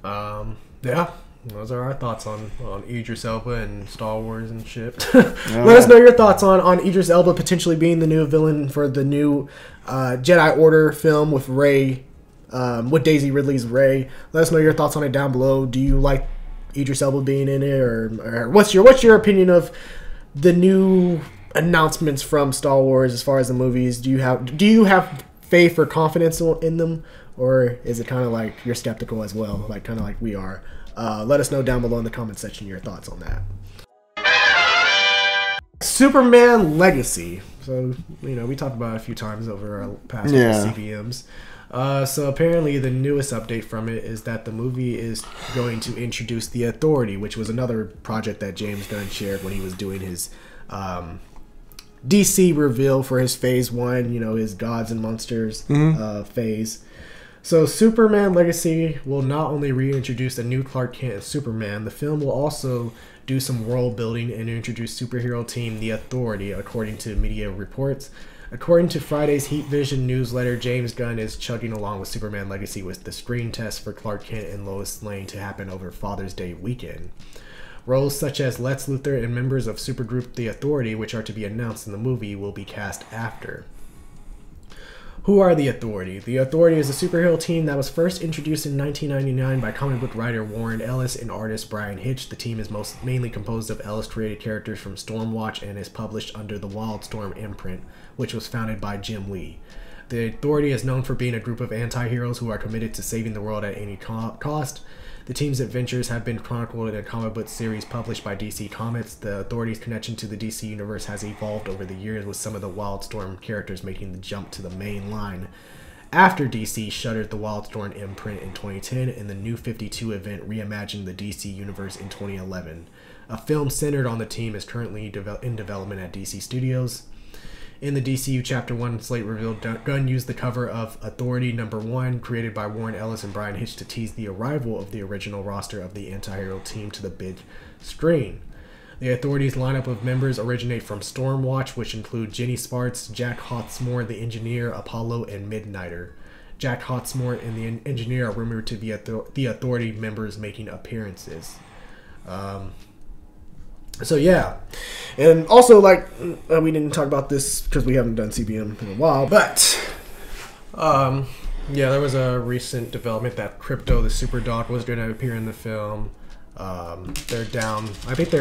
Yeah. Those are our thoughts on Idris Elba and Star Wars and shit. Let us know your thoughts on Idris Elba potentially being the new villain for the new Jedi Order film with Rey, with Daisy Ridley's Rey. Let us know your thoughts on it down below. Do you like Idris Elba being in it, or what's your opinion of the new announcements from Star Wars as far as the movies? Do you have faith or confidence in them, or is it kind of like you're skeptical as well, like kind of like we are? Let us know down below in the comment section your thoughts on that. Superman Legacy. So, you know, we talked about it a few times over our past CBMs. So apparently the newest update from it is that the movie is going to introduce the Authority, which was another project that James Gunn shared when he was doing his DC reveal for his Phase 1, you know, his Gods and Monsters phase. So Superman Legacy will not only reintroduce a new Clark Kent and Superman, the film will also do some world building and introduce superhero team The Authority, according to media reports. According to Friday's Heat Vision newsletter, James Gunn is chugging along with Superman Legacy with the screen test for Clark Kent and Lois Lane to happen over Father's Day weekend. Roles such as Lex Luthor and members of supergroup The Authority, which are to be announced in the movie, will be cast after. Who are The Authority? The Authority is a superhero team that was first introduced in 1999 by comic book writer Warren Ellis and artist Brian Hitch. The team is mainly composed of Ellis-created characters from Stormwatch and is published under the Wildstorm imprint, which was founded by Jim Lee. The Authority is known for being a group of anti-heroes who are committed to saving the world at any cost. The team's adventures have been chronicled in a comic book series published by DC Comics. The Authority's connection to the DC universe has evolved over the years, with some of the Wildstorm characters making the jump to the main line after DC shuttered the Wildstorm imprint in 2010 and the New 52 event reimagined the DC universe in 2011. A film centered on the team is currently in development at DC Studios. In the DCU Chapter 1 slate revealed, Gunn used the cover of Authority #1, created by Warren Ellis and Brian Hitch, to tease the arrival of the original roster of the anti-hero team to the big screen. The Authority's lineup of members originate from Stormwatch, which include Jenny Sparks, Jack Hawksmoor, the Engineer, Apollo, and Midnighter. Jack Hawksmoor and the Engineer are rumored to be the Authority members making appearances. So yeah, and also like we didn't talk about this because we haven't done CBM in a while, but yeah, there was a recent development that Crypto the Superdog was going to appear in the film. They're down. I think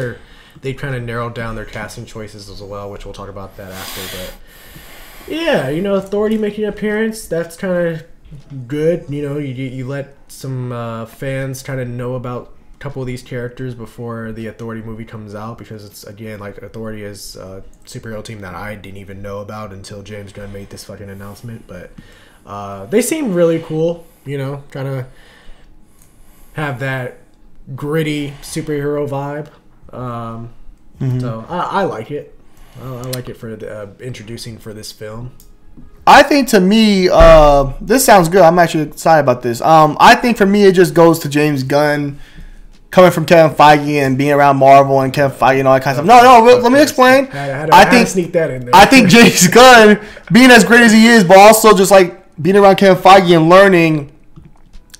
they kind of narrowed down their casting choices as well, which we'll talk about that after. But yeah, you know, Authority making an appearance, that's kind of good. You know, you let some fans kind of know about couple of these characters before the Authority movie comes out, because it's, again, like, Authority is a superhero team that I didn't even know about until James Gunn made this fucking announcement. But they seem really cool, you know, kind of have that gritty superhero vibe. So I like it. I like it for introducing for this film. I think to me, this sounds good. I'm actually excited about this. I think for me, it just goes to James Gunn coming from Kevin Feige and being around Marvel and Kevin Feige and all that kind of stuff. No, let me explain. I think sneak that in there. I think James Gunn, being as great as he is, but also just like being around Kevin Feige and learning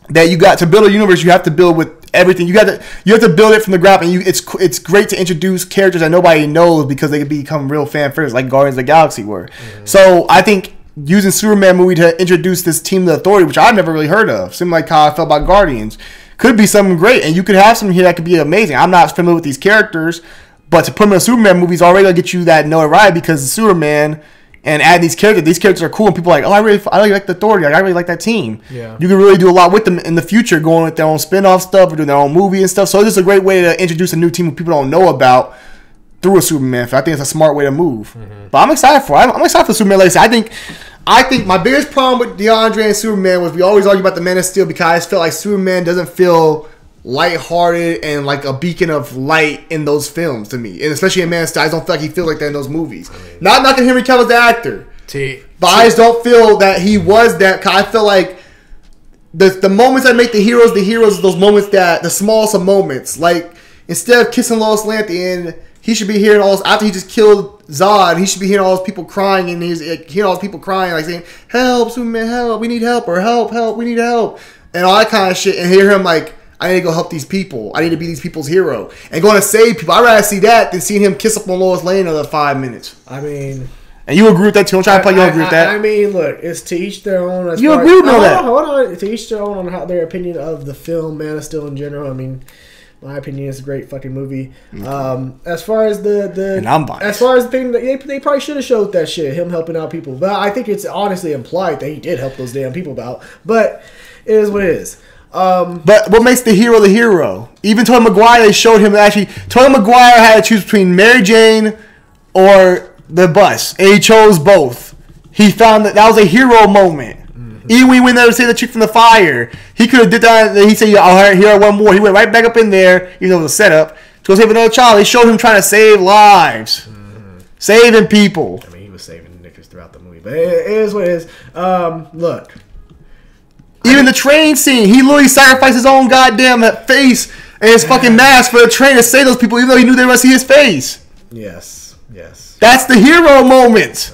that you got to build a universe, you have to build with everything. You have to build it from the ground, and it's great to introduce characters that nobody knows because they can become real fan favorites, like Guardians of the Galaxy were. So I think using Superman movie to introduce this Team of the Authority, which I've never really heard of, similar like how I felt about Guardians, could be something great, and you could have something here that could be amazing. I'm not familiar with these characters, but to put them in a Superman movie is already gonna get you that notoriety because it's Superman. And add these characters are cool, and people are like, oh, I really like the Authority. Like, I really like that team. Yeah. You can really do a lot with them in the future, going with their own spin-off stuff or doing their own movie and stuff. So it's just a great way to introduce a new team that people don't know about through a Superman film. I think it's a smart way to move. But I'm excited for it. I'm excited for Superman. Like I said, I think my biggest problem with DeAndre and Superman was we always argue about the Man of Steel because I just felt like Superman doesn't feel lighthearted and like a beacon of light in those films to me, and especially in Man of Steel, I don't feel like he feels like that in those movies. Not knocking Henry Cavill the actor, but I just don't feel that he was that. Cause I feel like the moments that make the heroes, those moments that the smallest of moments. Like instead of kissing Lois Lane at the end, he should be hearing all this, after he just killed Zod. He should be hearing all those people crying, and he's hearing all those people crying, like saying, "Help, Superman! Help! We need help!" or "Help! We need help!" and all that kind of shit, and hear him like, I need to go help these people. I need to be these people's hero. And going to save people. I'd rather see that than seeing him kiss up on Lois Lane another 5 minutes. I mean... And you agree with that too? I'm trying to play you agree with that. I mean, look, it's to each their own. You agree with that? Hold on. To each their own on how their opinion of the film, Man of Steel in general. I mean, my opinion is a great fucking movie. As far as and I'm biased. As far as the thing, they probably should have showed that shit, him helping out people. But I think it's honestly implied that he did help those damn people out. But it is what it is. But what makes the hero the hero? Even Tobey Maguire, they showed him that actually Tobey Maguire had to choose between Mary Jane or the bus, and he chose both. He found that was a hero moment. Even when he went there to save the chick from the fire, he could have did that. He said, "Oh, here one more." He went right back up in there, even though it was a setup, to go save another child. They showed him trying to save lives, saving people. I mean, he was saving niggas throughout the movie, but it is what it is. Look. Even the train scene, he literally sacrificed his own goddamn face and his fucking mask for the train to save those people, even though he knew they were going to see his face. Yes. That's the hero moment.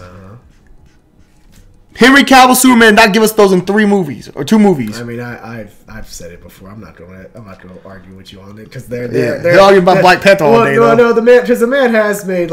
Henry Cavill Superman not give us those in 3 movies or 2 movies. I mean, I've said it before. I'm not gonna argue with you on it because they're arguing about Black Panther all day. No, the man has made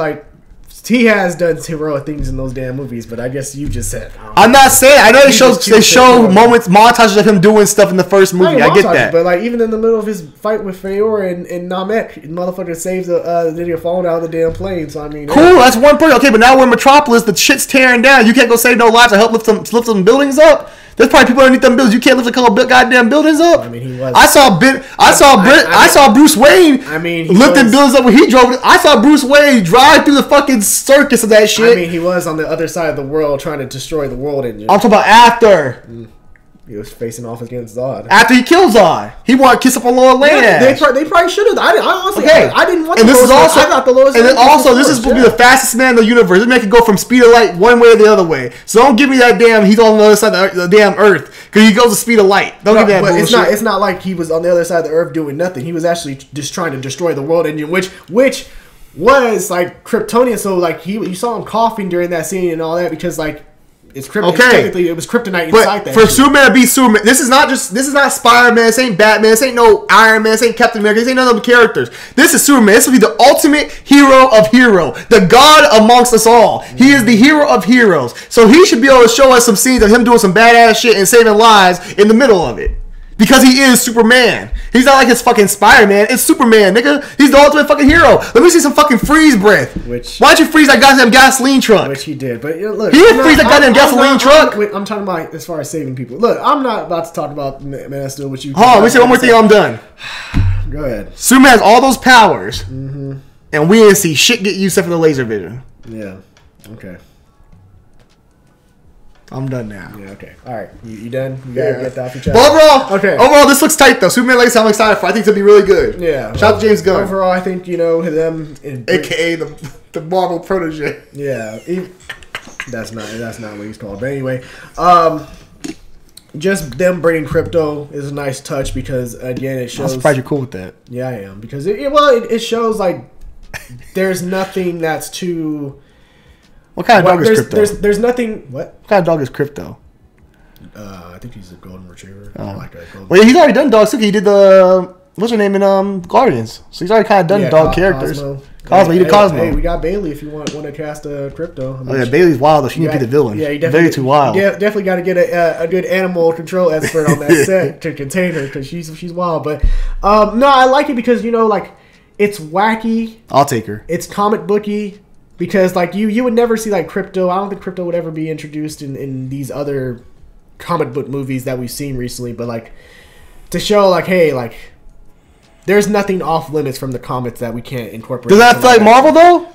he has done heroic things in those damn movies, but I guess you just said. I'm not saying. I know they show moments, montages of him doing stuff in the first movie. I get that, but like even in the middle of his fight with Feyor and Namek, motherfucker saves the nigga falling out of the damn plane. So I mean, cool. That's one point. Okay, but now we're in Metropolis. The shit's tearing down. You can't go save no lives or help lift some buildings up. There's probably people underneath them buildings. You can't lift a couple goddamn buildings up. I mean, he was. I saw Bruce Wayne. I mean, lifting buildings up when he drove. I saw Bruce Wayne drive through the fucking circus of that shit. I mean, he was on the other side of the world trying to destroy the world engine. I'm talking about after. He was facing off against Zod. After he killed Zod, he wanted to kiss up on Lois Lane. Yeah, they probably should have. I honestly, I didn't want. And this is also, I got the Lois. And then also, this is supposed to be the fastest man in the universe. This man can go from speed of light one way or the other way. So don't give me that damn. He's on the other side of the damn Earth because he goes the speed of light. Don't give me that bullshit. It's not like he was on the other side of the Earth doing nothing. He was actually just trying to destroy the world engine, which was like Kryptonian. So like you saw him coughing during that scene and all that because like. It's kryptonite. Okay. Technically, it was kryptonite inside that. For Superman to be Superman, this is not Spider-Man. This ain't Batman. This ain't no Iron Man. This ain't Captain America. This ain't none of them characters. This is Superman. This will be the ultimate hero of hero, the God amongst us all. He is the hero of heroes. So he should be able to show us some scenes of him doing some badass shit and saving lives in the middle of it. Because he is Superman. He's not like his fucking Spider-Man. It's Superman, nigga. He's the ultimate fucking hero. Let me see some fucking freeze breath. Why don't you freeze that goddamn gasoline truck? Which he did. But look, he didn't freeze that goddamn gasoline truck. I'm talking about as far as saving people. Look, I'm not about to talk about Man of Steel with you. Hold on, let me say one more thing. I'm done. Go ahead. Superman has all those powers, and we didn't see shit get used except for the laser vision. Yeah. Okay. I'm done now. Yeah, okay. All right. You done? You gotta get that off your chest. But overall, Okay. this looks tight though. Superman Legacy, I'm excited for. I think it's gonna be really good. Yeah. Shout out to James Gunn, Overall, I think them, aka the Marvel protege. Yeah. That's not what he's called. But anyway, just them bringing crypto is a nice touch because again, it shows. I'm surprised you're cool with that. Yeah, I am because it shows like there's nothing that's too. What kind of dog is Crypto? There's nothing. What kind of dog is Crypto? I think he's a golden retriever. Well, yeah, he's already done dogs. He did the what's her name in Guardians. So he's already kind of done dog characters. Cosmo, he did Cosmo. Hey, we got Bailey if you want to cast a Crypto. Oh yeah, Bailey's wild though. She need to be the villain. Yeah, very too wild. Yeah, definitely got to get a good animal control expert on that set to contain her because she's wild. But no, I like it because like it's wacky. I'll take her. It's comic booky. Because like you would never see like Crypto. I don't think Crypto would ever be introduced in these other comic book movies that we've seen recently. But like to show like, hey, like there's nothing off limits from the comics that we can't incorporate. Does that feel like Marvel though?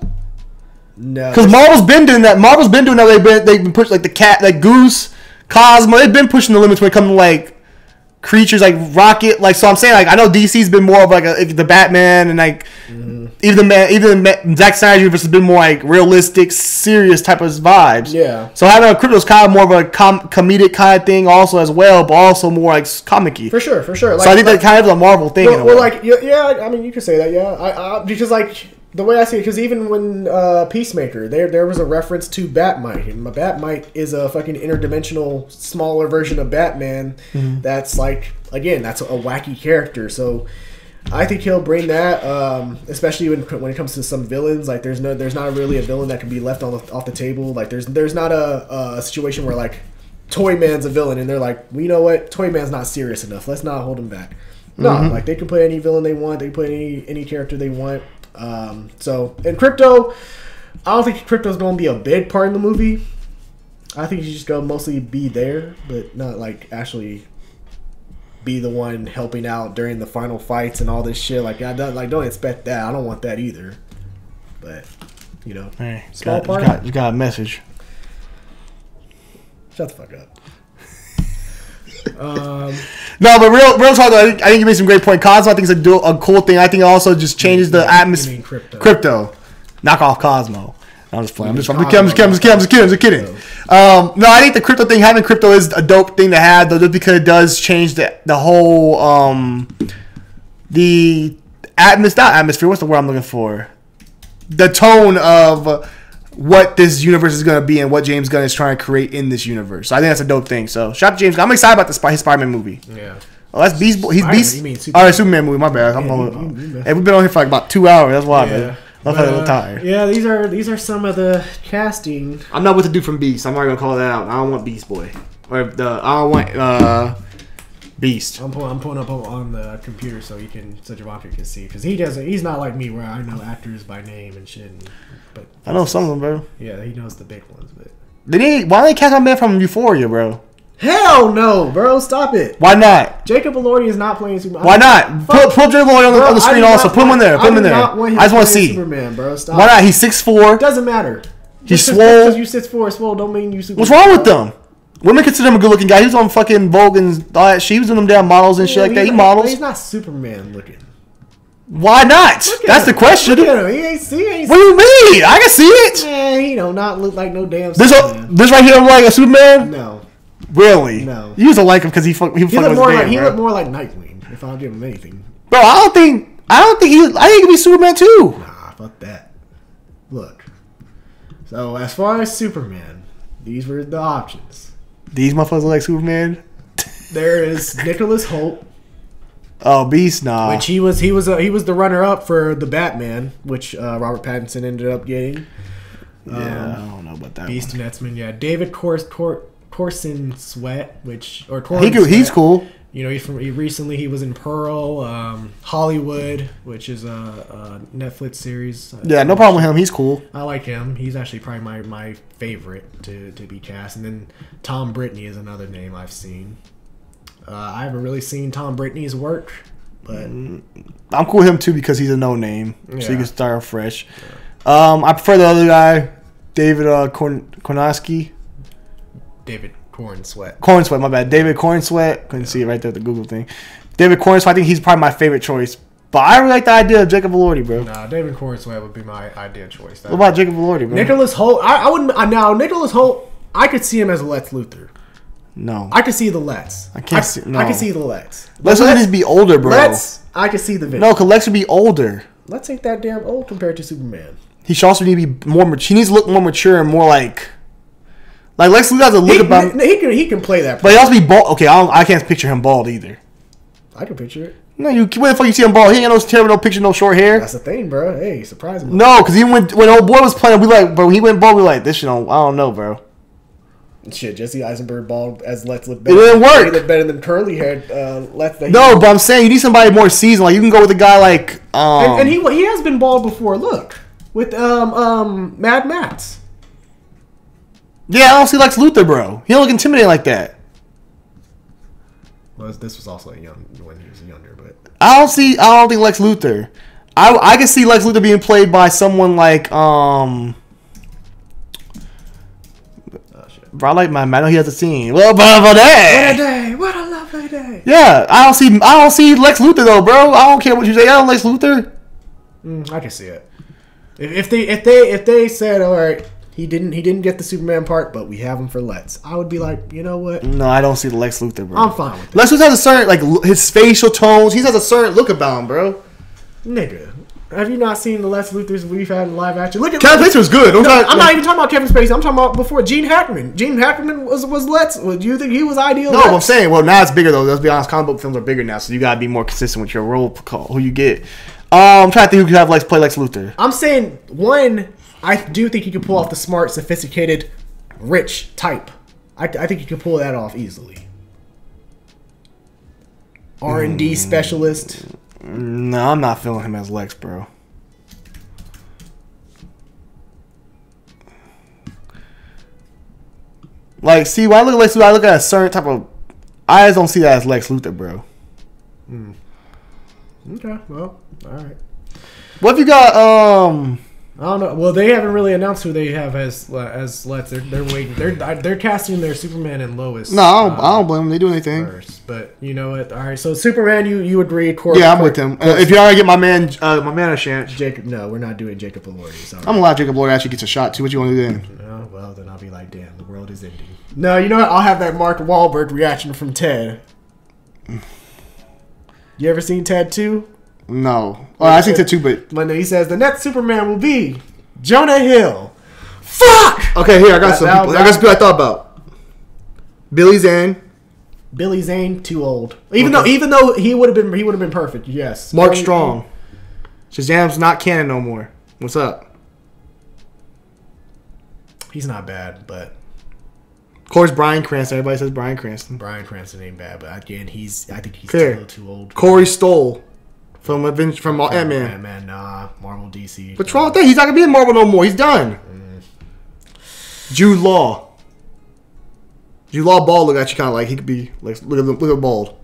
No, because Marvel's been doing that. They've been pushing like the cat, like Goose, Cosmo. They've been pushing the limits when it comes to like creatures like Rocket. Like so, I'm saying like I know DC's been more of like the Batman and like. Even Zack Snyder's universe has been more like realistic, serious type of vibes. Yeah. So having a Crypto's kind of more of a comedic kind of thing also as well, but also more like comic-y. For sure. Like, so I think that kind of is a Marvel thing. Well, like yeah, I mean you could say that. Yeah, I because like the way I see it, because even when Peacemaker, there was a reference to Batmite, and Batmite is a fucking interdimensional, smaller version of Batman. Mm-hmm. That's like again, that's a wacky character. So. I think he'll bring that, especially when it comes to some villains. Like, there's not really a villain that can be left off the table. Like, there's not a situation where like Toy Man's a villain and they're like, well, you know what, Toy Man's not serious enough. Let's not hold him back. No, like they can put any villain they want. They can put any character they want. So, and Crypto, I don't think Crypto's going to be a big part in the movie. I think he's just going to mostly be there, but not like actually. Be the one helping out during the final fights and all this shit. Like, don't expect that. I don't want that either. But, hey, small part. You got a message. Shut the fuck up. No, but real talk though, I think you made some great point. Cosmo, I think is a cool thing. I think it also just changes the atmosphere. Crypto. Knock off Cosmo. I'm just playing. I'm just kidding. No, I think the Crypto thing, having Crypto is a dope thing to have, though, just because it does change the whole the atmosphere. What's the word I'm looking for? The tone of what this universe is going to be and what James Gunn is trying to create in this universe. So I think that's a dope thing. So shout out to James Gunn. I'm excited about his Spider-Man movie. Yeah. Oh, that's Beast Boy. He's Beast. You mean Superman? All right, Superman movie. My bad. Hey, we've been on here for like about 2 hours. That's why, man. I'm tired. Yeah, these are some of the casting. I'm not with the dude from Beast. I'm already gonna call that out. I don't want Beast Boy, I don't want Beast. I'm pulling up on the computer so Javante can see because he's not like me where I know actors by name and shit. But I know some of them, bro. Yeah, he knows the big ones. But why they cast my man from Euphoria, bro? Hell no, bro! Stop it. Why not? Jacob Elordi is not playing Superman. Why not? Put Jacob Elordi on the screen also. Put him in there. Put him in there. I just want to see. Superman, bro. Stop. Why not? He's 6'4". Doesn't matter. He's swole. Because you 6'4" swole don't mean you Superman. What's wrong with them? Women consider him a good-looking guy. He was on fucking Vogue and all that shit. He was in them damn models and shit like that. He models. He's not Superman looking. Why not? That's the question. Look at him. He ain't see. What do you mean? I can see it. Yeah, he don't not look like no damn Superman. This right here look like a Superman? No. Really? No. You used to like him because he looked more like Nightwing. If I'll give him anything. Bro, I think he could be Superman too. Nah, fuck that. Look. So as far as Superman, these were the options. These motherfuckers look like Superman. There is Nicholas Hoult. Oh, Beast, nah. Which he was the runner up for the Batman, which Robert Pattinson ended up getting. Yeah, I don't know about that. Beast and X-Men, yeah. David Corson Sweat, he's cool. Recently he was in Pearl, Hollywood, which is a Netflix series. Yeah, no problem with him. He's cool. I like him. He's actually probably my favorite to be cast. And then Tom Brittney is another name I've seen. I haven't really seen Tom Brittney's work, but I'm cool with him too because he's a no name, so you can start fresh. Yeah. I prefer the other guy, David Kornowski. David Corn Sweat. Corn Sweat, my bad. David Corn Sweat. Couldn't see it right there with the Google thing. David Corn Sweat, I think he's probably my favorite choice. But I really like the idea of Jacob Elordi, bro. Nah, David Corn Sweat would be my ideal choice. What about Jacob Elordi, bro? Nicholas Holt. I wouldn't. Now, Nicholas Holt, I could see him as a Lex Luthor. No. I could see the Lex. I can't see. No. I can see the Lex. Lex would just be older, bro. I could see the vision. No, because Lex would be older. Lex ain't that damn old compared to Superman. He should also need to be more mature. He needs to look more mature and more like Lex Luthor has a look about. He can play that. But he also be bald. Okay, I can't picture him bald either. I can picture it. No, when the fuck you see him bald? He ain't got no terrible, no picture, no short hair. That's the thing, bro. Hey, surprise me. No, because even when old boy was playing, we like, bro, he went bald. We like, this shit. I don't know, bro. Shit, Jesse Eisenberg bald as Lex look better. It didn't work. He looked better than curly haired Lex. No, but I'm saying you need somebody more seasoned. Like you can go with a guy like and he has been bald before. Look with Mad Max. Yeah, I don't see Lex Luthor, bro. He don't look intimidating like that. Well, this was also when he was younger, but I don't think Lex Luthor. I can see Lex Luthor being played by someone like Bro, I like my man. I know he has a scene. Well, but that. What a day! What a lovely day! Yeah, I don't see Lex Luthor though, bro. I don't care what you say. I don't Lex Luthor. I can see it. If they said, all right, he didn't get the Superman part, but we have him for Lex, I would be like, you know what? No, I don't see the Lex Luthor, bro. I'm fine with it. Lex Luthor has a certain his facial tones. He has a certain look about him, bro. Nigga. Have you not seen the Lex Luthors we've had in live action? Look at Kevin Spacey was good. I'm not even talking about Kevin Spacey. I'm talking about before Gene Hackman. Gene Hackman was Lex. Do you think he was ideal? No, Lex? I'm saying, well, now it's bigger though. Let's be honest, comic book films are bigger now, so you gotta be more consistent with your role call, who you get. I'm trying to think who could have play Lex Luthor. I'm saying I do think he could pull off the smart, sophisticated, rich type. I think he could pull that off easily. R&D specialist. No, I'm not feeling him as Lex, bro. Like, see, when I look at Lex Luthor, I look at a certain type of. I just don't see that as Lex Luthor, bro. Okay, well, all right. What if you got I don't know. Well, they haven't really announced who they have as Lex. They're waiting. They're casting their Superman and Lois. No, I don't blame them. They do anything first, but you know what? All right, so Superman, you agree? Yeah, I'm with him. If you already get my man a chance. Jacob, no, we're not doing Jacob Elordi. Sorry. I'm glad Jacob Elordi actually gets a shot too. What you want to do then? No, well then I'll be like, damn, the world is ending. No, you know what? I'll have that Mark Wahlberg reaction from Ted. You ever seen Ted 2? No. Well, I seen Ted 2, but when he says the next Superman will be Jonah Hill. Fuck. Okay, here I got some people. I got some people I thought about. Billy Zane. Billy Zane, too old. Even though he would have been perfect. Yes. Mark Strong. Shazam's not canon no more. What's up? He's not bad, but of course Bryan Cranston. Everybody says Bryan Cranston. Bryan Cranston ain't bad, but again, I think he's still too old. Corey Stoll from Ant-Man. Ant-Man, nah, Marvel, DC. What's wrong with that? He's not gonna be in Marvel no more. He's done. Jude Law. Jude Law bald look actually kind of like he could be like look at bald.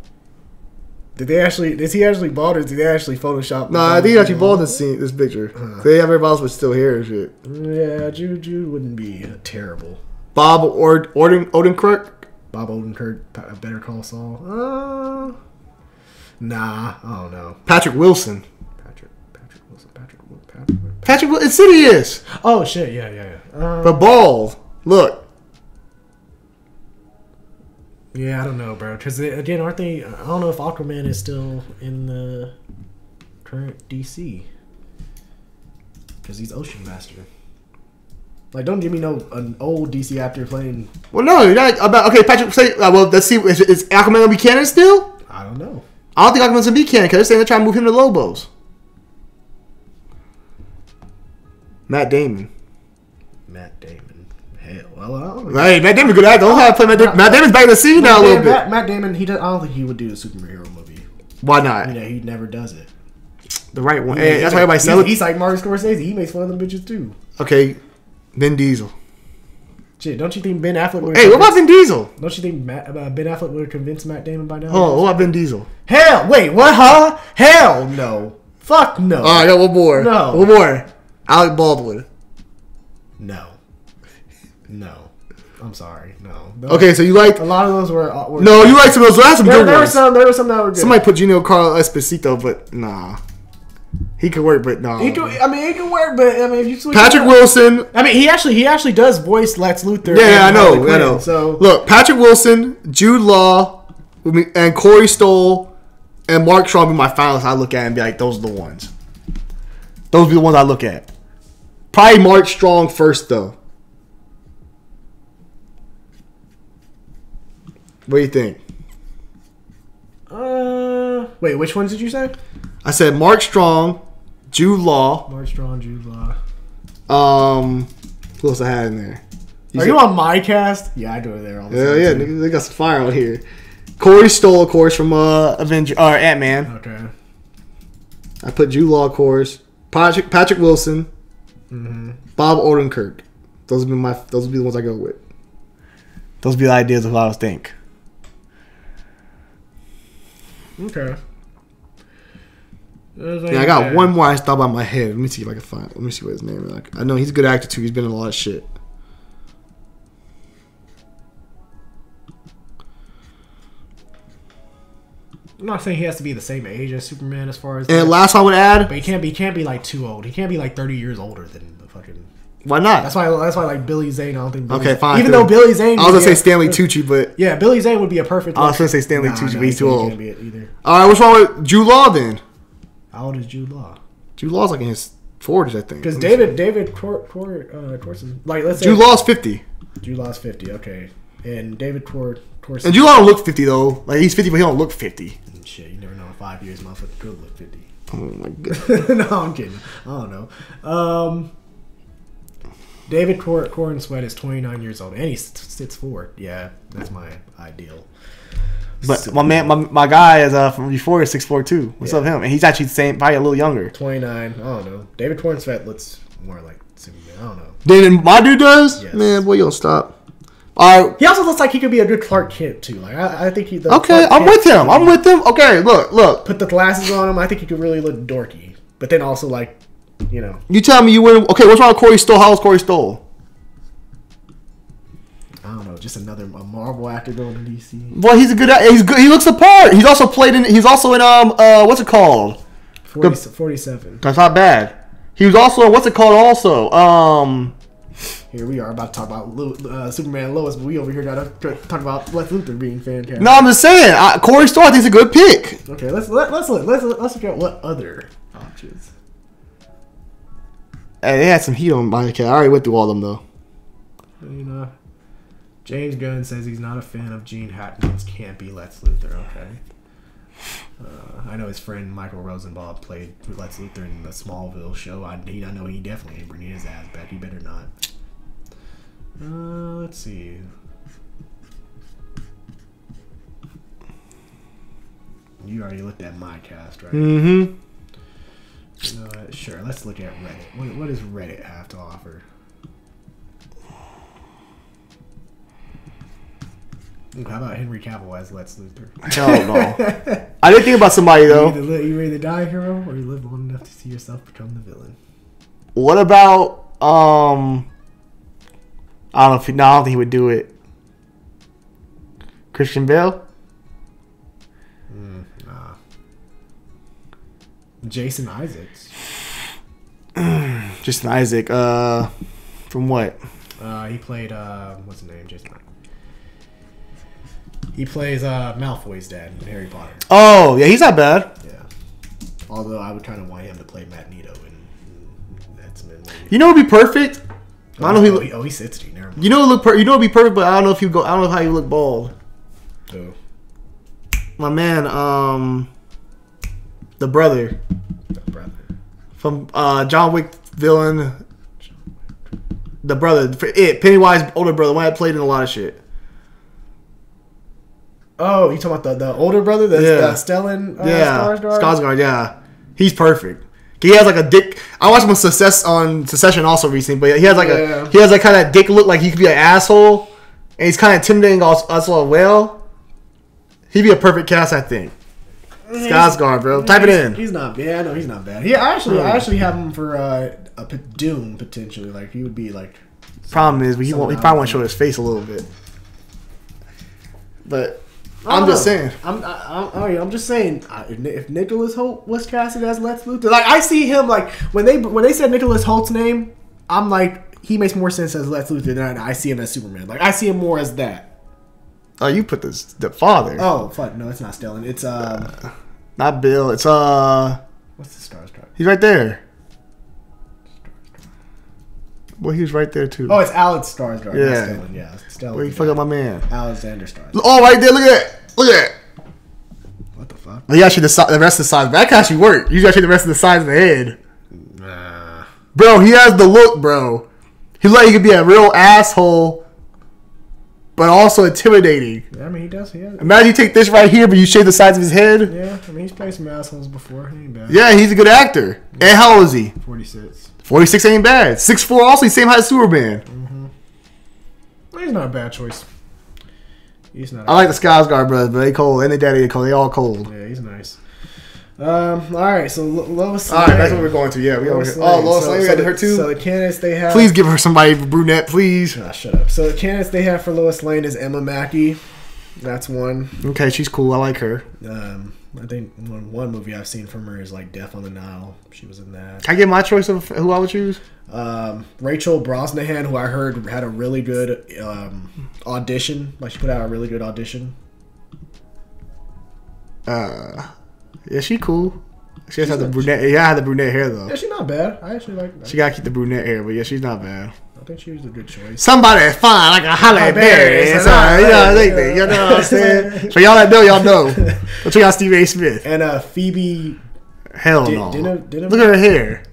Is he actually bald or did they actually Photoshop? Nah, I think he's actually bald in this picture. They have everybody else with still hair and shit. Yeah, Jude wouldn't be terrible. Bob Odenkirk. Bob Odenkirk, Better Call Saul. Nah, I don't know. Patrick Wilson. Patrick Wilson. It's Insidious. Oh shit! Yeah. But bald. Look. Yeah, I don't know, bro. Because again, aren't they? I don't know if Aquaman is still in the current DC. Because he's Ocean Master. Like, don't give me an old DC actor playing. Well, no, you're not about. Okay, Patrick. Say, well, let's see. Is Aquaman gonna be canon still? I don't know. I don't think Aquaman's gonna be canon because they're saying they're trying to move him to Lobos. Matt Damon. Hell, well, I don't know. Hey, Matt Damon's a good actor. Don't have to play Matt Damon. Matt Damon's back in the scene now a little bit. Matt Damon, I don't think he would do a superhero movie. Why not? He never does it. The right one. Hey, that's why everybody says he's like Martin Scorsese. He makes fun of them bitches too. Okay, Vin Diesel. Shit, don't you think Ben Affleck would? Hey, what about Vin Diesel? Don't you think Ben Affleck would have convinced Matt Damon by now? Oh, what about Vin Diesel? Hell, wait, what? Huh? Hell no. Fuck no. All right, I got one more. No. One more. Alec Baldwin. No. I'm sorry. No. Okay, so you like a lot of those were no, you like some of those. That's some good ones. There were some that were good. Somebody put Gino Carlo Esposito, but nah. He could work, but no. He could work, but I mean, if you switch Patrick Wilson. I mean, he actually does voice Lex Luthor. Yeah, I know. So look, Patrick Wilson, Jude Law, and Corey Stoll, and Mark Strong be my finalists. I look at and be like, those are the ones. Those be the ones I look at. Probably Mark Strong first, though. What do you think? Wait, which ones did you say? I said Mark Strong, Jude Law. Mark Strong, Jude Law. Who else I had in there? Are you on my cast? Yeah, I do it there all the time. Yeah, nigga, they got some fire out here. Corey Stoll, of course, from Ant-Man. Okay. I put Jude Law, of course. Patrick Wilson. Mm-hmm. Bob Odenkirk. Those would be the ones I go with. Those would be the ideas of what I was think. Okay. Yeah, I got one more I thought about in my head. Let me see if I can find it. Let me see what his name is. Like, I know he's a good actor too. He's been in a lot of shit. I'm not saying he has to be the same age as Superman as far as. And last I would add, but he can't be like too old. He can't be like 30 years older than the fucking. Why not? That's why like Billy Zane. I don't think. Okay, fine. Even though Billy Zane. I was gonna say Stanley Tucci, but yeah, Billy Zane would be a perfect. I was gonna say Stanley Tucci, but he's too old. Can't be it either. All right, what's wrong with Jude Law then? How old is Jude Law? Jude Law's like in his 40s, I think. Because David Torson, like let's say Jude Law's 50. Jude Law's 50. Okay, and David Torson. And Jude Law don't look 50 though. Like he's 50, but he don't look 50. Shit, you never know. In 5 years, motherfucker could look 50. Oh my god. No, I'm kidding. I don't know. David Corn Sweat is 29 years old, and he's 6'4". Yeah, that's my ideal. But so, my guy is from before is 6'4" too. What's up with him? And he's actually the same, probably a little younger. 29. I don't know. David Corn Sweat looks more like Superman. I don't know. Then my dude does. Yes. Man, boy, you don't stop. All right. He also looks like he could be a good Clark Kent too. Like I think he. Okay, I'm with him. I'm with him. Okay, look. Put the glasses on him. I think he could really look dorky, but then also like, you know. You tell me you win. Okay, what's wrong with Corey Stoll? How old's Corey Stoll? I don't know. Just a Marvel actor going to DC. Well, he's a good. He's good. He looks the part. He's also played in. He's also in what's it called? 47. That's not bad. He was also in what's it called? Also, Here we are about to talk about Superman Lois, but we over here got to talk about Lex Luthor being fantastic. No, I'm just saying. Corey Stoll, I think, is a good pick. Okay, let's look at what other options. Hey, they had some heat on my cat. I already went through all of them though. You know, James Gunn says he's not a fan of Gene Hackman's campy Lex Luthor. Okay. I know his friend Michael Rosenbaum played Lex Luthor in the Smallville show. I know he definitely ain't bringing his ass back. He better not. Let's see. You already looked at my cast, right? Mm-hmm. Sure. Let's look at Reddit. What does Reddit have to offer? How about Henry Cavill as Lex Luthor? Hell no. I didn't think about somebody though. You either die a hero or you live long enough to see yourself become the villain. What about I don't think he would do it. Christian Bale? Nah. Jason Isaacs. Jason Isaac. From what? He played what's his name? Jason. He plays Malfoy's dad in Harry Potter. Oh yeah, he's not bad. Yeah. Although I would kind of want him to play Magneto in X-Men. You know, it'd be perfect. I don't know he's 60. Never mind. You know, it'd be perfect, but I don't know if you go. I don't know how you look bald. Who? My man, the brother. The brother. From John Wick villain. The brother, Pennywise older brother, one that played in a lot of shit. Oh, you talking about the older brother, the Stellan Skarsgård, yeah. He's perfect. He has like a dick. I watched him on Succession also recently, but he has like he has like kind of dick look, like he could be an asshole, and he's kind of intimidating also well. He'd be a perfect cast, I think. Skarsgård, bro. Type it in. He's not bad. No, he's not bad. I actually have him for a Doom potentially. Like he would be like Problem is, he probably won't show his face a little bit. But I'm just saying. I'm just saying. If Nicholas Holt was casted as Lex Luthor, like I see him like when they said Nicholas Holt's name, I'm like he makes more sense as Lex Luthor than I see him as Superman. Like I see him more as that. Oh, you put the father. Oh fuck, no, it's not Stellan. It's not Bill. It's what's the Star Trek? He's right there. Well, he was right there too. Oh, it's Alex Skarsgård. Yeah, Stellan. Yeah, Stellan. Where you fuck up my man? Alexander Skarsgård. Oh, right there. Look at that. Look at that. What the fuck? Well, you actually the rest of the sides. That actually worked. You actually the rest of the sides of the head. Nah. Bro, he has the look, bro. He's like he could be a real asshole, but also intimidating. Yeah, I mean, he does. Yeah. Imagine you take this right here, but you shave the sides of his head. Yeah, I mean, he's played some assholes before. He ain't bad. Yeah, he's a good actor. Yeah. And how old is he? 46. 46 ain't bad. 6'4", also he's same height as Superman. Mm-hmm. Well, he's not a bad choice. He's not. I like the Skarsgård brothers, but they cold. And they daddy they cold. They all cold. Yeah, he's nice. All right, so Lois Lane. All right, that's what we're going to. Yeah, we over here. Oh, Lois Lane, we got her too. So the candidates they have. Please give her somebody brunette, please. Nah, shut up. So the candidates they have for Lois Lane is Emma Mackey. That's one. Okay, she's cool. I like her. I think one movie I've seen from her is like Death on the Nile. She was in that. Can I get my choice of who I would choose? Rachel Brosnahan, who I heard had a really good audition. Like she put out a really good audition. Yeah, she cool. She has the brunette. Yeah, I had the brunette hair though. Yeah, she's not bad. I actually like that. She gotta keep the brunette hair, but yeah, she's not bad. I think she was a good choice. Somebody fine, like a Halle Berry. You know what I'm saying? For y'all that know, y'all know. Go check out Stephen A. Smith. And Phoebe. Hell no. Look at her hair.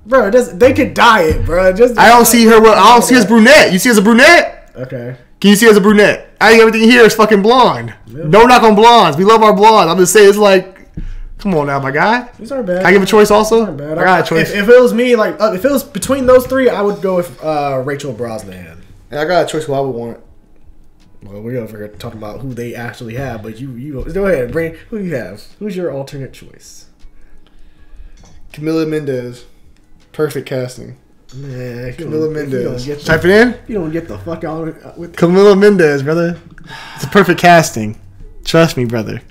Bro, they could dye it, bro. I don't see her. I don't see her as brunette. You see her as a brunette? Okay. Can you see her as a brunette? I think everything here is fucking blonde. Yeah. No knock on blondes. We love our blondes. I'm just saying, it's like, come on now, my guy. These aren't bad. Can I give a choice also? Bad. I got a choice. If it was me, like, if it was between those three, I would go with Rachel Brosnahan. And I got a choice who I would want. Well, we're over here talking about who they actually have, but you go ahead, bring who you have. Who's your alternate choice? Camila Mendes. Perfect casting. Man, Camila Mendes. Type it in. You don't get the fuck out with Camila Mendes, brother. It's a perfect casting. Trust me, brother.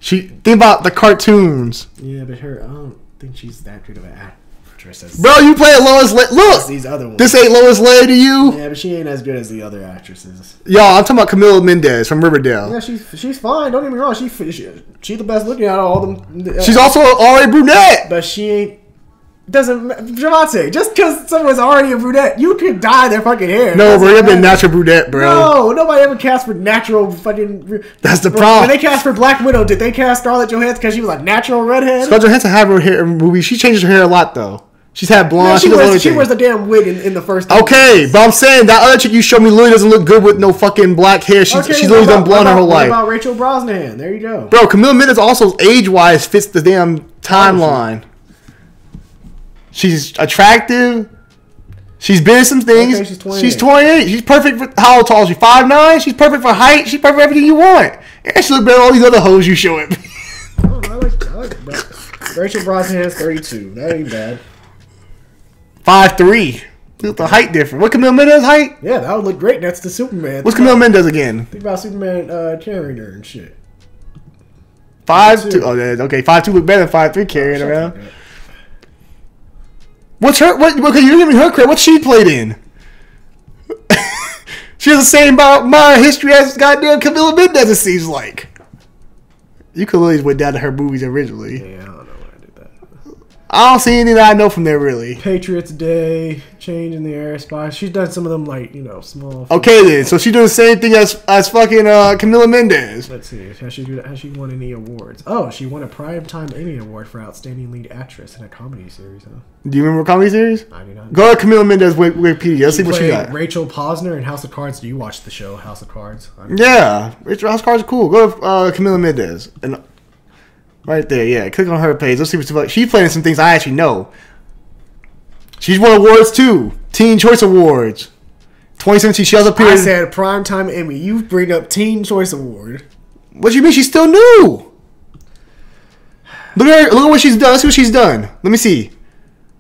Think about the cartoons. Yeah, but I don't think she's that good of an actress. Bro, you play Lois Lane. Look, these other ones. This ain't Lois Lane to you. Yeah, but she ain't as good as the other actresses. Y'all, I'm talking about Camila Mendes from Riverdale. Yeah, she's fine. Don't get me wrong. She's the best looking out of all them. She's also already brunette. But she ain't. Doesn't Javante, just because someone's already a brunette, you could dye their fucking hair. No, bro, you've been natural brunette, bro. No, nobody ever cast for natural fucking. That's the problem. When they cast for Black Widow, did they cast Scarlett Johansson because she was a natural redhead? Scarlett Johansson had her hair in movies. She changes her hair a lot though. She's had blonde. No, she wears the damn wig in the first. Okay, but I'm saying that other chick you showed me literally doesn't look good with no fucking black hair. She's literally done blonde her whole life. What about Rachel Brosnahan? There you go. Bro, Camila Mendes also age-wise fits the damn timeline. She's attractive. She's been in some things. Okay, she's 28. She's perfect for how tall is she? 5'9". She's perfect for height. She's perfect for everything you want. And she look better than all these other hoes you showing me. I like Rachel Brosnahan's 32. That ain't bad. 5'3". Look at the height difference. What Camila Mendes height? Yeah, that would look great next to Superman. What's Camila Mendes again? Think about Superman carrying her and shit. 5'2". Oh, yeah, okay. 5'2" look better than 5'3" carrying around. Like what's her? Okay, you're giving her credit. What's she played in? She has the same my history as goddamn Camila Mendes. It seems like. You could always went down to her movies originally. Yeah, I don't know why I did that. I don't see anything that I know from there really. Patriots Day, Change in the Air, Spy. She's done some of them like small. Okay then, so she's doing the same thing as fucking Camila Mendes. Let's see, has she won any awards? Oh, she won a Primetime Emmy Award for Outstanding Lead Actress in a Comedy Series. Huh? Do you remember a comedy series? I do not. Go to Camila Mendes Wikipedia. Let's see what she got. Rachel Posner in House of Cards. Do you watch the show House of Cards? Yeah, House of Cards is cool. Go to Camila Mendes and. Right there, yeah. Click on her page. Let's see what's about. She's playing some things I actually know. She's won awards too. Teen Choice Awards. 2017, she also appeared. I said Primetime Emmy. You bring up Teen Choice Award. What do you mean? She's still new. Look at her. Look at what she's done. Let's see what she's done. Let me see.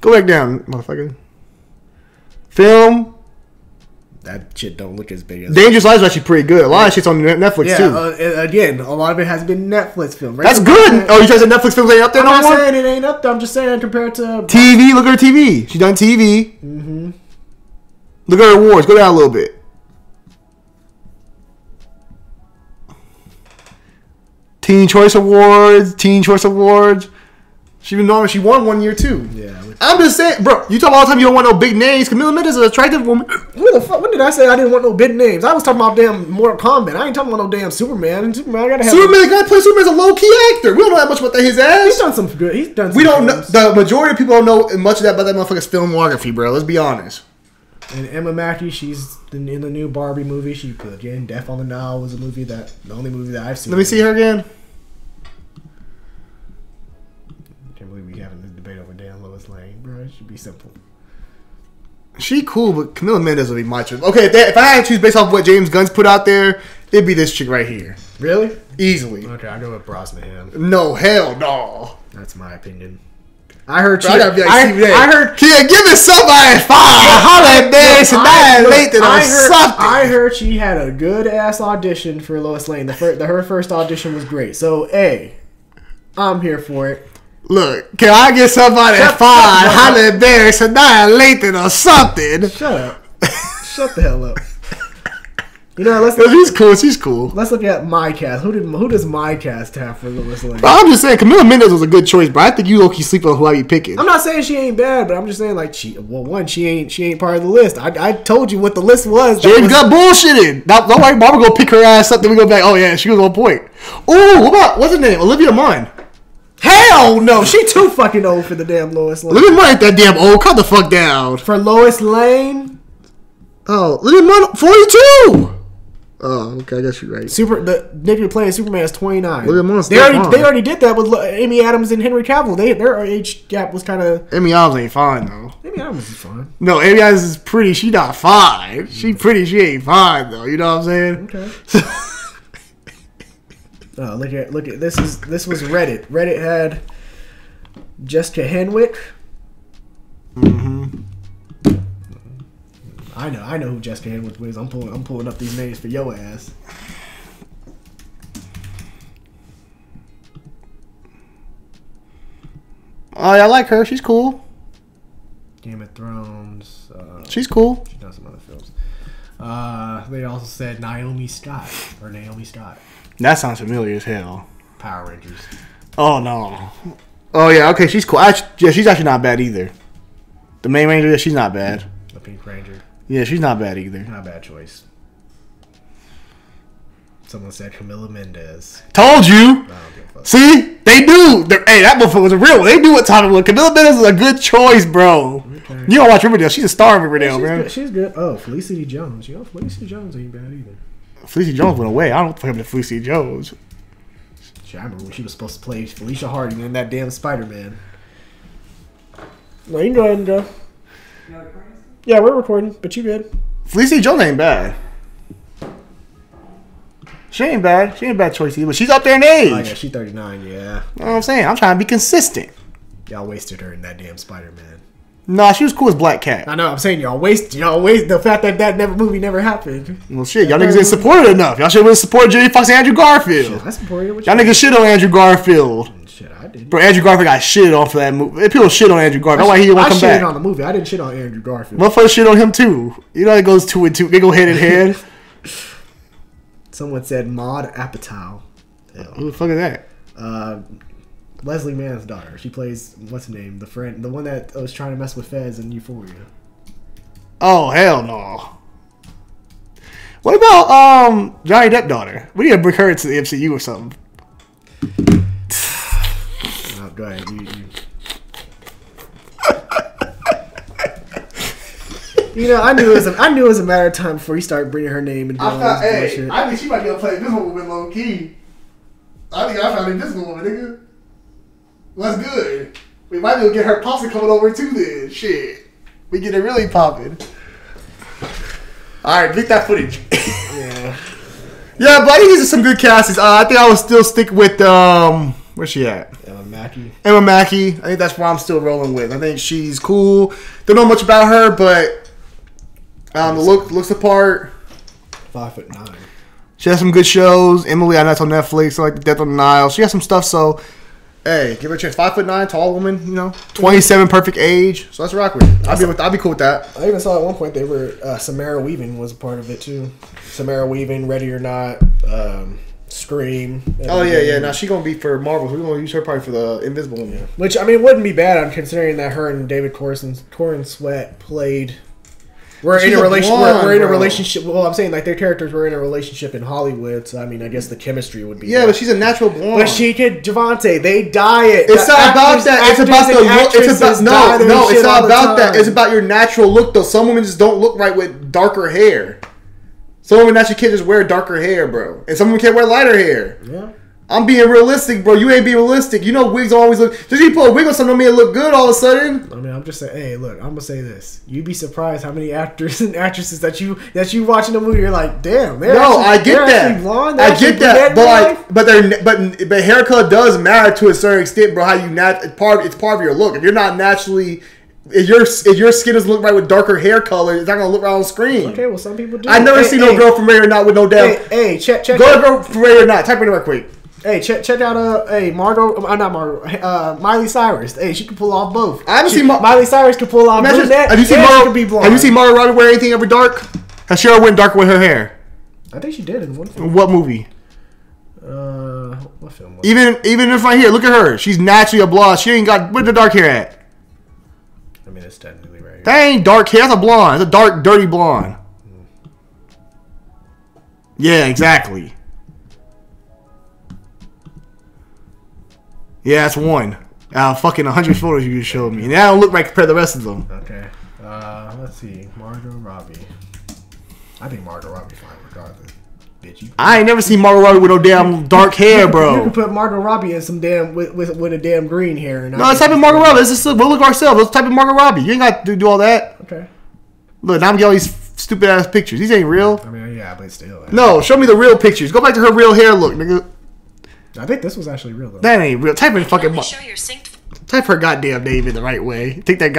Go back down, motherfucker. Film, that shit don't look as big as Dangerous Lives is actually pretty good. A lot of shit's on Netflix too. Again, a lot of it has been Netflix films. Right? That's good. Oh, you trying to say Netflix films ain't up there no more? I'm not saying it ain't up there. I'm just saying compared to TV. Look at her TV. She done TV. Mm-hmm. Look at her awards. Go down a little bit. Teen Choice Awards. She won 1 year too. Yeah. I'm just saying, bro. You talk all the time you don't want no big names. Camila Mendes is an attractive woman. Who the fuck? When did I say I didn't want no big names? I was talking about damn Mortal Kombat. I ain't talking about no damn Superman. Superman, I gotta have. Superman, the guy plays Superman's a low key actor. We don't know that much about his ass. He's done some good. He's done. We don't know. The majority of people don't know much of that about that motherfucker's filmography, bro. Let's be honest. And Emma Mackey, she's in the new Barbie movie. She again, Death on the Nile was the only movie that I've seen. Let me see her again. Can't believe we having this debate over damn Lois Lane, bro. It should be simple. She cool, but Camila Mendes would be my choice. Okay, if I had to choose based off what James Gunn's put out there, it'd be this chick right here. Really? Easily. Okay, I go with Brosnahan. No, hell no. That's my opinion. I heard. I gotta be like I heard. Kid, give me somebody 5. Holla at this and late or something. I heard she had a good ass audition for Lois Lane. Her first audition was great. So, I'm here for it. Look, can I get somebody at 5? Holla at Barris and Lathan or something. Shut up. Shut the hell up. You know, she's cool. Let's look at my cast. Who does my cast have for Lois Lane? Bro, I'm just saying, Camila Mendes was a good choice, bro. I think you low-key sleep on who I be picking. I'm not saying she ain't bad, but I'm just saying like she ain't part of the list. I told you what the list was. James got bullshitted. Don't worry, Mama go pick her ass up. Then we go back. Oh yeah, she was on point. Ooh, what's her name? Olivia Munn. Hell no, she too fucking old for the damn Lois Lane. Olivia Munn ain't that damn old. Cut the fuck down. For Lois Lane. Oh, Olivia Munn 42. Oh, okay, I guess you're right. The nigga playing Superman is 29. They already did that with Amy Adams and Henry Cavill. Their age gap was kind of. Amy Adams ain't fine though. Amy Adams is fine. No, Amy Adams is pretty. She not fine. She pretty. She ain't fine though. You know what I'm saying? Okay. Oh, look at this was Reddit. Reddit had Jessica Henwick. Mm-hmm. I know who Jessica Henwick is. I'm pulling up these names for your ass. Oh, yeah, I like her. She's cool. Game of Thrones. She's cool. She's done some other films. They also said Naomi Scott. That sounds familiar as hell. Power Rangers. Oh no. Oh yeah. Okay, she's cool. She's actually not bad either. The main ranger, she's not bad. The Pink Ranger. Yeah, she's not bad either. Not a bad choice. Someone said Camila Mendes. Told you. I don't give a fuck. See, they do. Hey, that motherfucker was a real one. They do what time. Camila Mendes is a good choice, bro. Okay. You don't watch Riverdale. She's a star of Riverdale, man. She's good. Oh, Felicity Jones. Felicity Jones ain't bad either. Felicity Jones went away. I don't know what happened to Felicity Jones. Shit, I remember when she was supposed to play Felicia Harding in that damn Spider-Man. No, you can go ahead and go. Yeah, we're recording, but you good. Felicity Jones ain't bad. She ain't bad. She ain't a bad choice either, but she's up there in age. Oh, yeah, she's 39, yeah. You know what I'm saying? I'm trying to be consistent. Y'all wasted her in that damn Spider-Man. Nah, she was cool as Black Cat. I know, I'm saying y'all waste the fact that movie never happened. Well, shit, y'all niggas didn't support it enough. Y'all should have supported Jamie Foxx and Andrew Garfield. Shit, I supported it. Y'all niggas shit on Andrew Garfield. Shit, I did. Bro, Andrew Garfield got shit on for that movie. People shit on Andrew Garfield. That's why he didn't want to come back. I shitted on the movie. I didn't shit on Andrew Garfield. Motherfuckers shit on him too. You know it goes 2 and 2. They go head in head. Someone said Maud Apatow. Who the fuck is that? Leslie Mann's daughter. She plays what's her name? The one that was trying to mess with Fez in Euphoria. Oh hell no. What about Johnny Depp daughter? We need to bring her into the MCU or something. Oh, go ahead. You know, I knew it was a matter of time before you started bringing her name and doing all this bullshit. I think she might be able to play Invisible Woman low key. I think I found Invisible Woman, nigga. What's good? We might be able to get her posse coming over too then. Shit. We get it really popping. Alright, get that footage. Yeah. Yeah, but I think these are some good casts. I think I would still stick with where's she at? Emma Mackey. I think that's where I'm still rolling with. I think she's cool. Don't know much about her, but The looks the part. 5'9". She has some good shows. Emily, I know that's on Netflix. So like The Death on the Nile. She has some stuff. So, hey, give her a chance. 5'9", tall woman. 27, perfect age. So let's rock with it. I'll be cool with that. I even saw at one point they were Samara Weaving was a part of it too. Samara Weaving, Ready or Not, Scream. Oh yeah. Now she gonna be for Marvel. So we're gonna use her probably for the Invisible Woman. Yeah. Which I mean wouldn't be bad. I'm considering that her and David Corn Sweat played. We're in a relationship. Well, I'm saying like their characters were in a relationship in Hollywood, so I mean, I guess the chemistry would be. Yeah, but she's a natural blonde. But she could, Javante. They dye it. It's not about that. It's about the look. It's not about that. It's about your natural look, though. Some women just don't look right with darker hair. Some women actually can't just wear darker hair, bro, and some women can't wear lighter hair. Yeah. I'm being realistic, bro. You ain't being realistic. Wigs always look. Just you put a wig on something, don't mean it look good all of a sudden. I mean, I'm just saying. Hey, look, I'm gonna say this. You'd be surprised how many actors and actresses that you watch in a movie. You're like, damn. I get that. Blonde, I get that. But hair color does matter to a certain extent, bro. How you it's part of your look. If you're not naturally. If your skin doesn't look right with darker hair color, it's not gonna look right on screen. Okay, well, some people do. I never seen no girl from Ready or Not with no damn. Check. Go to girl from Ready or Not. Type it in real quick. Hey, check out Miley Cyrus. Hey, she can pull off both. I haven't seen Miley Cyrus can pull off brunette. Have you seen Margot Robbie wear anything ever dark? Has she ever went dark with her hair? I think she did in one film. What movie? What film? Even if right here, look at her. She's naturally a blonde. She ain't got where's the dark hair at? I mean, it's technically right here. That ain't dark hair. That's a blonde. It's a dark, dirty blonde. Yeah, exactly. Yeah, that's one. Fucking 100 photos you just showed me. And that don't look right compared to the rest of them. Okay. Let's see. Margot Robbie. I think Margot Robbie fine regardless. Bitch, I ain't never seen Margot Robbie with no damn dark hair, bro. You can put Margot Robbie in some damn with a damn green hair. And let's type in Margot Robbie. We'll look ourselves. Let's type in Margot Robbie. You ain't got to do all that. Okay. Look, now I'm getting all these stupid ass pictures. These ain't real. I mean, yeah, but still. No, show me the real pictures. Go back to her real hair look, nigga. I think this was actually real though. That ain't real. Type in fucking. Type her goddamn name in the right way. Take that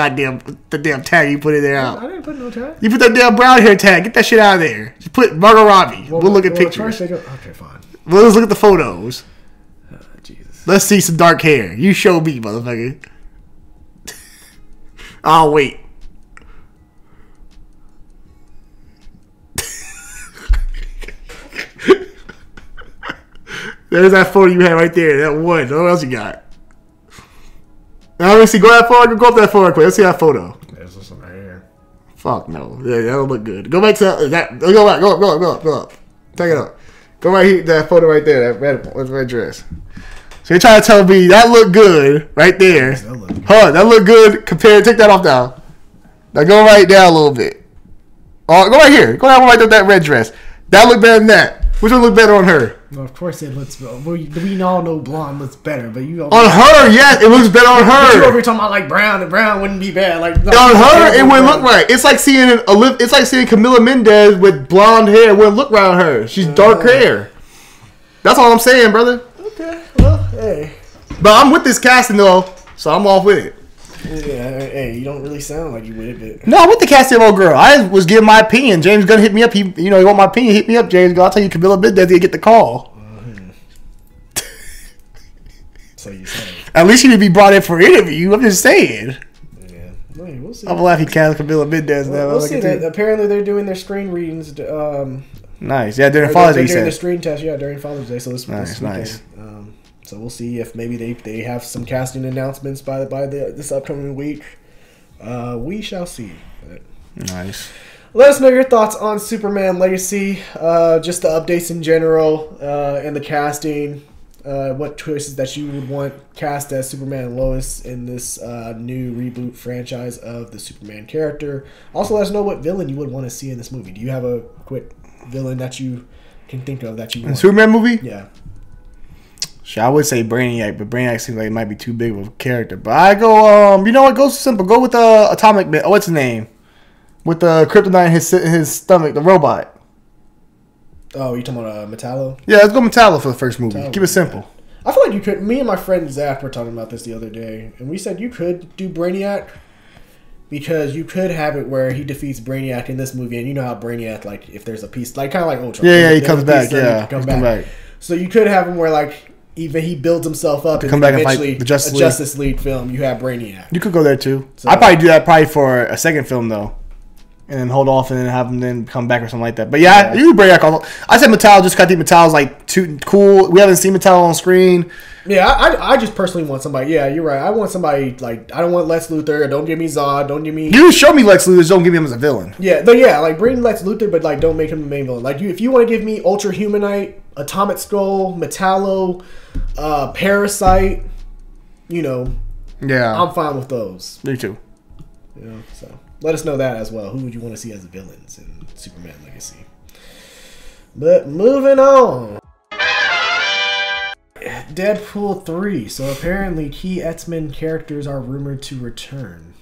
the damn tag you put in there out. I didn't put no tag. You put that damn brown hair tag. Get that shit out of there. Just put Margot Robbie. We'll look at pictures. Okay, fine. Well, let's look at the photos. Jesus. Let's see some dark hair. You show me, motherfucker. I'll wait. There's that photo you had right there. That one. What else you got? Now let me see. Go that far. Go up that far quick. Let's see that photo. There's some right here. Fuck no. Yeah, that don't look good. Go back to that. Go back. Go up. Take it up. Go right here. That photo right there. That red dress. So you're trying to tell me that looked good right there. That looked good compared. Take that off now. Now go right down a little bit. Oh, go right here. Go down right there with that red dress. That looked better than that. Which one looked better on her? Well, of course it looks. We all know blonde looks better, but you on her, yes, it looks better on her. But you over here talking about like brown, and brown wouldn't be bad. Like on her, it wouldn't look right. It's like seeing Camila Mendez with blonde hair. It wouldn't look right on her. She's dark hair. That's all I'm saying, brother. Okay, well, hey. But I'm with this casting though, so I'm off with it. Yeah, hey, you don't really sound like you with it, but... No, I'm with the casting, old girl. I was giving my opinion. James Gunn hit me up. He want my opinion. Hit me up, James Gunn. I'll tell you, Camilla Mendez didn't get the call. So you saying? At least she didn't be brought in for an interview. I'm just saying. Yeah, we'll see. I'm glad he cast Camilla Mendez now. We'll see. Apparently, they're doing their screen readings. Nice. Yeah, during Father's Day. They're doing the screen test. Yeah, during Father's Day. So this weekend. Nice. So we'll see if maybe they have some casting announcements by this upcoming week. We shall see. Nice. Let us know your thoughts on Superman Legacy. Just the updates in general and the casting. What choices that you would want cast as Superman and Lois in this new reboot franchise of the Superman character. Also, let us know what villain you would want to see in this movie. Do you have a quick villain that you can think of that you want? In Superman movie? Yeah. I would say Brainiac, but Brainiac seems like it might be too big of a character. But I go, you know what? Go simple. Go with Atomic Man. Oh, what's his name? With the kryptonite in his stomach, the robot. Oh, you talking about Metallo? Yeah, let's go Metallo for the first movie. Keep it simple. I feel like you could. Me and my friend Zach were talking about this the other day, and we said you could do Brainiac. because you could have it where he defeats Brainiac in this movie, and you know how Brainiac, like, if there's a piece, like, kind of like Ultron. Yeah, he comes back. Yeah, come back. So you could have him where, like, even he builds himself up, and come back eventually and fight the Justice League film, you have Brainiac. You could go there too. So, I'd probably do that for a second film though, and then hold off and then have him then come back or something like that. But yeah, you Brainiac. I said Mattel just 'cause I think Mattel's like too cool. We haven't seen Mattel on screen. Yeah, I just personally want somebody. Yeah, you're right. I want somebody like, I don't want Lex Luthor. Don't give me Zod. Don't give me. You show me Lex Luthor. Just don't give me him as a villain. Yeah, but yeah, like bring Lex Luthor, but like don't make him the main villain. Like if you want to give me Ultra Humanite, Atomic Skull, Metallo, Parasite, you know, yeah, I'm fine with those. Me too. You know, so let us know that as well. Who would you want to see as the villains in Superman Legacy? But moving on. Deadpool 3. So apparently key X-Men characters are rumored to return.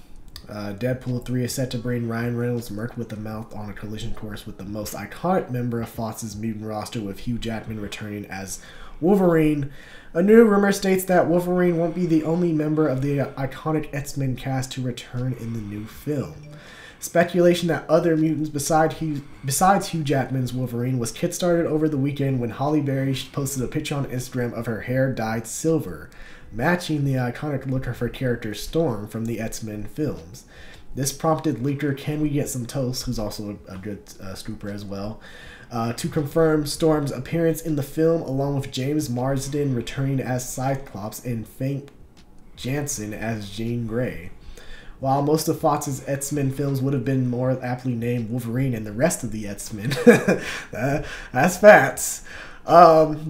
Deadpool 3 is set to bring Ryan Reynolds' Merc with the Mouth on a collision course with the most iconic member of Fox's mutant roster, with Hugh Jackman returning as Wolverine. A new rumor states that Wolverine won't be the only member of the iconic X-Men cast to return in the new film. Speculation that other mutants besides Hugh Jackman's Wolverine was kickstarted over the weekend when Halle Berry posted a picture on Instagram of her hair dyed silver, matching the iconic look of her character Storm from the X-Men films. This prompted leaker Can We Get Some Toast, who's also a good scooper as well, to confirm Storm's appearance in the film, along with James Marsden returning as Cyclops and Famke Janssen as Jean Grey. While most of Fox's X-Men films would have been more aptly named Wolverine and the rest of the X-Men, that's facts.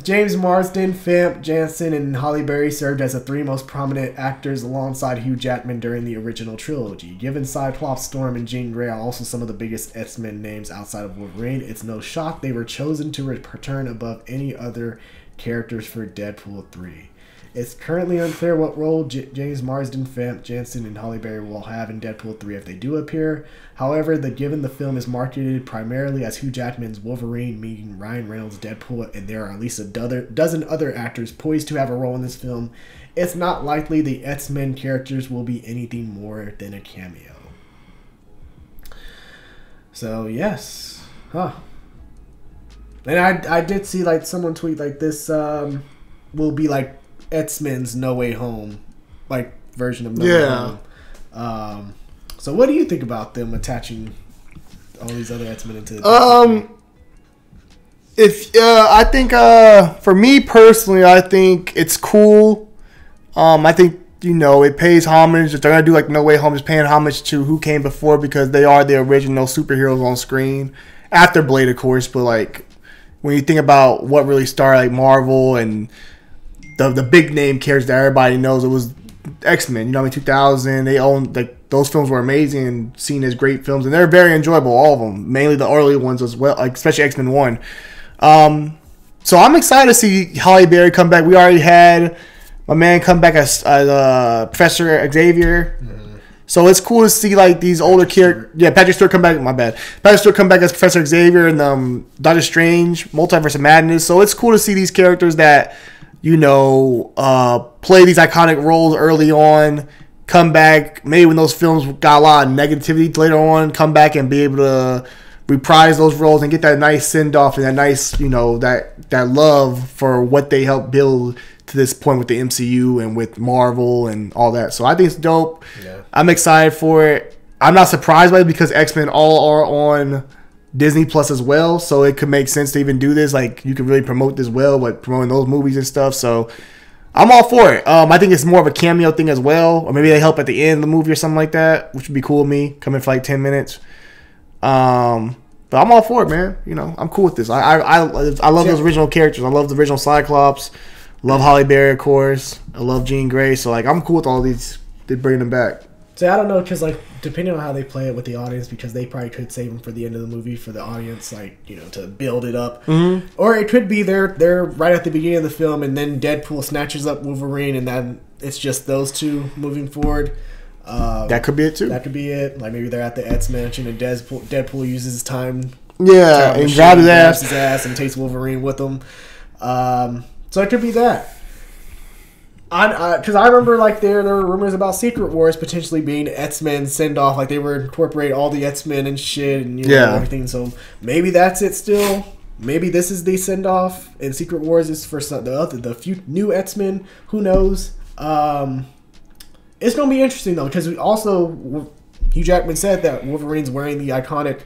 James Marsden, Famke Janssen, and Halle Berry served as the three most prominent actors alongside Hugh Jackman during the original trilogy. Given Cyclops, Storm, and Jean Grey are also some of the biggest X-Men names outside of Wolverine, it's no shock they were chosen to return above any other characters for Deadpool 3. It's currently unclear what role James Marsden, Famke Janssen, and Halle Berry will have in Deadpool 3 if they do appear. However, given the film is marketed primarily as Hugh Jackman's Wolverine meeting Ryan Reynolds' Deadpool, and there are at least a dozen other actors poised to have a role in this film, it's not likely the X-Men characters will be anything more than a cameo. So, yes. Huh. And I did see, like, someone tweet, like, this will be, like, X-Men's No Way Home, like, version of No Way Home. So what do you think about them attaching all these other X-Men into the I think for me personally, I think it's cool. I think, you know, it pays homage. If they're gonna do like No Way Home, is paying homage to who came before, because they are the original superheroes on screen. After Blade, of course, but like when you think about what really started, like Marvel and the big name characters that everybody knows, it was X-Men. You know, I mean, 2000, they owned, like, those films were amazing and seen as great films, and they're very enjoyable, all of them, mainly the early ones as well, like especially X-Men 1. So I'm excited to see Halle Berry come back. We already had my man come back as Professor Xavier. Mm-hmm. So it's cool to see like these older characters. Yeah, Patrick Stewart come back. My bad. Patrick Stewart come back as Professor Xavier in Doctor Strange, Multiverse of Madness. So it's cool to see these characters that, you know, play these iconic roles early on, come back, maybe when those films got a lot of negativity later on, come back and be able to reprise those roles and get that nice send-off and that nice, you know, that love for what they helped build to this point with the MCU and with Marvel and all that. So I think it's dope. Yeah. I'm excited for it. I'm not surprised by it because X-Men all are on Disney Plus as well, so it could make sense to even do this. Like, you could really promote this well, but promoting those movies and stuff. So I'm all for it. I think it's more of a cameo thing as well, or maybe they help at the end of the movie or something like that, which would be cool with me, coming for like 10 minutes. But I'm all for it, man. You know, I'm cool with this. I love those original characters. I love the original Cyclops. Love Halle Berry, of course. I love Jean Grey. So like, I'm cool with all these. They bring them back. See, I don't know, because like, depending on how they play it with the audience, because they probably could save them for the end of the movie for the audience, like, you know, to build it up. Mm-hmm. Or it could be they're right at the beginning of the film, and then Deadpool snatches up Wolverine, and then it's just those two moving forward. That could be it too. That could be it. Like, maybe they're at the X Mansion, and Deadpool uses his time. Yeah, and grabs his ass and takes Wolverine with him. So it could be that. Because I remember like there were rumors about Secret Wars potentially being X-Men send off, like they would incorporate all the X-Men and shit and everything. So maybe that's it still. Maybe this is the send off, and Secret Wars is for the few new X-Men. Who knows? It's gonna be interesting though, because we also Hugh Jackman said that Wolverine's wearing the iconic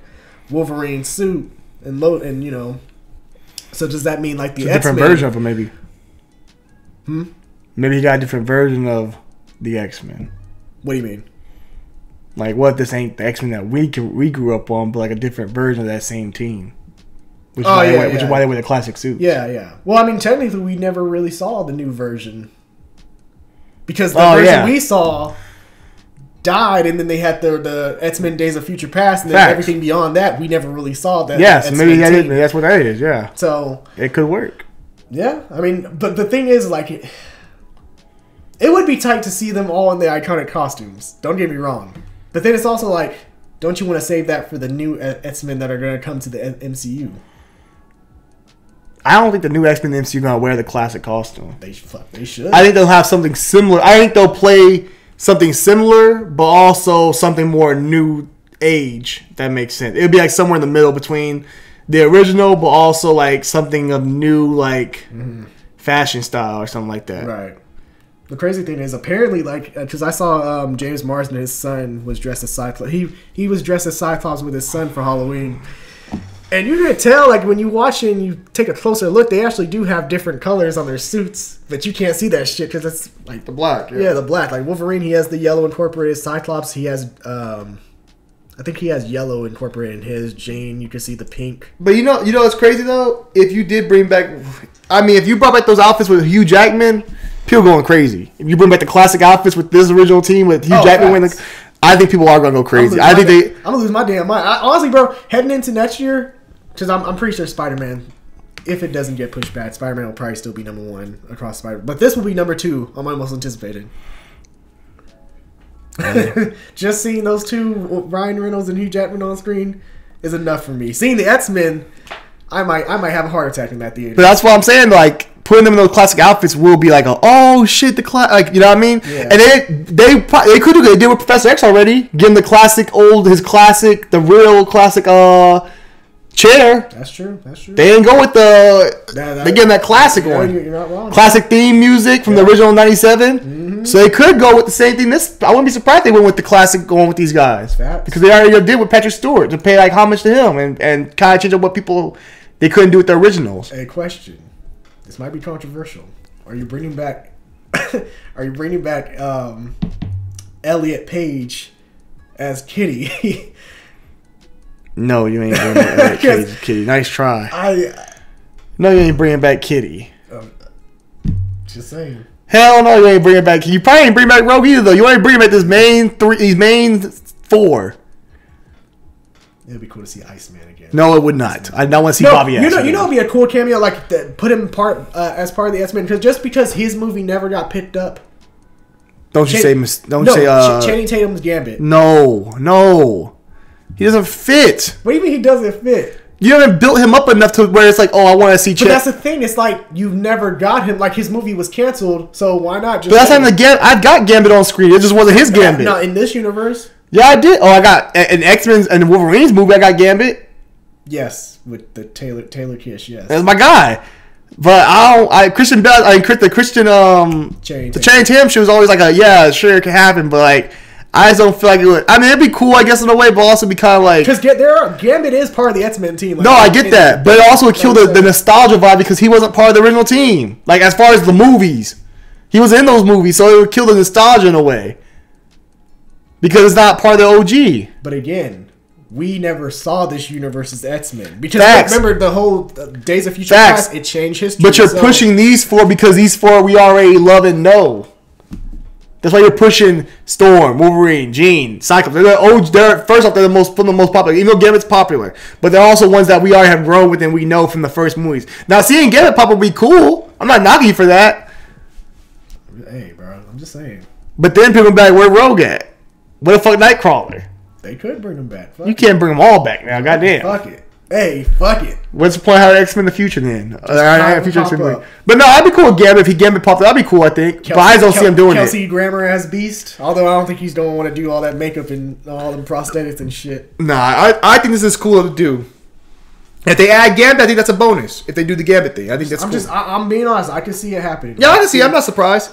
Wolverine suit and So does that mean like the X-Men? Different version of him, maybe. Maybe he got a different version of the X-Men. What do you mean? Like, what if this ain't the X-Men that we grew up on, but like a different version of that same team? Which is why they wear the classic suits. Yeah. Well, I mean, technically, we never really saw the new version. Because the version we saw died, and then they had the X-Men Days of Future Past, and then everything beyond that, we never really saw that. Yes, maybe that's what that is, yeah. So it could work. Yeah, I mean, but the thing is, like, it would be tight to see them all in the iconic costumes. Don't get me wrong. But then it's also like, don't you want to save that for the new X-Men that are going to come to the MCU? I don't think the new X-Men in the MCU are going to wear the classic costume. They should. I think they'll have something similar. I think they'll play something similar, but also something more new age, if that makes sense. It would be like somewhere in the middle between the original, but also like something of new, like fashion style or something like that. Right. The crazy thing is, apparently, like, because I saw James Marsden, his son, was dressed as Cyclops. He was dressed as Cyclops with his son for Halloween. And you can tell, like, when you watch it and you take a closer look, they actually do have different colors on their suits. But you can't see that shit because it's, like... The black, yeah. The black. Like, Wolverine, he has the yellow incorporated. Cyclops, he has... I think he has yellow incorporated in his. Jane, you can see the pink. But you know what's crazy, though? If you did bring back... I mean, if you brought back those outfits with Hugh Jackman, people going crazy. If you bring back the classic outfits with this original team with Hugh Jackman winning... I think people are going to go crazy. I'm going to lose my damn mind. Honestly, bro, heading into next year... Because I'm pretty sure Spider-Man, if it doesn't get pushed back, Spider-Man will probably still be number one across Spider-Man. But this will be number 2 on my most anticipated. Just seeing those two, Ryan Reynolds and Hugh Jackman on screen, is enough for me. Seeing the X-Men, I might have a heart attack in that theater. But that's what I'm saying. Like, putting them in those classic outfits will be like, oh shit, like, you know what I mean? Yeah. And they could do it. They did with Professor X already. Give him the the real classic chair. That's true. They didn't go with they give them that classic one. You're not wrong. Classic theme music from the original '97. Mm-hmm. So they could go with the same thing. I wouldn't be surprised if they went with the classic going with these guys. Facts. Because they already did with Patrick Stewart to pay like homage to him and kind of change up what people they couldn't do with the originals. A question. This might be controversial. Are you bringing back Elliot Page as Kitty? No, you ain't bringing back Kitty. Nice try. No, you ain't bringing back Kitty. Just saying. Hell no, you ain't bringing back Kitty. You probably ain't bringing back Rogue either, though. You ain't bringing back these main 4. It'd be cool to see Iceman again. No, it would not. I don't want to see Bobby X. You know, it'd be a cool cameo, like put him as part of the X-Men, just because his movie never got picked up. Channing Tatum's Gambit. No. He doesn't fit. What do you mean he doesn't fit? You haven't built him up enough to where it's like, oh, I want to see. But that's the thing. It's like you've never got him. Like his movie was canceled, so why not just? But that's not the Gambit. I got Gambit on screen. It just wasn't his Gambit. Not in this universe. Yeah, I did. Oh, I got an X-Men and Wolverine's movie. I got Gambit. Yes, with the Taylor Kish. Yes, that's my guy. But Christian Bale. Channing Tatum. She was always like sure it can happen, but like. I just don't feel like it would. I mean, it'd be cool, I guess, in a way, but also be kind of like... Because Gambit is part of the X-Men team. Like, no, I get that. But it also would kill the nostalgia vibe because he wasn't part of the original team. Like, as far as the movies. He was in those movies, so it would kill the nostalgia in a way. Because it's not part of the OG. But again, we never saw this universe's X-Men. Because remember, the whole Days of Future Past, it changed history. But you're pushing these 4 because these 4 we already love and know. That's why you're pushing Storm, Wolverine, Jean, Cyclops. They're first off, they're the most popular. Even though Gambit's popular, but they're also ones that we already have grown with and we know from the first movies. Now, seeing Gambit pop would be cool. I'm not knocking you for that. Hey, bro, I'm just saying. But then people be like, where Rogue at? What the fuck, Nightcrawler? They could bring him back. You can't bring them all back now. Goddamn. Fuck it. Hey, fuck it. What's the point of having X-Men in the future then? Future pop X-Men. up. But no, I'd be cool with Gambit if Gambit popped up. That'd be cool, I think. But I just don't see him doing Kelsey it. Grammer as Beast. Although I don't think he's don't want to do all that makeup and all the prosthetics and shit. Nah, I think this is cool to do. If they add Gambit, I think that's a bonus. If they do the Gambit thing, I think that's cool. I'm being honest. I can see it happening. Yeah, I can see it. I'm not surprised.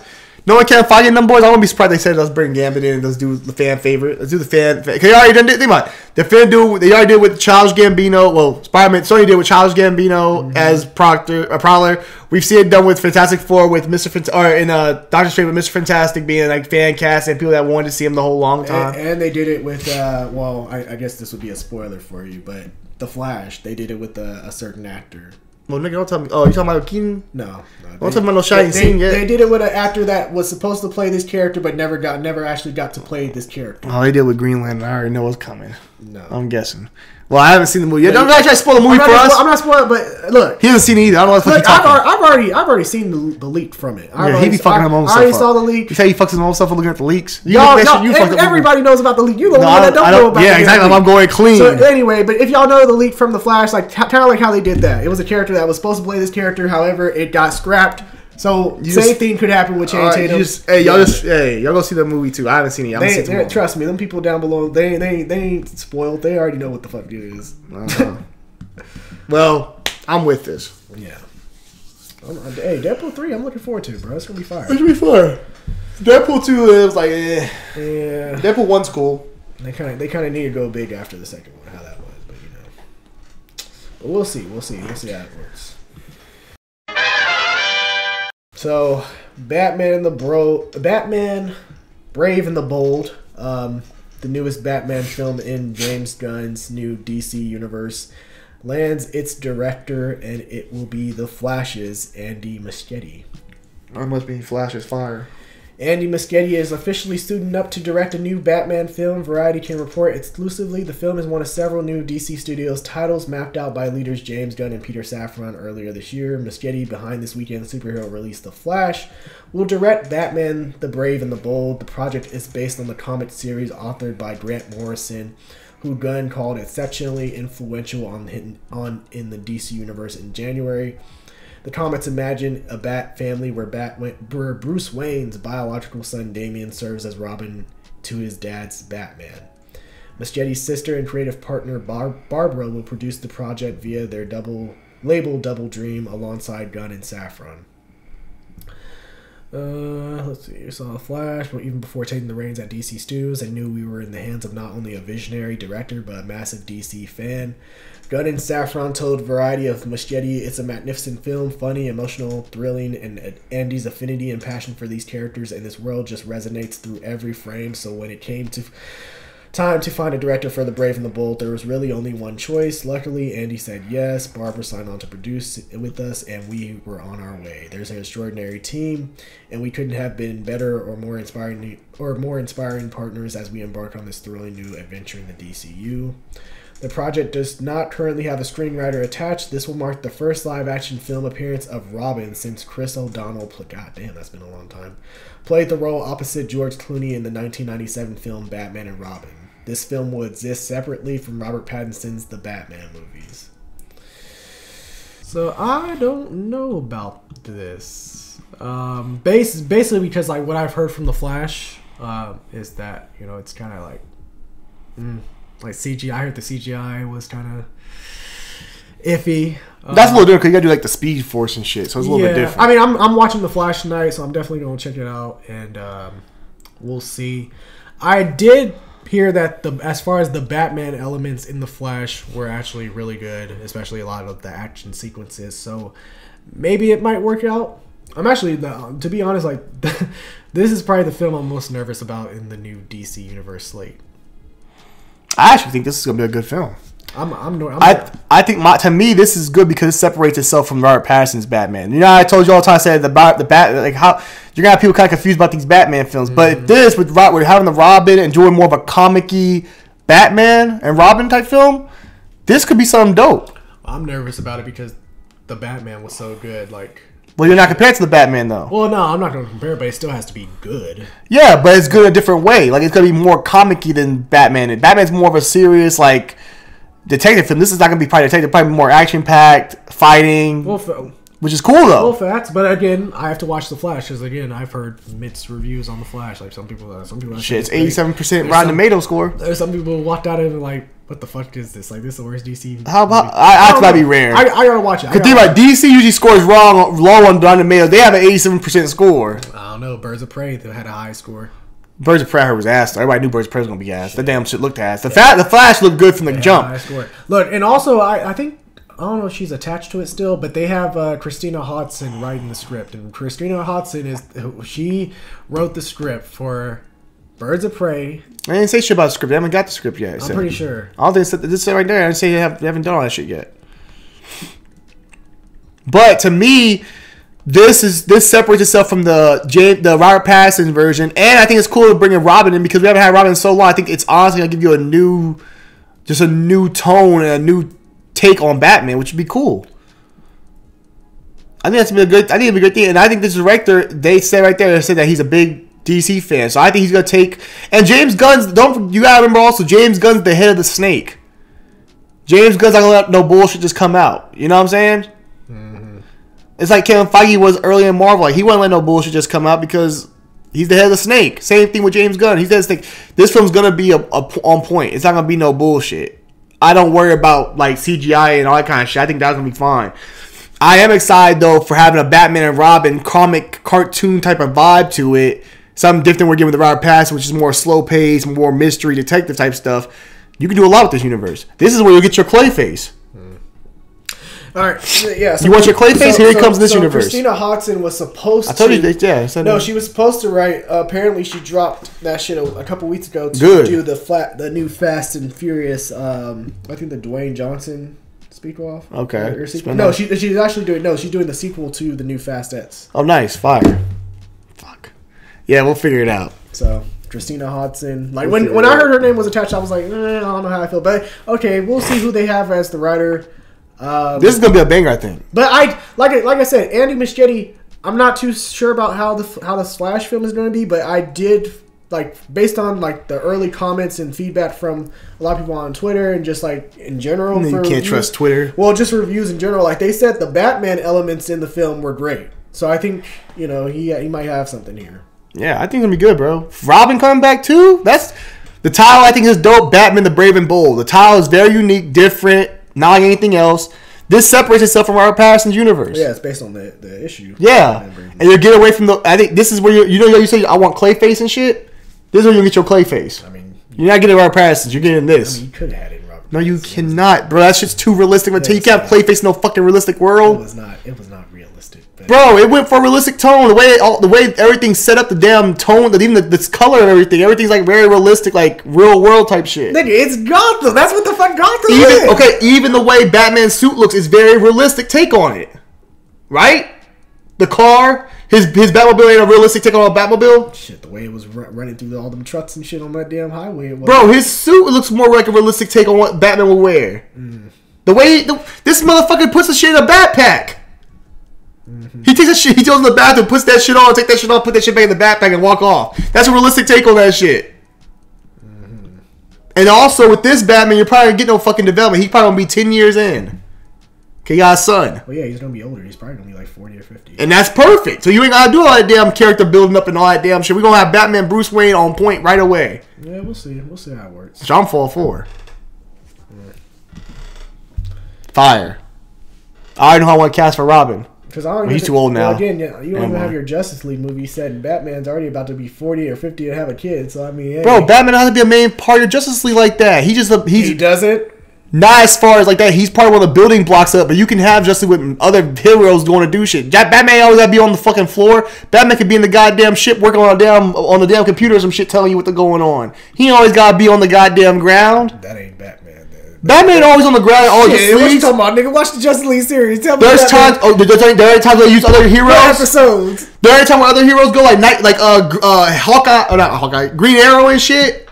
No one can fight in them boys. I wouldn't be surprised they said let's bring Gambit in and let's do the fan favorite. Let's do the fan. Cause they already done it. Think about it. The fan do. They already did with Childish Gambino. Well, Spider-Man. Sony did with Childish Gambino as Prowler. We've seen it done with Fantastic Four with Mr. or in Doctor Strange with Mr. Fantastic being like fan cast and people that wanted to see him the whole long time. And they did it with. Well, I guess this would be a spoiler for you, but The Flash. They did it with a certain actor. Well, nigga, don't tell me. Oh, you talking about Keaton? No. Don't tell me about no shining scene yet. They did it with an actor that was supposed to play this character, but never actually got to play this character. Oh, they did with Green Lantern. I already know what's coming. No, I'm guessing. Well, I haven't seen the movie yet. Don't try to spoil the movie for us. I'm not spoiling, but look, he hasn't seen it either. I don't know what the fuck he's talking. I've already seen the leak from it. He be fucking his own stuff. I already saw the leak. You say he fucks his own stuff for looking at the leaks. Everybody knows about the leak. You're the one that don't know about. Yeah, exactly. I'm going clean. So anyway, but if y'all know the leak from the Flash, like kind of like how they did that. It was a character that was supposed to play this character. However, it got scrapped. So same thing could happen with Channing Tatum. Y'all go see the movie too. I haven't seen it. Trust me, them people down below, they ain't spoiled. They already know what the fuck it is. Well, I'm with this. Yeah. Hey, Deadpool 3, I'm looking forward to it, bro. It's gonna be fire. It's gonna be fun. Deadpool 2 is like, eh. Yeah. Deadpool 1's cool. They kind of need to go big after the second one. How that was, but you know. But we'll see. We'll see how it works. So, Batman, Brave and the Bold, the newest Batman film in James Gunn's new DC universe, lands its director, and it will be The Flash's Andy Muschietti. That must be Flash's fire. Andy Muschietti is officially suiting up to direct a new Batman film. Variety can report exclusively the film is one of several new DC Studios titles mapped out by leaders James Gunn and Peter Safran earlier this year. Muschietti, behind this weekend's superhero release The Flash, will direct Batman, the Brave and the Bold. The project is based on the comic series authored by Grant Morrison, who Gunn called exceptionally influential in the DC universe in January. The comics imagine a Bat family where Bruce Wayne's biological son Damian serves as Robin to his dad's Batman. Muschietti's sister and creative partner Barbara will produce the project via their Double Dream alongside Gunn and Safran. Let's see. You saw Flash, but even before taking the reins at DC Studios, I knew we were in the hands of not only a visionary director but a massive DC fan. Gunn and Safran told Variety of Muschietti, "It's a magnificent film, funny, emotional, thrilling, and Andy's affinity and passion for these characters and this world just resonates through every frame. So when it came to time to find a director for The Brave and the Bold, there was really only one choice. Luckily, Andy said yes. Barbara signed on to produce it with us, and we were on our way. There's an extraordinary team, and we couldn't have been better or more inspiring partners as we embark on this thrilling new adventure in the DCU. The project does not currently have a screenwriter attached. This will mark the first live-action film appearance of Robin since Chris O'Donnell, god damn, that's been a long time, played the role opposite George Clooney in the 1997 film Batman and Robin. This film will exist separately from Robert Pattinson's The Batman movies." So I don't know about this. Basically because like what I've heard from The Flash is that, you know, it's kind of like CGI. I heard the CGI was kind of iffy. That's a little different because you gotta do like the Speed Force and shit, so it's a little bit different. I mean, I'm watching The Flash tonight, so I'm definitely gonna check it out, and we'll see. I did hear that as far as the Batman elements in The Flash were actually really good, especially a lot of the action sequences. So maybe it might work out. I'm actually, to be honest, like this is probably the film I'm most nervous about in the new DC Universe slate. I actually think this is gonna be a good film. I think to me this is good because it separates itself from Robert Pattinson's Batman. You know, I told you all the time. I said about the Bat, like how you're gonna have people kind of confused about these Batman films. But if this with having the Robin and doing more of a comic-y Batman and Robin type film, this could be something dope. I'm nervous about it because the Batman was so good. Like, well, you're not compared to the Batman though. Well, no, I'm not gonna compare, but it still has to be good. Yeah, but it's good a different way. Like it's gonna be more comic-y than Batman. And Batman's more of a serious, like, detective film. This is not gonna be probably detective. Probably more action packed, fighting, which is cool though. Well, facts, but again, I have to watch The Flash because again, I've heard mixed reviews on The Flash. Like some people. Shit, it's 87% Rotten Tomato score. There's some people who walked out of it like, what the fuck is this? Like, this is the worst DC. How about I might be rare. I gotta watch it. Because think about DC usually scores low on Rotten Tomatoes. They have an 87% score. I don't know. Birds of Prey they had a high score. Birds of Prey was ass. Everybody knew Birds of Prey was gonna be ass. The damn shit looked ass. The Flash looked good from the jump. High score. Look, and also I think I don't know if she's attached to it still, but they have Christina Hodson writing the script, and Christina Hodson she wrote the script for Birds of Prey. I didn't say shit about the script. I haven't got the script yet. I'm pretty sure. I don't think this right there. I didn't say they haven't done all that shit yet. But to me, this separates itself from the Robert Pattinson version, and I think it's cool to bring in Robin in because we haven't had Robin in so long. I think it's honestly gonna give you a new tone and a new take on Batman, which would be cool. I think it'd be a good thing, and I think this director, they said right there, they said that he's a big DC fan, so I think he's gonna take. And James Gunn's you gotta remember also, James Gunn's the head of the snake. James Gunn's not gonna let no bullshit just come out. You know what I'm saying? Mm-hmm. It's like Kevin Feige was early in Marvel. Like he wouldn't let no bullshit just come out because he's the head of the snake. Same thing with James Gunn. He's the head of the snake. This film's gonna be on point. It's not gonna be no bullshit. I don't worry about like CGI and all that kind of shit. I think that's gonna be fine. I am excited though for having a Batman and Robin comic cartoon type of vibe to it. Something different we're giving the Robert Pattinson, which is more slow paced, more mystery detective type stuff. You can do a lot with this universe. This is where you get your Clayface. All right, yeah. So you want your Clayface? Here he comes in this universe. Christina Hodson was supposed to. I told you, yeah. No, she was supposed to write. Apparently, she dropped that shit a couple weeks ago to do the new Fast and Furious. I think the Dwayne Johnson speak-off. Okay. No, she's actually doing. No, she's doing the sequel to the new Fastettes. Oh, nice, fire. Fuck. Yeah, we'll figure it out. So. Christina Hodson. Like when I heard her name was attached, I was like, I don't know how I feel, but okay, we'll see who they have as the writer. This is gonna be a banger, I think. But like I said, Andy Muschietti. I'm not too sure about how the Flash film is going to be, but I did like based on like the early comments and feedback from a lot of people on Twitter and just like in general. You can't trust Twitter. Well, just reviews in general. Like they said, the Batman elements in the film were great. So I think he might have something here. Yeah, I think it's gonna be good, bro. Robin coming back too. That's the title. I think is dope. Batman: The Brave and Bold. The title is very unique, different, not like anything else. This separates itself from Robert Pattinson's universe. Yeah, it's based on the issue. Yeah, and you get away from the. I think this is where you say I want Clayface and shit. This is where you get your Clayface. I mean, you're not getting Robert Pattinson. You're getting this. I mean, you could have had it, Robert. No, you cannot, bro. That shit's too realistic. You can't have Clayface in no fucking realistic world. It was not realistic. Bro, it went for a realistic tone. The way everything's set up, the damn tone, even the color and everything. Everything's like very realistic, like real world type shit. Nigga, it's Gotham. That's what the fuck Gotham is. Okay, even the way Batman's suit looks is very realistic take on it. Right? The car, his Batmobile ain't a realistic take on a Batmobile. Shit, the way it was running through all them trucks and shit on that damn highway. Bro, his suit looks more like a realistic take on what Batman would wear. The way this motherfucker puts the shit in a backpack. He takes that shit, he goes in the bathroom, puts that shit on, take that shit off, put that shit back in the backpack and walk off. That's a realistic take on that shit. And also with this Batman, you're probably gonna get no fucking development. He's probably gonna be 10 years in. Okay, he got a son. Well, yeah, he's gonna be older. He's probably gonna be like 40 or 50. And that's perfect. So you ain't gotta do all that damn character building up and all that damn shit. We're gonna have Batman Bruce Wayne on point right away. Yeah, we'll see. We'll see how it works. Which I'm full for. Fire. I already know how I want to cast for Robin. Because he's too old now. Well, again, yeah, you don't even have your Justice League movie set, and Batman's already about to be 40 or 50 to have a kid. So I mean, hey. Bro, Batman has to be a main part of Justice League like that. He doesn't. Not as far as like that. He's part of one of the building blocks up, but you can have Justice League with other heroes going to do shit. Batman always gotta be on the fucking floor. Batman could be in the goddamn ship working on the damn computer or some shit, telling you what's going on. He always gotta be on the goddamn ground. That ain't Batman. Batman always on the ground. Shit, what you talking about, nigga? Watch the Justice League series. Tell me. There's times. There are times where they use other heroes. Episodes. There are times where other heroes go like Hawkeye, or not Hawkeye, Green Arrow and shit.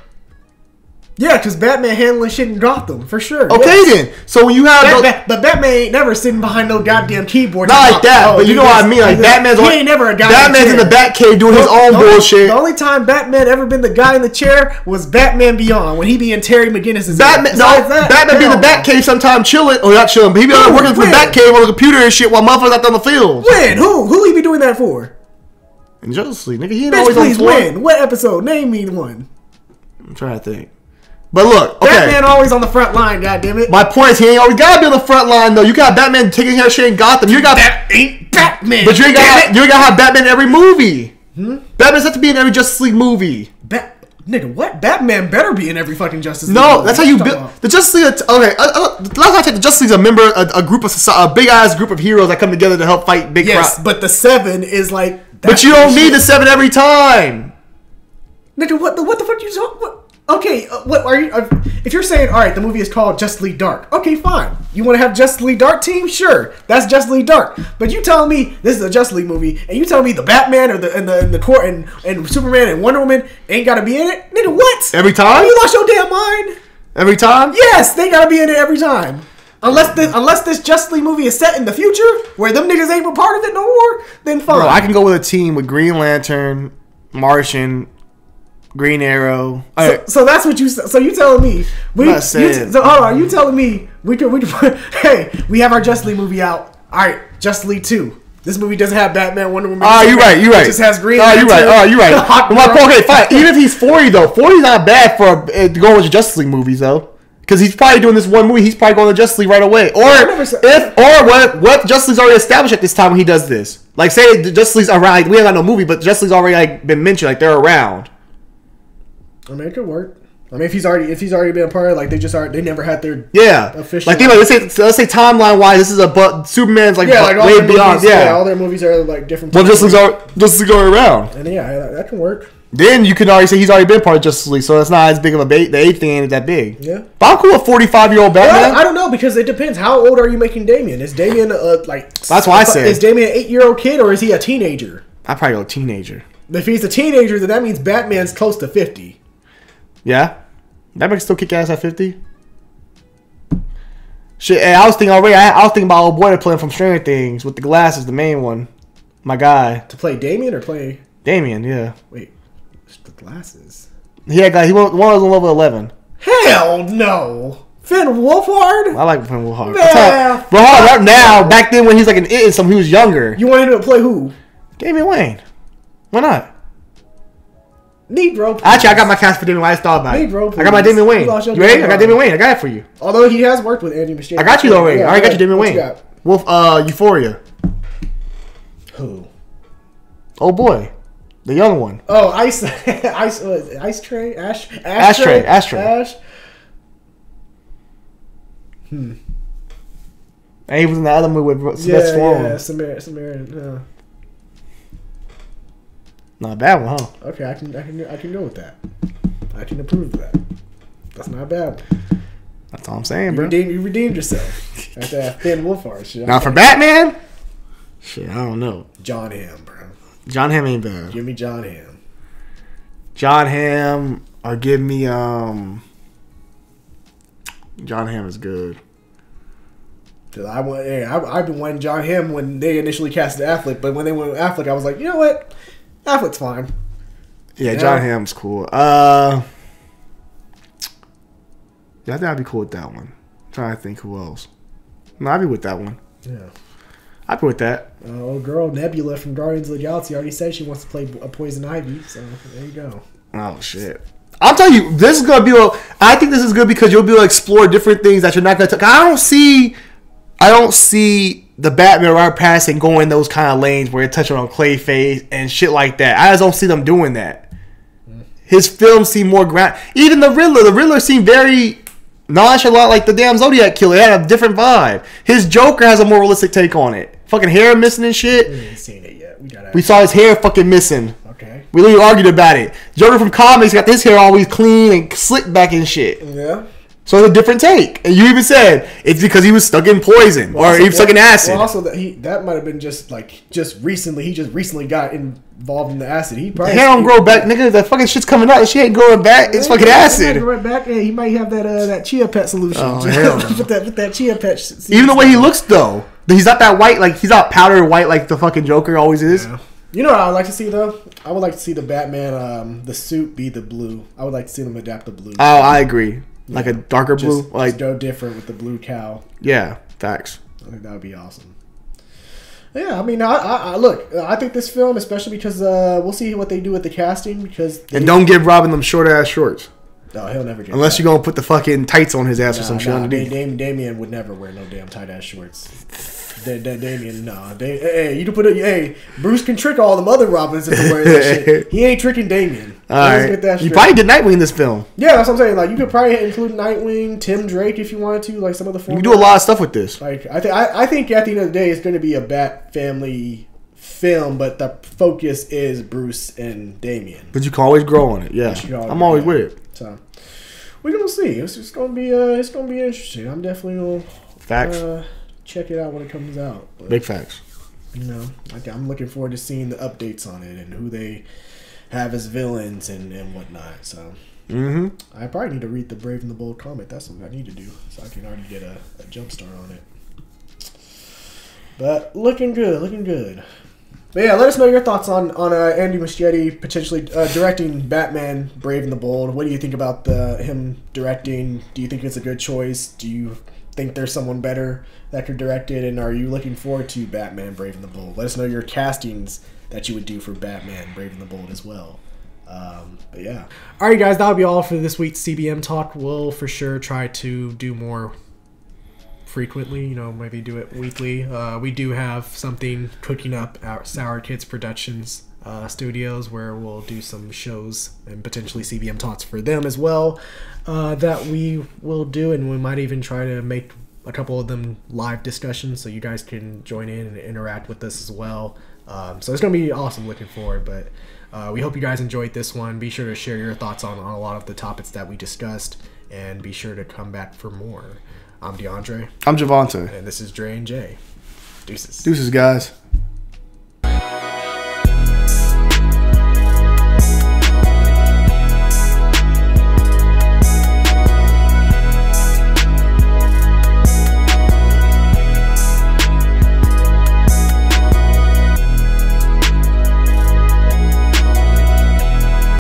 Yeah, because Batman handling shit in Gotham, for sure. Okay, then. So when you have... But Batman ain't never sitting behind no goddamn keyboard. Not like that, but you know what I mean. Like, Batman's ain't never a guy Batman's in the Batcave doing his own bullshit. The only time Batman ever been the guy in the chair was Batman Beyond, when he be in Terry McGinnis's Batman be in the Batcave sometime chilling. Or not chilling, but he be working for the Batcave on the computer and shit while motherfuckers out on the field. When? Who he be doing that for? In Justice League, nigga. He ain't Bitch, always please, on tour. when? What episode? Name me one. I'm trying to think. But look, okay. Batman always on the front line, goddammit. My point is, he ain't always gotta be on the front line though. You got Batman taking care of shit in Gotham. That ain't Batman. But you ain't gotta have Batman in every movie. Batman's have to be in every Justice League movie. Nigga, what? Batman better be in every fucking Justice League. No, movie. that's how you build the Justice League. Okay, last time I checked, the Justice League's a group of a big ass group of heroes that come together to help fight big crime. Yes, but the 7 is like. But you don't need the 7 every time. Nigga, what the fuck you talking? Okay, what are you? If you're saying, all right, the movie is called Justice League Dark. Okay, fine. You want to have Justice League Dark team? Sure, that's Justice League Dark. But you telling me this is a Justice League movie, and you telling me the Batman or the court and Superman and Wonder Woman ain't got to be in it? Nigga, what? Every time? You lost your damn mind? Every time? Yes, they got to be in it every time. Unless this Justice League movie is set in the future where them niggas ain't a part of it no more, then fine. Bro, I can go with a team with Green Lantern, Martian, Green Arrow. So that's what you. So you telling me so hold on. You telling me we could put, hey, we have our Justice League movie out. All right, Justice League 2. This movie doesn't have Batman, Wonder Woman. You're right. It just has Green Lantern. You're right. Okay, fine. Even if he's 40 though, 40's not bad for going with Justice League movies though. Because he's probably doing this one movie, he's probably going to Justice League right away. Or what Justice League's already established at this time when he does this. Like, say the Justice League's around, like, we ain't got no movie, but Justice League's already like been mentioned, like they're around. I mean, it could work. I mean, if he's already been a part of, like, they never had their official. Like, let's say timeline wise, this is Superman's like way beyond. All their movies are like different. Well, Justice League's already around, and that can work. Then you can already say he's already been part of Justice League, so it's not as big of a bait. The 8th thing ain't that big. Yeah, but I'm cool with 45-year-old Batman. Well, I don't know, because it depends. How old are you making Damian? Is Damian That's why I said. Is Damian an 8-year-old kid or is he a teenager? I'd probably go teenager. If he's a teenager, then that means Batman's close to 50. Yeah, Batman can still kick ass at 50. Shit, hey, I was thinking about old boy playing from Stranger Things with the glasses, the main one, my guy. To play Damian or play Damian? Yeah. Wait. The glasses. He was on level 11. Hell no. Finn Wolfhard? I like Finn Wolfhard. Man, bro, right now, back then when he was like an it, he was younger. You wanted him to play who? Damian Wayne. Why not? Negro, please. Actually, I got my cast for Damian Wayne. I just thought about it. Negro, I got my Damian Wayne. You ready? I got Damian Wayne. I got it for you. Although he has worked with Andy Muschietti. I got you already. I already got you Damian Wayne. You Wolf, Euphoria. Who? Oh boy. The young one. Oh, Ice Tray? Ashtray. Ash. And he was in the other movie with Sylvester Stallone. Yeah, Samaritan. Not a bad one, huh? Okay, I can go with that. I can approve of that. That's not a bad one. That's all I'm saying, bro. You redeemed yourself. After that Finn Wolfhard shit. Now for Batman? Shit, I don't know. John Hamm, bro. John Hamm ain't bad. Give me John Hamm. John Hamm, or give me John Hamm is good. Cause I've been wanting John Hamm when they initially casted Affleck, but when they went with Affleck, I was like, you know what, Affleck's fine. Yeah, John Hamm's cool. Yeah, I think I'd be cool with that one. I'm trying to think who else. No, I'd be with that one. Yeah, I'd be with that. Old girl Nebula from Guardians of the Galaxy already said she wants to play a Poison Ivy, so there you go. Oh shit. I'll tell you, this is gonna be. I think this is good because you'll be able to explore different things that you're not gonna. I don't see the Batman Robert Pattinson going those kind of lanes where it touches on Clayface and shit like that. I just don't see them doing that. His films seem more ground. Even the Riddler. The Riddler seemed very nonchalant, like the damn Zodiac Killer. It had a different vibe. His Joker has a more realistic take on it. Fucking hair missing and shit. We ain't seen it yet. We saw his hair fucking missing. Okay. We literally argued about it. Joker from comics got this hair always clean and slicked back and shit. Yeah. So it's a different take. And you even said it's because he was stuck in poison or he was stuck in acid. Well, also that might have been just recently. He just recently got involved in the acid. He probably hair don't grow back, nigga. That fucking shit's coming out. She ain't growing back. It's fucking acid. He might back. Yeah, he might have that chia pet solution. Oh, hell no. with that chia pet. Even the way he looks though, he's not that white. Like he's not powdered white like the fucking Joker always is. Yeah. You know what I would like to see though? I would like to see the Batman, the suit be the blue. I would like to see them adapt the blue. Oh, I agree. Like a darker blue, like just go different with the blue cow. Yeah, facts. I think that would be awesome. Yeah, I mean, I look. I think this film, especially because we'll see what they do with the casting. And don't give Robin them short ass shorts. No, he'll never get. Unless you're gonna put the fucking tights on his ass or some shit underneath. Damien would never wear no damn tight ass shorts. Damien, no. Hey, you can put it. Hey, Bruce can trick all them other Robins into wearing that shit. He ain't tricking Damien. All right. You probably did Nightwing in this film. Yeah, that's what I'm saying. Like, you could probably include Nightwing, Tim Drake if you wanted to, like some of the. You can do a lot of stuff with this. Like, I think at the end of the day, it's going to be a Bat family film, but the focus is Bruce and Damien. But you can always grow on it. Yeah, I'm always with it. So we're gonna see. It's just gonna be interesting. I'm definitely gonna facts. Check it out when it comes out. But, big facts. You know, I'm looking forward to seeing the updates on it and who they have as villains and whatnot. So I probably need to read the Brave and the Bold comic. That's something I need to do so I can already get a jump start on it. But looking good. But yeah, let us know your thoughts on Andy Muschietti potentially directing Batman Brave and the Bold. What do you think about him directing? Do you think it's a good choice? Do you think there's someone better that could direct it? And are you looking forward to Batman Brave and the Bold? Let us know your castings that you would do for Batman Brave and the Bold as well. But yeah. Alright guys, that'll be all for this week's CBM talk. We'll for sure try to do more frequently, maybe do it weekly. We do have something cooking up at Sour Kids Productions Studios where we'll do some shows and potentially CBM talks for them as well that we will do, and we might even try to make a couple of them live discussions so you guys can join in and interact with us as well. So it's going to be awesome. Looking forward, but we hope you guys enjoyed this one. Be sure to share your thoughts on a lot of the topics that we discussed, and be sure to come back for more. I'm DeAndre. I'm Javante. And this is Dre and Jay. Deuces. Deuces, guys.